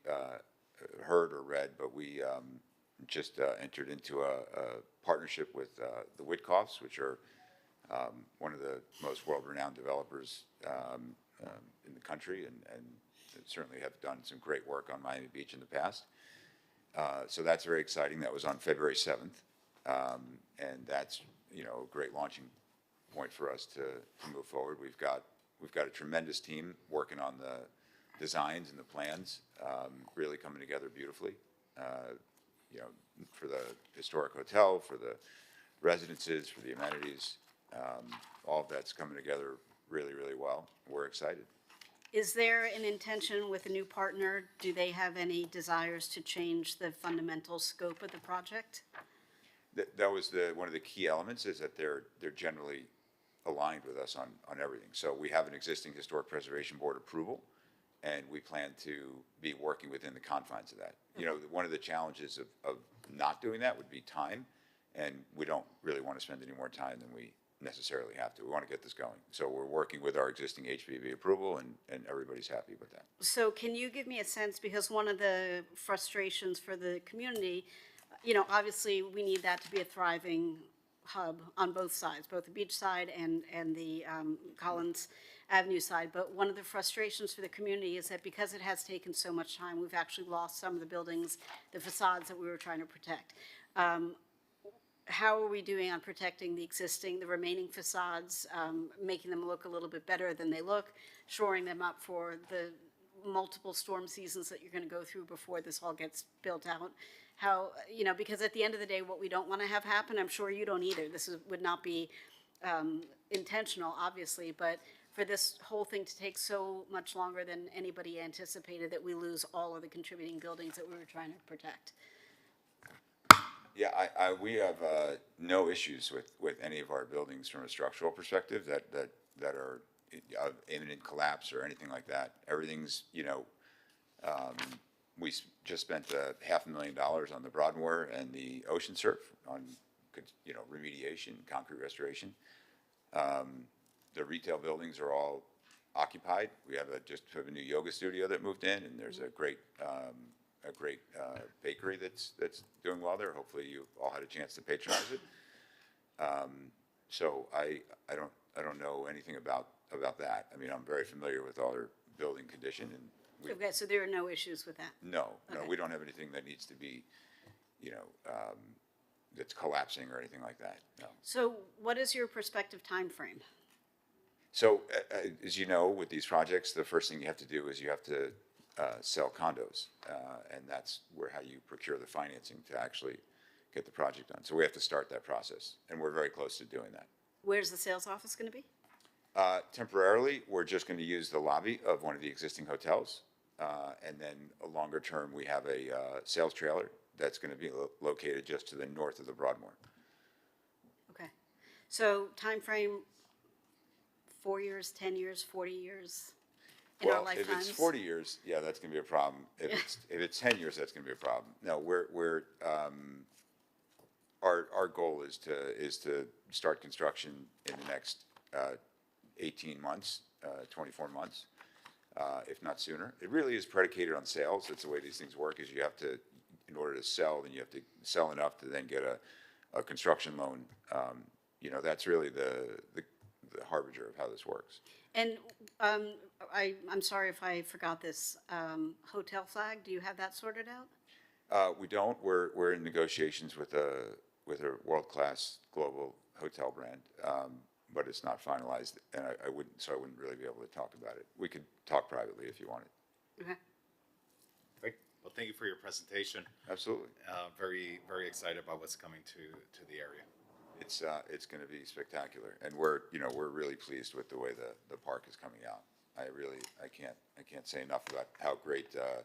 heard or read, but we just entered into a partnership with the Witkoffs, which are one of the most world-renowned developers in the country, and certainly have done some great work on Miami Beach in the past. So that's very exciting. That was on February 7th, and that's, you know, a great launching point for us to move forward. We've got a tremendous team working on the designs and the plans, really coming together beautifully. You know, for the historic hotel, for the residences, for the amenities, all of that's coming together really, really well. We're excited. Is there an intention with a new partner? Do they have any desires to change the fundamental scope of the project? That was one of the key elements, is that they're generally aligned with us on everything. So we have an existing Historic Preservation Board approval, and we plan to be working within the confines of that. You know, one of the challenges of not doing that would be time, and we don't really want to spend any more time than we necessarily have to. We want to get this going. So we're working with our existing HPB approval, and everybody's happy with that. So can you give me a sense, because one of the frustrations for the community, you know, obviously we need that to be a thriving hub on both sides, both the beach side and the Collins Avenue side. But one of the frustrations for the community is that because it has taken so much time, we've actually lost some of the buildings, the facades that we were trying to protect. How are we doing on protecting the remaining facades, making them look a little bit better than they look, shoring them up for the multiple storm seasons that you're going to go through before this all gets built out? How, you know, because at the end of the day, what we don't want to have happen, I'm sure you don't either. This would not be intentional, obviously, but for this whole thing to take so much longer than anybody anticipated, that we lose all of the contributing buildings that we were trying to protect. Yeah, we have no issues with any of our buildings from a structural perspective that are of imminent collapse or anything like that. Everything's, you know, we just spent $500,000 on the Broadmoor and the Ocean Surf on, you know, remediation, concrete restoration. The retail buildings are all occupied. We have just a new yoga studio that moved in, and there's a great bakery that's doing well there. Hopefully you all had a chance to patronize it. So I don't know anything about that. I mean, I'm very familiar with all their building condition, and Okay, so there are no issues with that? no, Okay. we don't have anything that needs to be, you know, that's collapsing or anything like that, no. So what is your prospective time frame? So, as you know, with these projects, the first thing you have to do is you have to sell condos, and that's how you procure the financing to actually get the project done. So we have to start that process, and we're very close to doing that. Where's the sales office going to be? Temporarily, we're just going to use the lobby of one of the existing hotels, and then a longer term, we have a sales trailer that's going to be located just to the north of the Broadmoor. Okay. So time frame, 4 years, 10 years, 40 years in our Well, if lifetimes? it's 40 years, yeah, that's going to be a problem. If it's 10 years, that's going to be a problem. No, our goal is to start construction in the next 18 months, 24 months, if not sooner. It really is predicated on sales. That's the way these things work, is you have to, in order to sell, then you have to sell enough to then get a construction loan. You know, that's really the harbinger of how this works. And I'm sorry if I forgot this, hotel flag, do you have that sorted out? We don't. We're in negotiations with a world-class global hotel brand, but it's not finalized, and I wouldn't really be able to talk about it. We could talk privately if you wanted. Okay. Great. Well, thank you for your presentation. Absolutely. Very, very excited about what's coming to the area. It's going to be spectacular, and we're really pleased with the way the park is coming out. I can't say enough about how great the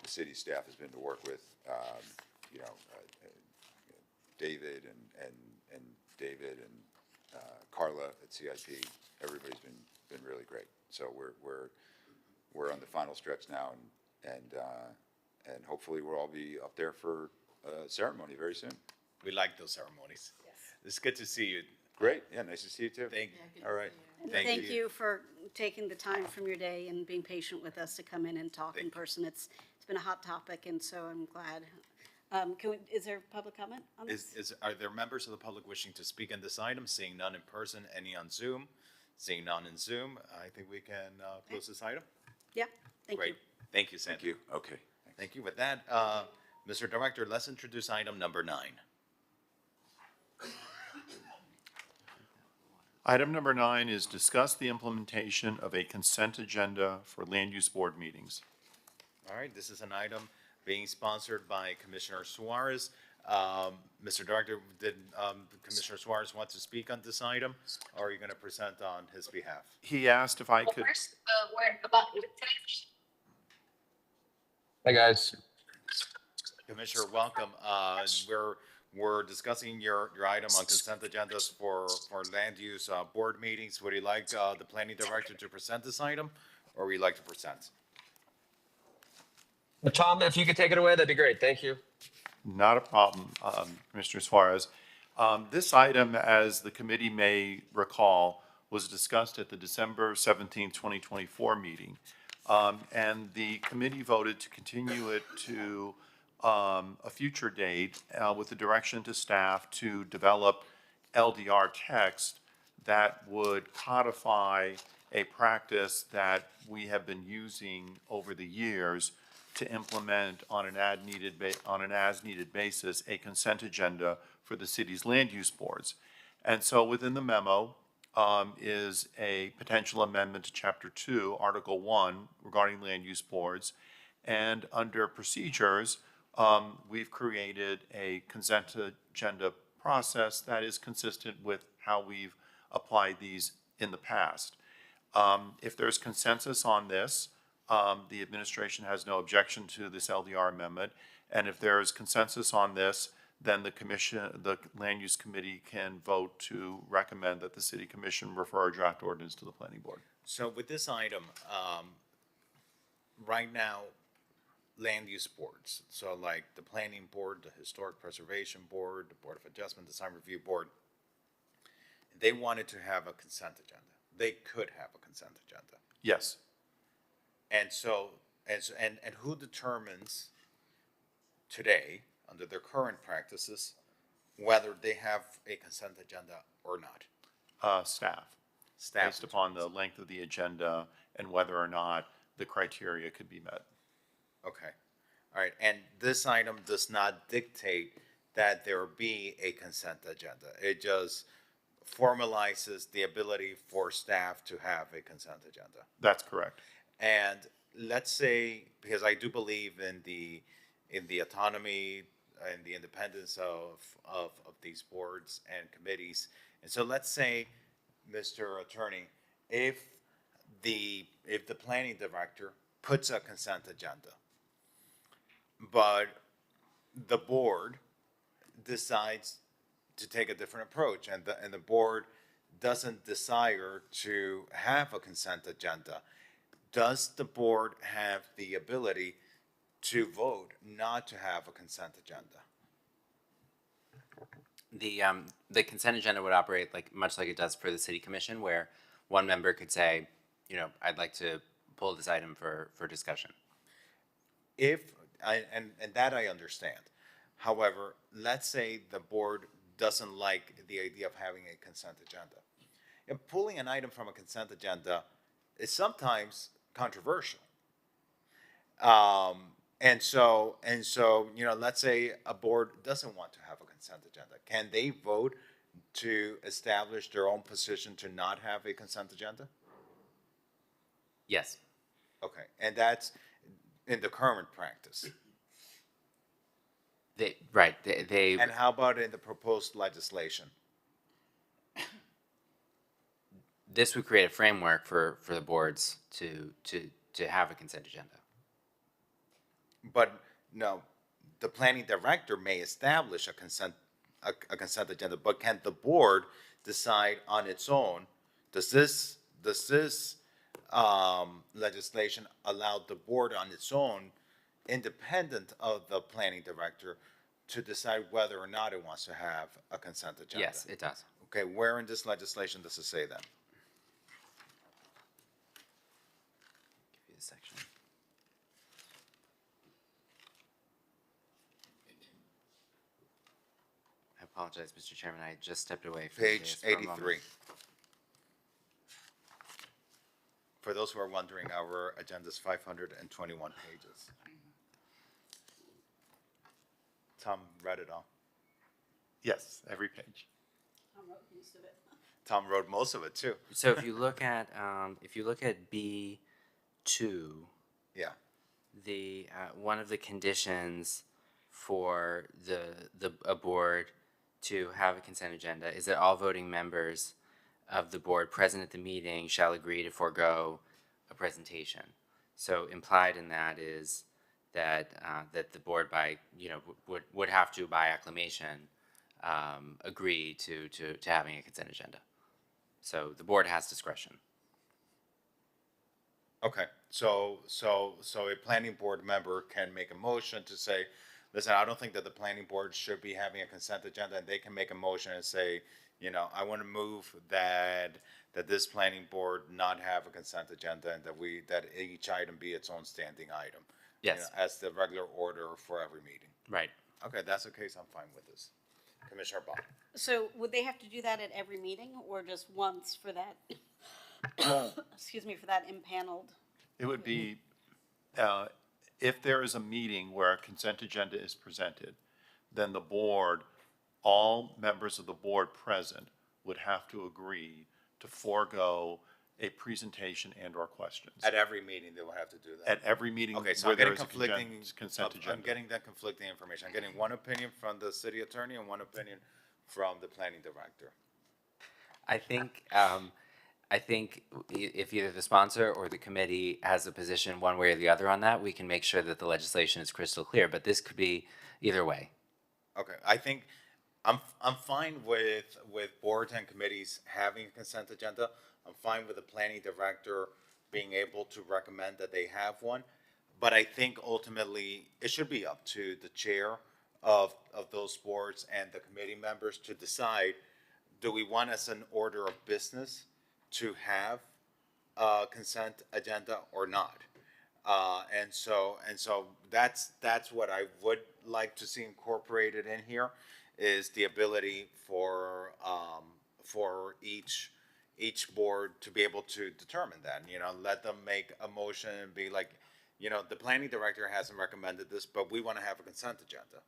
city staff has been to work with. David and David and Carla at CIP. Everybody's been really great. So we're on the final stretch now, and hopefully we'll all be up there for a ceremony very soon. We like those ceremonies. Yes. It's good to see you. Great. Yeah, nice to see you too. Thank you. All right. Thank you for taking the time from your day and being patient with us to come in and talk in person. It's been a hot topic, and so I'm glad. Is there public comment on this? Are there members of the public wishing to speak on this item? Seeing none in person, any on Zoom? Seeing none in Zoom, I think we can close this item. Yeah, thank you. Great. Thank you, Sandra. Thank you. Okay. Thank you. With that, Mr. Director, let's introduce item number 9. Item number 9 is discuss the implementation of a consent agenda for land use board meetings. All right, this is an item being sponsored by Commissioner Suarez. Mr. Director, did Commissioner Suarez want to speak on this item, or are you going to present on his behalf? He asked if I could. Hi, guys. Commissioner, welcome. We're discussing your item on consent agendas for land use board meetings. Would you like the planning director to present this item, or would you like to present? Tom, if you could take it away, that'd be great. Thank you. Not a problem, Commissioner Suarez. This item, as the committee may recall, was discussed at the December 17, 2024 meeting. And the committee voted to continue it to a future date with the direction to staff to develop LDR text that would codify a practice that we have been using over the years to implement on an as-needed basis a consent agenda for the city's land use boards. And so within the memo is a potential amendment to Chapter 2, Article 1 regarding land use boards. And under procedures, we've created a consent agenda process that is consistent with how we've applied these in the past. If there's consensus on this, the administration has no objection to this LDR amendment. And if there is consensus on this, then the Land Use Committee can vote to recommend that the City Commission refer a draft ordinance to the Planning Board. So with this item, right now, land use boards, so like the Planning Board, the Historic Preservation Board, the Board of Adjustment, Design Review Board, they wanted to have a consent agenda. They could have a consent agenda. Yes. And so, and who determines today, under their current practices, whether they have a consent agenda or not? Staff. Staff. Based upon the length of the agenda and whether or not the criteria could be met. Okay. All right. And this item does not dictate that there be a consent agenda. It just formalizes the ability for staff to have a consent agenda. That's correct. And let's say, because I do believe in the autonomy and the independence of these boards and committees. And so let's say, Mr. Attorney, if the planning director puts a consent agenda, but the board decides to take a different approach, and the board doesn't desire to have a consent agenda, does the board have the ability to vote not to have a consent agenda? The consent agenda would operate much like it does for the city commission, where one member could say, I'd like to pull this item for discussion. And that I understand. However, let's say the board doesn't like the idea of having a consent agenda. And pulling an item from a consent agenda is sometimes controversial. and so, you know, let's say a board doesn't want to have a consent agenda. Can they vote to establish their own position to not have a consent agenda? Yes. Okay, and that's in the current practice. They And how about in the proposed legislation? this would create a framework for the boards to have a consent agenda. But no, the planning director may establish a consent agenda, but can the board decide on its own? Does this legislation allow the board on its own, independent of the planning director, to decide whether or not it wants to have a consent agenda? Yes, it does. Okay, where in this legislation does it say that? Give you the section. I apologize, Mr. Chairman. I just stepped away from the Page dais for a moment. 83. For those who are wondering, our agenda is 521 pages. Tom read it all. Yes, every page. Tom wrote most of it too. So if you look at B2, Yeah. the one of the conditions for a board to have a consent agenda is that all voting members of the board present at the meeting shall agree to forego a presentation. So implied in that is that that the board would have to by acclamation agree to having a consent agenda. So the board has discretion. Okay, so a planning board member can make a motion to say, listen, I don't think that the planning board should be having a consent agenda, and they can make a motion and say, you know, I want to move that this planning board not have a consent agenda, and that each item be its own standing item. you Yes. know, as the regular order for every meeting. Right. Okay, that's the case, I'm fine with this. Commissioner Ball. So would they have to do that at every meeting or just once for that? Excuse me, for that impaneled? It would be, if there is a meeting where a consent agenda is presented, then the board, all members of the board present would have to agree to forego a presentation and/or questions. At every meeting, they will have to do that. At every meeting Okay, so where I'm there getting is a conflicting, consent I'm agenda. getting that conflicting information. I'm getting one opinion from the city attorney and one opinion from the planning director. I think if either the sponsor or the committee has a position one way or the other on that, we can make sure that the legislation is crystal clear, but this could be either way. Okay, I think I'm fine with boards and committees having a consent agenda. I'm fine with the planning director being able to recommend that they have one. But I think ultimately it should be up to the chair of those boards and the committee members to decide, do we want as an order of business to have a consent agenda or not? And so that's what I would like to see incorporated in here, is the ability for each board to be able to determine that, let them make a motion and be like, the planning director hasn't recommended this, but we want to have a consent agenda.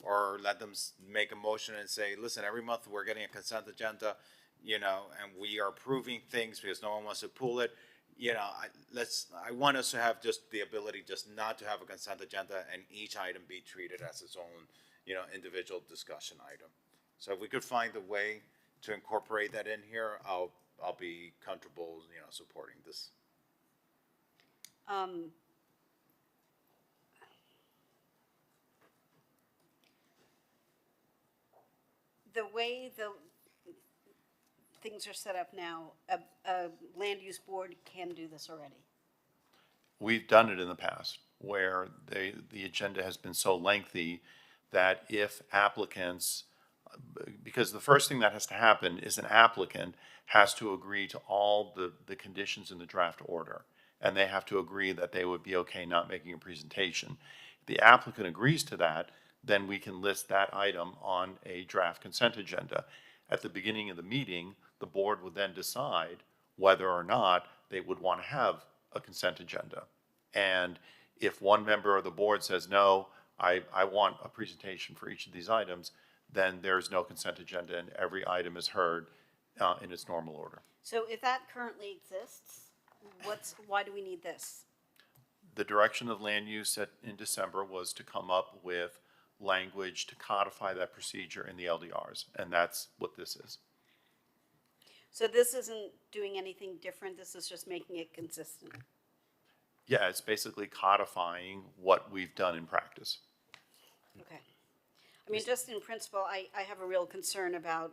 Or let them make a motion and say, listen, every month we're getting a consent agenda, and we are approving things because no one wants to pull it. I want us to have just the ability just not to have a consent agenda and each item be treated as its own, individual discussion item. So if we could find a way to incorporate that in here, I'll be comfortable, supporting this. The way the things are set up now, a land use board can do this already. We've done it in the past, where the agenda has been so lengthy that if applicants, because the first thing that has to happen is an applicant has to agree to all the conditions in the draft order, and they have to agree that they would be okay not making a presentation. If the applicant agrees to that, then we can list that item on a draft consent agenda. At the beginning of the meeting, the board would then decide whether or not they would want to have a consent agenda. And If one member of the board says, no, I want a presentation for each of these items, then there's no consent agenda and every item is heard in its normal order. So if that currently exists, why do we need this? The direction of land use in December was to come up with language to codify that procedure in the LDRs, and that's what this is. So this isn't doing anything different, this is just making it consistent? Yeah, it's basically codifying what we've done in practice. Okay. I mean, just in principle, I have a real concern about,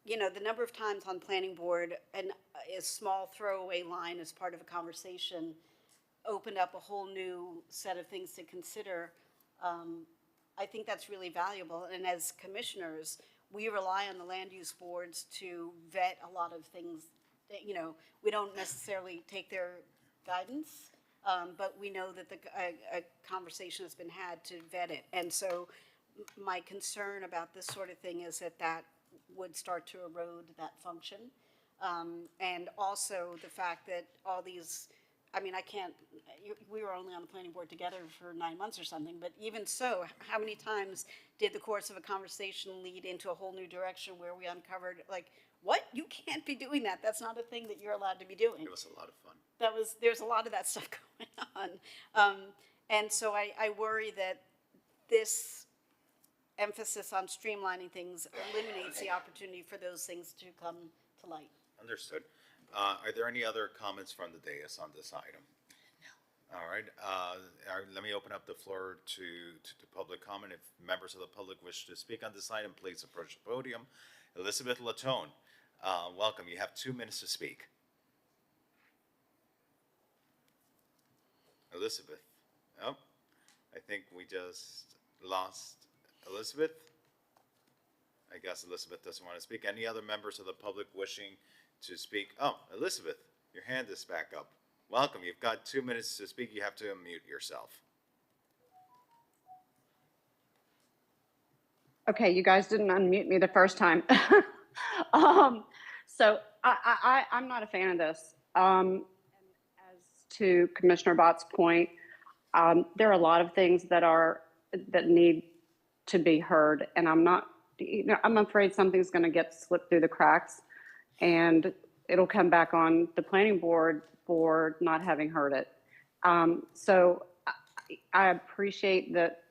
you know, the number of times on planning board, a small throwaway line as part of a conversation opened up a whole new set of things to consider. I think that's really valuable, and as commissioners, we rely on the land use boards to vet a lot of things that, you know, we don't necessarily take their guidance, but we know that a conversation has been had to vet it. And so my concern about this sort of thing is that would start to erode that function. And also the fact that all these, I mean, we were only on the planning board together for 9 months or something, but even so, how many times did the course of a conversation lead into a whole new direction where we uncovered, like, what? You can't be doing that. That's not a thing that you're allowed to be doing. It was a lot of fun. There's a lot of that stuff going on. And so I worry that this emphasis on streamlining things eliminates the opportunity for those things to come to light. Understood. Are there any other comments from the dais on this item? No. All right. Let me open up the floor to public comment. If members of the public wish to speak on this item, please approach the podium. Elizabeth Latone, welcome. You have 2 minutes to speak. Elizabeth. Oh, I think we just lost Elizabeth. I guess Elizabeth doesn't want to speak. Any other members of the public wishing to speak? Oh, Elizabeth, your hand is back up. Welcome. You've got 2 minutes to speak. You have to unmute yourself. Okay, you guys didn't unmute me the first time. So I'm not a fan of this. And as to Commissioner Bott's point, there are a lot of things that need to be heard, and I'm afraid something's going to get slipped through the cracks, and it'll come back on the planning board for not having heard it. So I appreciate that.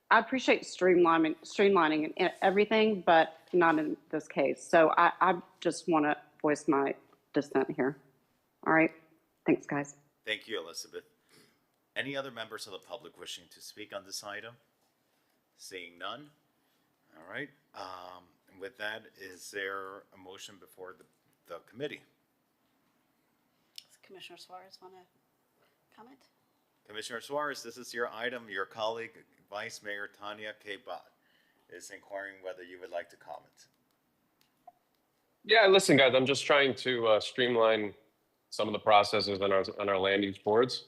I appreciate streamlining everything, but not in this case. So I just want to voice my dissent here. All right. Thanks, guys. Thank you, Elizabeth. Any other members of the public wishing to speak on this item? Seeing none. All right. And with that, is there a motion before the committee? Does Commissioner Suarez want to comment? Commissioner Suarez, this is your item. Your colleague, Vice Mayor Tanya K. Bott, is inquiring whether you would like to comment. Yeah, listen, guys, I'm just trying to streamline some of the processes on our land use boards.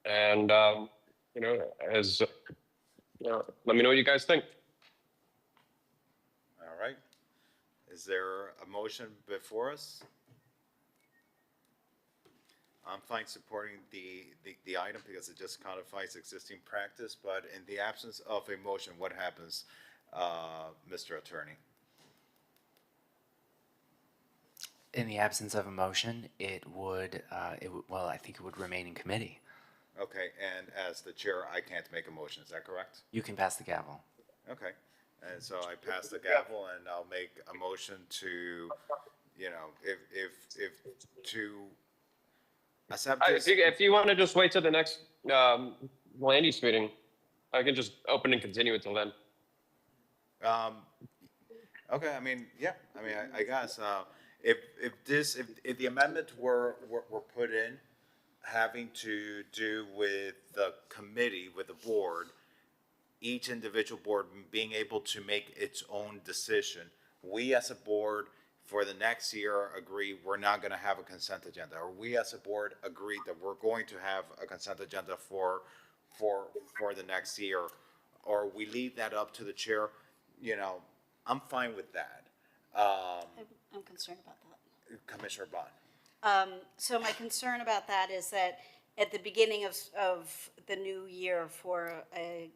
And, you know, let me know what you guys think. All right. Is there a motion before us? I'm fine supporting the item because it just codifies existing practice, but in the absence of a motion, what happens, Mr. Attorney? In the absence of a motion, well, I think it would remain in committee. Okay, and as the chair, I can't make a motion, is that correct? You can pass the gavel. Okay, and so I pass the gavel and I'll make a motion to, you know, if to accept this. If you want to just wait till the next land use meeting, I can just open and continue it till then. Okay, I mean, yeah, I mean, I guess, if the amendment were put in, having to do with the committee, with the board, each individual board being able to make its own decision, we as a board for the next year agree we're not going to have a consent agenda, or we as a board agree that we're going to have a consent agenda for the next year, or we leave that up to the chair, you know, I'm fine with that. I'm concerned about that. Commissioner Bond. So my concern about that is that at the beginning of the new year for a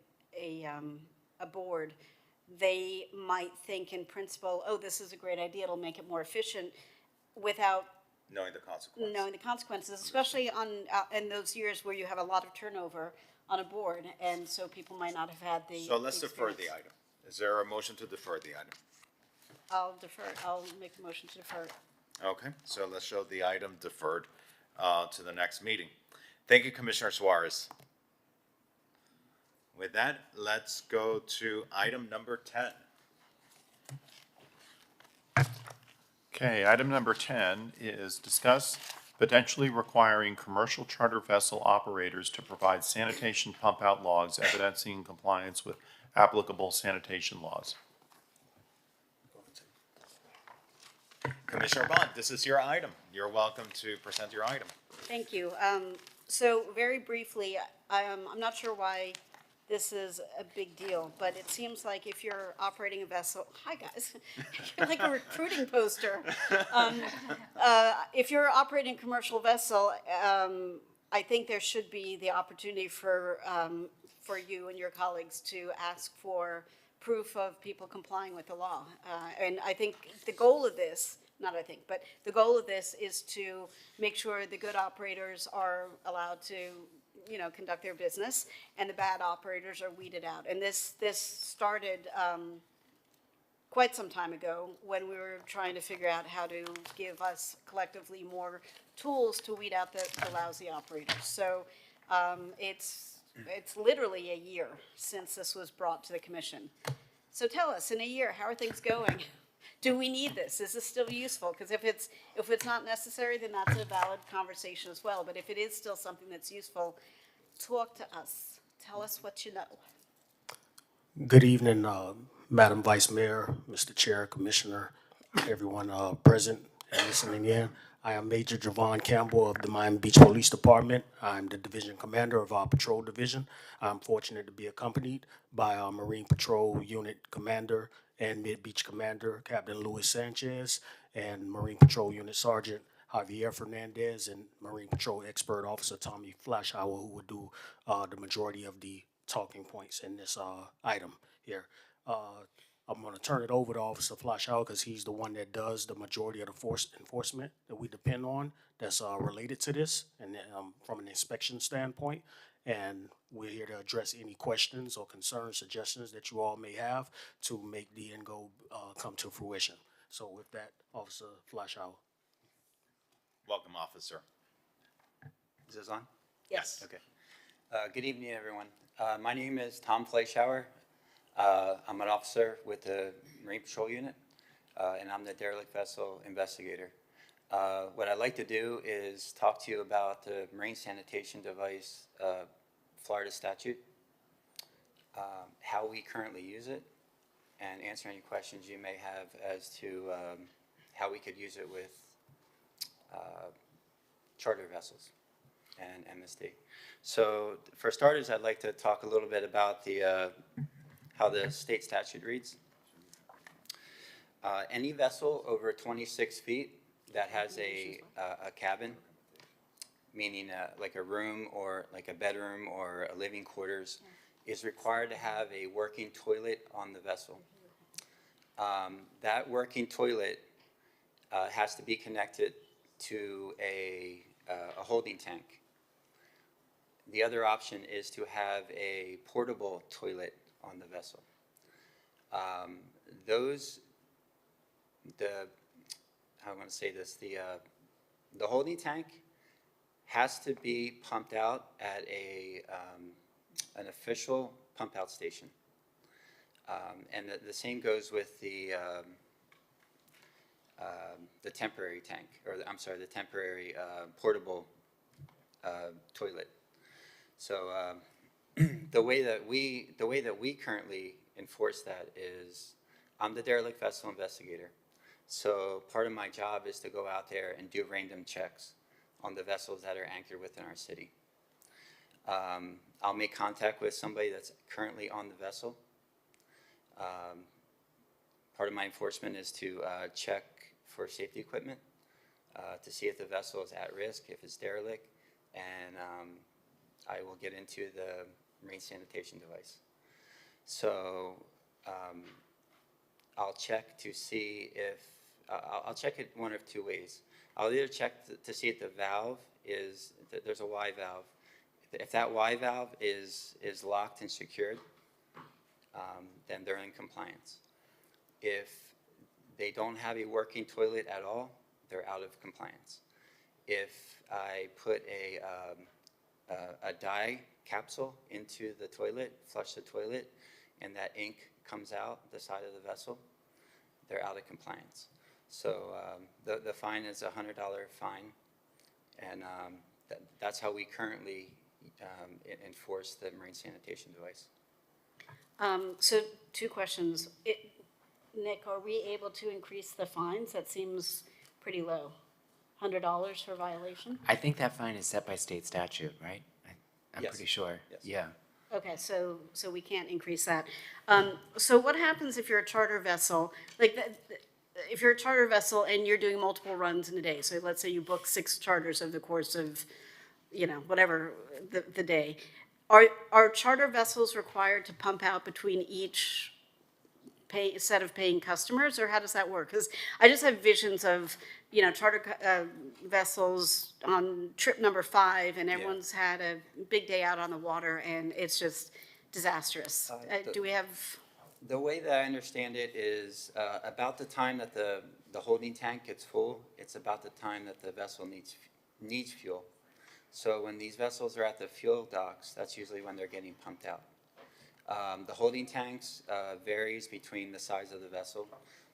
board, they might think in principle, oh, this is a great idea, it'll make it more efficient, without Knowing the consequences. knowing the consequences, especially on, in those years where you have a lot of turnover on a board, and so people might not have had the. So let's the defer the experience. item. Is there a motion to defer the item? I'll make the motion to defer. Okay, so let's show the item deferred to the next meeting. Thank you, Commissioner Suarez. With that, let's go to item number 10. Okay, item number 10 is discuss potentially requiring commercial charter vessel operators to provide sanitation pump out logs evidencing compliance with applicable sanitation laws. Commissioner Bond, this is your item. You're welcome to present your item. Thank you. So very briefly, I'm not sure why this is a big deal, but it seems like if you're operating a vessel, hi guys, you're like a recruiting poster. If you're operating a commercial vessel, I think there should be the opportunity for you and your colleagues to ask for proof of people complying with the law. And I think the goal of this, but the goal of this is to make sure the good operators are allowed to, conduct their business, and the bad operators are weeded out. And this started quite some time ago when we were trying to figure out how to give us collectively more tools to weed out the lousy operators. So it's literally a year since this was brought to the commission. So tell us, in a year, how are things going? Do we need this? Is this still useful? Because if it's not necessary, then that's a valid conversation as well. But if it is still something that's useful, talk to us. Tell us what you know. Good evening, Madam Vice Mayor, Mr. Chair, Commissioner, everyone present and listening in. I am Major Javon Campbell of the Miami Beach Police Department. I'm the division commander of our patrol division. I'm fortunate to be accompanied by our Marine Patrol Unit Commander and Mid-Beach Commander, Captain Luis Sanchez, and Marine Patrol Unit Sergeant Javier Fernandez, and Marine Patrol Expert Officer Tommy Flashauer, who would do the majority of the talking points in this item here. I'm going to turn it over to Officer Flashauer because he's the one that does the majority of the force enforcement that we depend on that's related to this, and from an inspection standpoint. And we're here to address any questions or concerns, suggestions that you all may have to make the end goal come to fruition. So with that, Officer Flashauer. Welcome, officer. Is this on? Yes. Okay. Good evening, everyone. My name is Tom Fleischauer. I'm an officer with the Marine Patrol Unit, and I'm the derelict vessel investigator. What I'd like to do is talk to you about the Marine Sanitation Device Florida statute, how we currently use it, and answer any questions you may have as to how we could use it with charter vessels and MSD. So for starters, I'd like to talk a little bit about the how the state statute reads. Any vessel over 26 feet that has a cabin, meaning like a room or like a bedroom or a living quarters, is required to have a working toilet on the vessel. That working toilet has to be connected to a holding tank. The other option is to have a portable toilet on the vessel. How I want to say this, the holding tank has to be pumped out at an official pump out station. And the same goes with the temporary tank, or I'm sorry, the temporary portable toilet. So the way that we currently enforce that is, I'm the derelict vessel investigator. So part of my job is to go out there and do random checks on the vessels that are anchored within our city. I'll make contact with somebody that's currently on the vessel. Part of my enforcement is to check for safety equipment, to see if the vessel is at risk, if it's derelict, and I will get into the marine sanitation device. So I'll check to see if, I'll check it one of two ways. I'll either check to see if the valve is, there's a Y valve. If that Y valve is locked and secured, then they're in compliance. If they don't have a working toilet at all, they're out of compliance. If I put a dye capsule into the toilet, flush the toilet, and that ink comes out the side of the vessel, they're out of compliance. So the fine is a $100 fine, and that's how we currently enforce the marine sanitation device. So 2 questions. Nick, are we able to increase the fines? That seems pretty low. $100 for violation? I think that fine is set by state statute, right? I'm Yes. pretty sure. Yes. Yeah. Okay, so we can't increase that. So what happens if you're a charter vessel? Like, if you're a charter vessel and you're doing multiple runs in a day, so let's say you book 6 charters over the course of, whatever, the day. Are charter vessels required to pump out between each set of paying customers, or how does that work? Because I just have visions of, charter vessels on trip number 5, and everyone's had a big day out on the water, and it's just disastrous. Do we have? The way that I understand it is about the time that the holding tank gets full, it's about the time that the vessel needs fuel. So when these vessels are at the fuel docks, that's usually when they're getting pumped out. The holding tanks varies between the size of the vessel.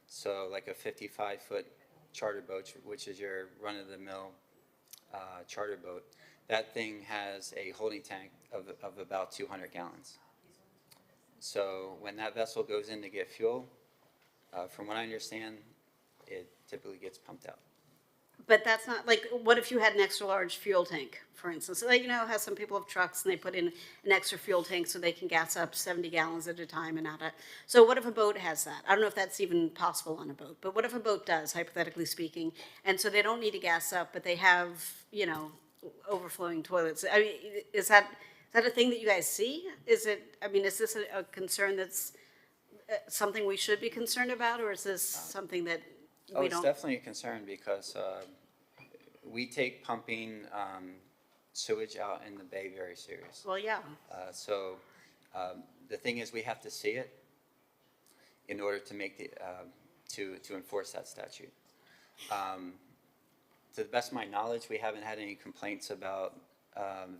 So like a 55-foot charter boat, which is your run-of-the-mill charter boat, that thing has a holding tank of about 200 gallons. So when that vessel goes in to get fuel, from what I understand, it typically gets pumped out. But that's not, like, what if you had an extra large fuel tank, for instance? So, how some people have trucks and they put in an extra fuel tank so they can gas up 70 gallons at a time and not a, so what if a boat has that? I don't know if that's even possible on a boat, but what if a boat does, hypothetically speaking, and so they don't need to gas up, but they have, overflowing toilets? I mean, is that a thing that you guys see? Is this a concern that's something we should be concerned about, or is this something that we It's don't? definitely a concern because we take pumping sewage out in the bay very serious. Well, yeah. So the thing is, we have to see it in order to make to enforce that statute. To the best of my knowledge, we haven't had any complaints about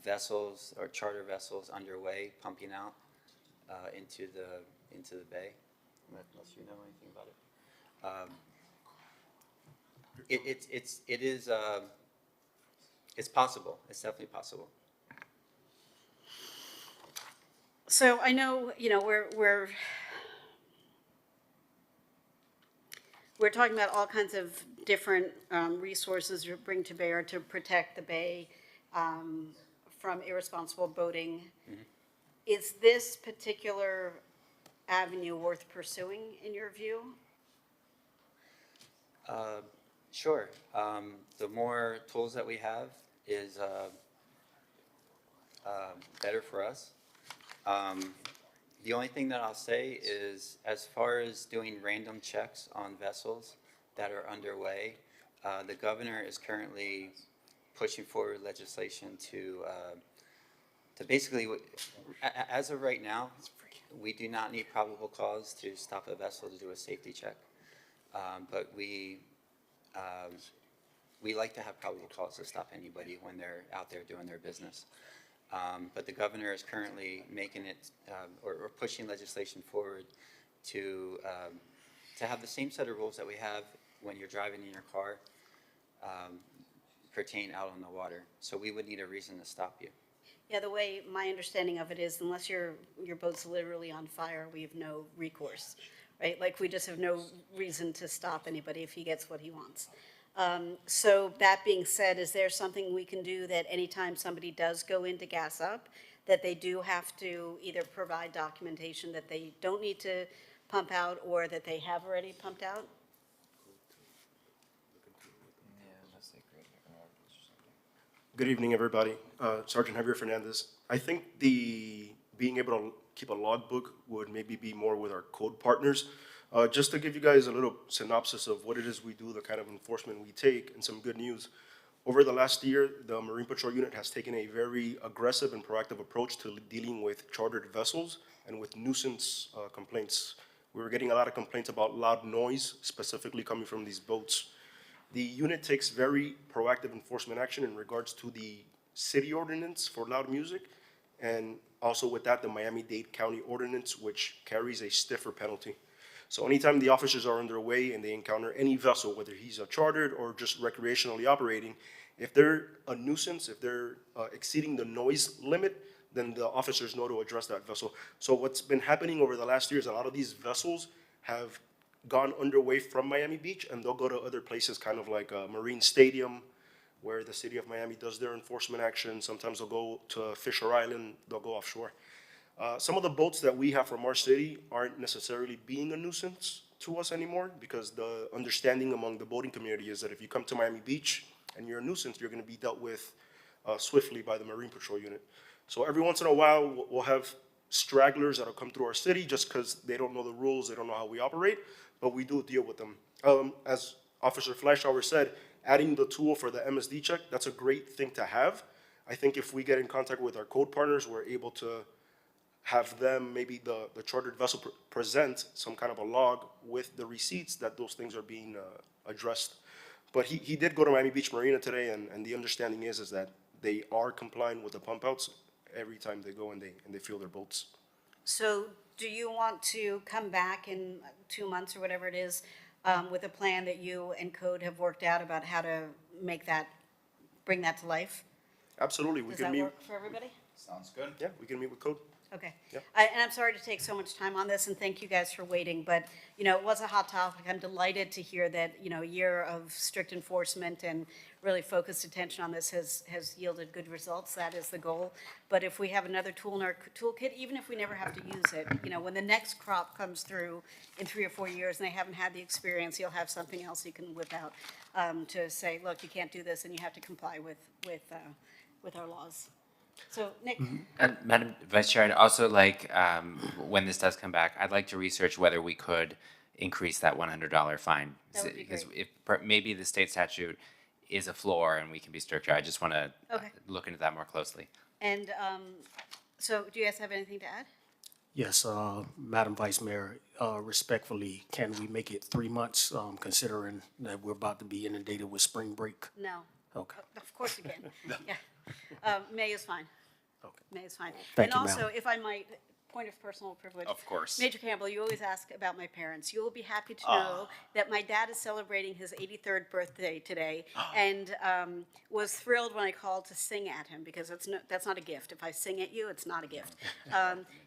vessels or charter vessels underway pumping out into the bay, unless you know anything about it. It's possible. It's definitely possible. So I know, we're talking about all kinds of different resources you bring to bear to protect the bay from irresponsible boating. Mm-hmm. Is this particular avenue worth pursuing, in your view? Sure. The more tools that we have is better for us. The only thing that I'll say is, as far as doing random checks on vessels that are underway, the governor is currently pushing forward legislation to basically, as of right now, we do not need probable cause to stop a vessel to do a safety check. But we like to have probable cause to stop anybody when they're out there doing their business. But the governor is currently making it, or pushing legislation forward to have the same set of rules that we have when you're driving in your car pertain out on the water. So we would need a reason to stop you. Yeah, the way my understanding of it is, unless your boat's literally on fire, we have no recourse, right? Like, we just have no reason to stop anybody if he gets what he wants. So that being said, is there something we can do that anytime somebody does go in to gas up, that they do have to either provide documentation that they don't need to pump out, or that they have already pumped out? Good evening, everybody. Sergeant Javier Fernandez. I think being able to keep a logbook would maybe be more with our code partners. Just to give you guys a little synopsis of what it is we do, the kind of enforcement we take, and some good news. Over the last year, the Marine Patrol Unit has taken a very aggressive and proactive approach to dealing with chartered vessels and with nuisance complaints. We were getting a lot of complaints about loud noise, specifically coming from these boats. The unit takes very proactive enforcement action in regards to the city ordinance for loud music, and also with that, the Miami-Dade County ordinance, which carries a stiffer penalty. So anytime the officers are underway and they encounter any vessel, whether he's a chartered or just recreationally operating, if they're a nuisance, if they're exceeding the noise limit, then the officers know to address that vessel. So what's been happening over the last years, a lot of these vessels have gone underway from Miami Beach, and they'll go to other places, kind of like a Marine Stadium, where the city of Miami does their enforcement action. Sometimes they'll go to Fisher Island, they'll go offshore. Some of the boats that we have from our city aren't necessarily being a nuisance to us anymore, because the understanding among the boating community is that if you come to Miami Beach and you're a nuisance, you're gonna be dealt with swiftly by the Marine Patrol Unit. So every once in a while, we'll have stragglers that'll come through our city just because they don't know the rules, they don't know how we operate, but we do deal with them. As Officer Fleischauer said, adding the tool for the MSD check, that's a great thing to have. I think if we get in contact with our code partners, we're able to have them, maybe the chartered vessel present some kind of a log with the receipts that those things are being addressed. But he did go to Miami Beach Marina today, and the understanding is that they are complying with the pump outs every time they go and they fuel their boats. So do you want to come back in 2 months or whatever it is, with a plan that you and Code have worked out about how to make that, bring that to life? Absolutely, we Does can that meet. work for everybody? Sounds good. Yeah, we can meet with Code. Okay. Yeah. And I'm sorry to take so much time on this, and thank you guys for waiting, but, you know, it was a hot topic. I'm delighted to hear that, you know, a year of strict enforcement and really focused attention on this has yielded good results. That is the goal. But if we have another tool in our toolkit, even if we never have to use it, you know, when the next crop comes through in 3 or 4 years and they haven't had the experience, you'll have something else you can whip out to say, look, you can't do this and you have to comply with our laws. So, Nick? And Madam Vice Chair, I'd also like, when this does come back, I'd like to research whether we could increase that $100 fine. That would be Because great. maybe the state statute is a floor and we can be stricter. I just want to Okay. look into that more closely. And so do you guys have anything to add? Yes, Madam Vice Mayor, respectfully, can we make it 3 months, considering that we're about to be inundated with spring break? No. Okay. Of course you can. Yeah. May is fine. Okay. May is fine. Thank And you, ma'am. also, if I might, point of personal privilege. Of course. Major Campbell, you always ask about my parents. You will be happy to know that my dad is celebrating his 83rd birthday today, and was thrilled when I called to sing at him, because that's not a gift. If I sing at you, it's not a gift.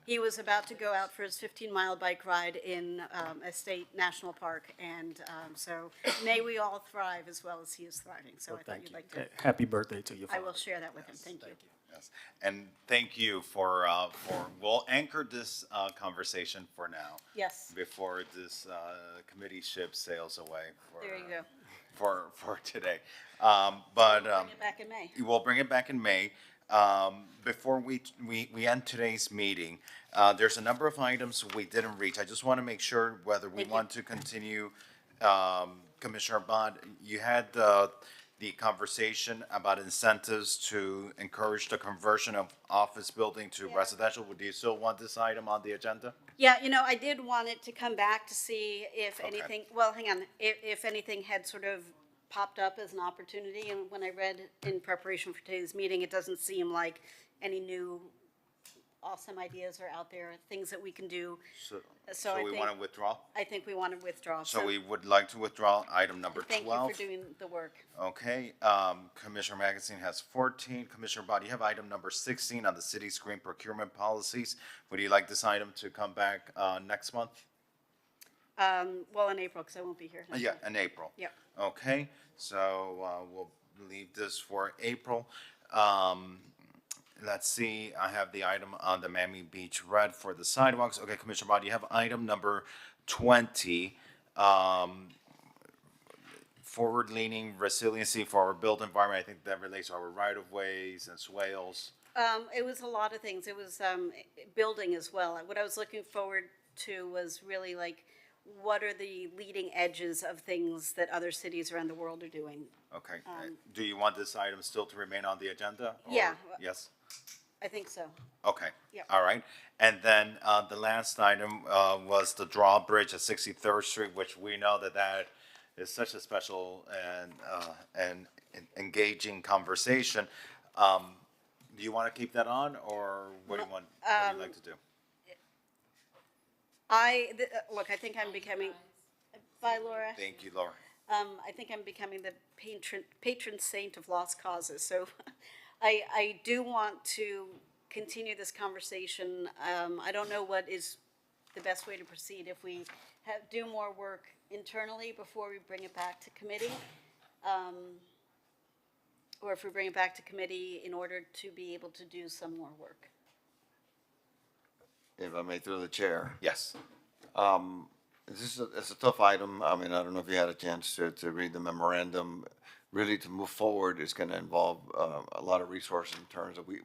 He was about to go out for his 15-mile bike ride in a state national park, and so may we all thrive as well as he is thriving. So I thought Thank you'd you. like to. Happy birthday to your I father. will share that with him. Thank you. Yes. And thank you for we'll anchor this conversation for now. Yes. Before this committee ship sails away There you go. for today. Bring it back in May. We'll bring it back in May. Before we end today's meeting, there's a number of items we didn't reach. I just want to make sure whether we want to continue. Commissioner Bond, you had the conversation about incentives to encourage the conversion of office building to residential. Do you still want this item on the agenda? Yeah, you know, I did want it to come back to see if Okay. anything, well, hang on, if anything had sort of popped up as an opportunity. And when I read in preparation for today's meeting, it doesn't seem like any new awesome ideas are out there, things that we can do. So I we think- want to withdraw? I think we want to withdraw. So we would like to withdraw item number 12. Thank you for doing the work. Okay, Commissioner Magazine has 14. Commissioner Body, you have item number 16 on the city's green procurement policies. Would you like this item to come back next month? Well, in April, because I won't be here. next Yeah, month. in April. Yep. Okay, so we'll leave this for April. Let's see, I have the item on the Miami Beach Red for the sidewalks. Okay, Commissioner Body, you have item number 20. forward-leaning resiliency for our built environment. I think that relates to our right-of-ways and swales. It was a lot of things. It was building as well. What I was looking forward to was really like, what are the leading edges of things that other cities around the world are doing? Okay. Do you want this item still to remain on the agenda? or- Yeah. Yes? I think so. Okay. Yep. All right. And then the last item was the drawbridge at 63rd Street, which we know that is such a special and engaging conversation. Do you want to keep that on, or what do you want? What do you like to do? Look, I think I'm becoming, bye Laura. Thank you, Laura. I think I'm becoming the patron saint of lost causes. So I do want to continue this conversation. I don't know what is the best way to proceed. If we do more work internally before we bring it back to committee, or if we bring it back to committee in order to be able to do some more work. If I may, through the chair. Yes. It's a tough item. I mean, I don't know if you had a chance to read the memorandum. Really, to move forward, it's going to involve a lot of resources in terms of we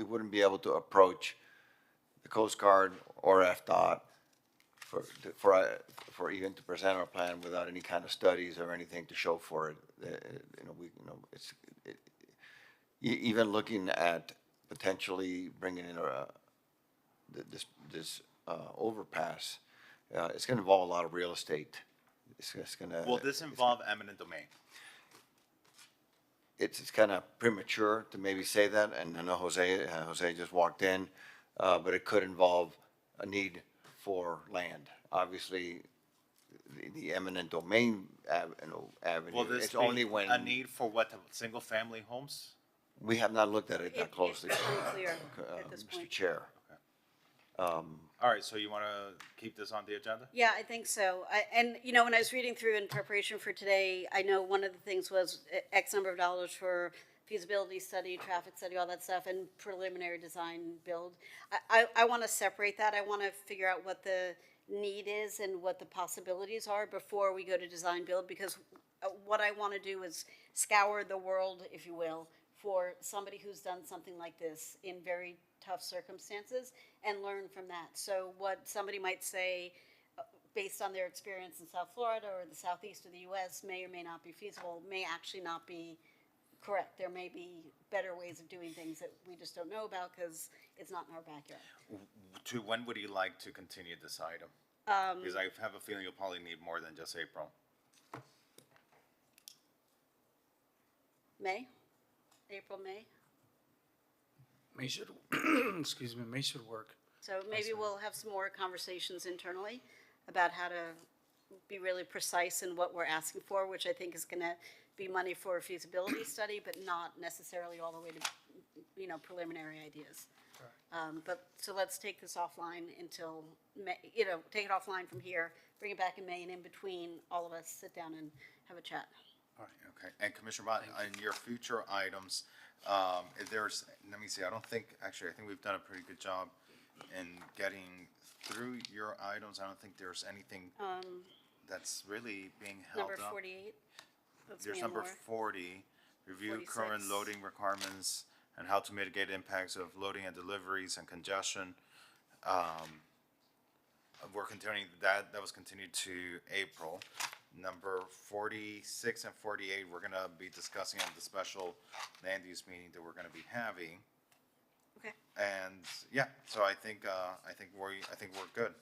wouldn't be able to approach the Coast Guard or FDOT for even to present our plan without any kind of studies or anything to show for it. Even looking at potentially bringing in this overpass, it's going to involve a lot of real estate. It's going to. Will this involve eminent domain? It's kind of premature to maybe say that, and I know Jose just walked in, but it could involve a need for land. Obviously, the eminent domain avenue. Will this it's only be when a need for what, single-family homes? we have not looked at it that closely, It's unclear at this Mr. point. Chair. All right, so you want to keep this on the agenda? Yeah, I think so. And, you know, when I was reading through in preparation for today, I know one of the things was X number of dollars for feasibility study, traffic study, all that stuff, and preliminary design build. I want to separate that. I want to figure out what the need is and what the possibilities are before we go to design build, because what I want to do is scour the world, if you will, for somebody who's done something like this in very tough circumstances and learn from that. So what somebody might say, based on their experience in South Florida or the southeast of the US, may or may not be feasible, may actually not be correct. There may be better ways of doing things that we just don't know about because it's not in our backyard. To when would you like to continue this item? Because I have a feeling you'll probably need more than just April. May? April, May? May should, excuse me, May should work. So maybe we'll have some more conversations internally about how to be really precise in what we're asking for, which I think is going to be money for a feasibility study, but not necessarily all the way to, you know, preliminary ideas. But, so let's take this offline until May, you know, take it offline from here, bring it back in May, and in between, all of us sit down and have a chat. All right, okay. And Commissioner Mott, in your future items, if there's, let me see, I think we've done a pretty good job in getting through your items. I don't think there's anything that's really being held up. Number 48. That's There's me and number Laura. 40, review current 46. loading requirements and how to mitigate impacts of loading and deliveries and congestion. We're continuing, that was continued to April. Number 46 and 48, we're gonna be discussing on the special land use meeting that we're gonna be having. Okay. And, yeah, so I think we're good.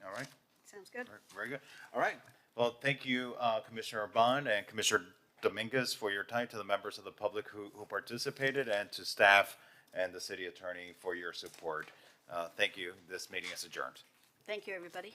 All right? Sounds good. Very good. All right. Well, thank you, Commissioner Bond and Commissioner Dominguez, for your time, to the members of the public who participated, and to staff and the city attorney for your support. Thank you. This meeting is adjourned. Thank you, everybody.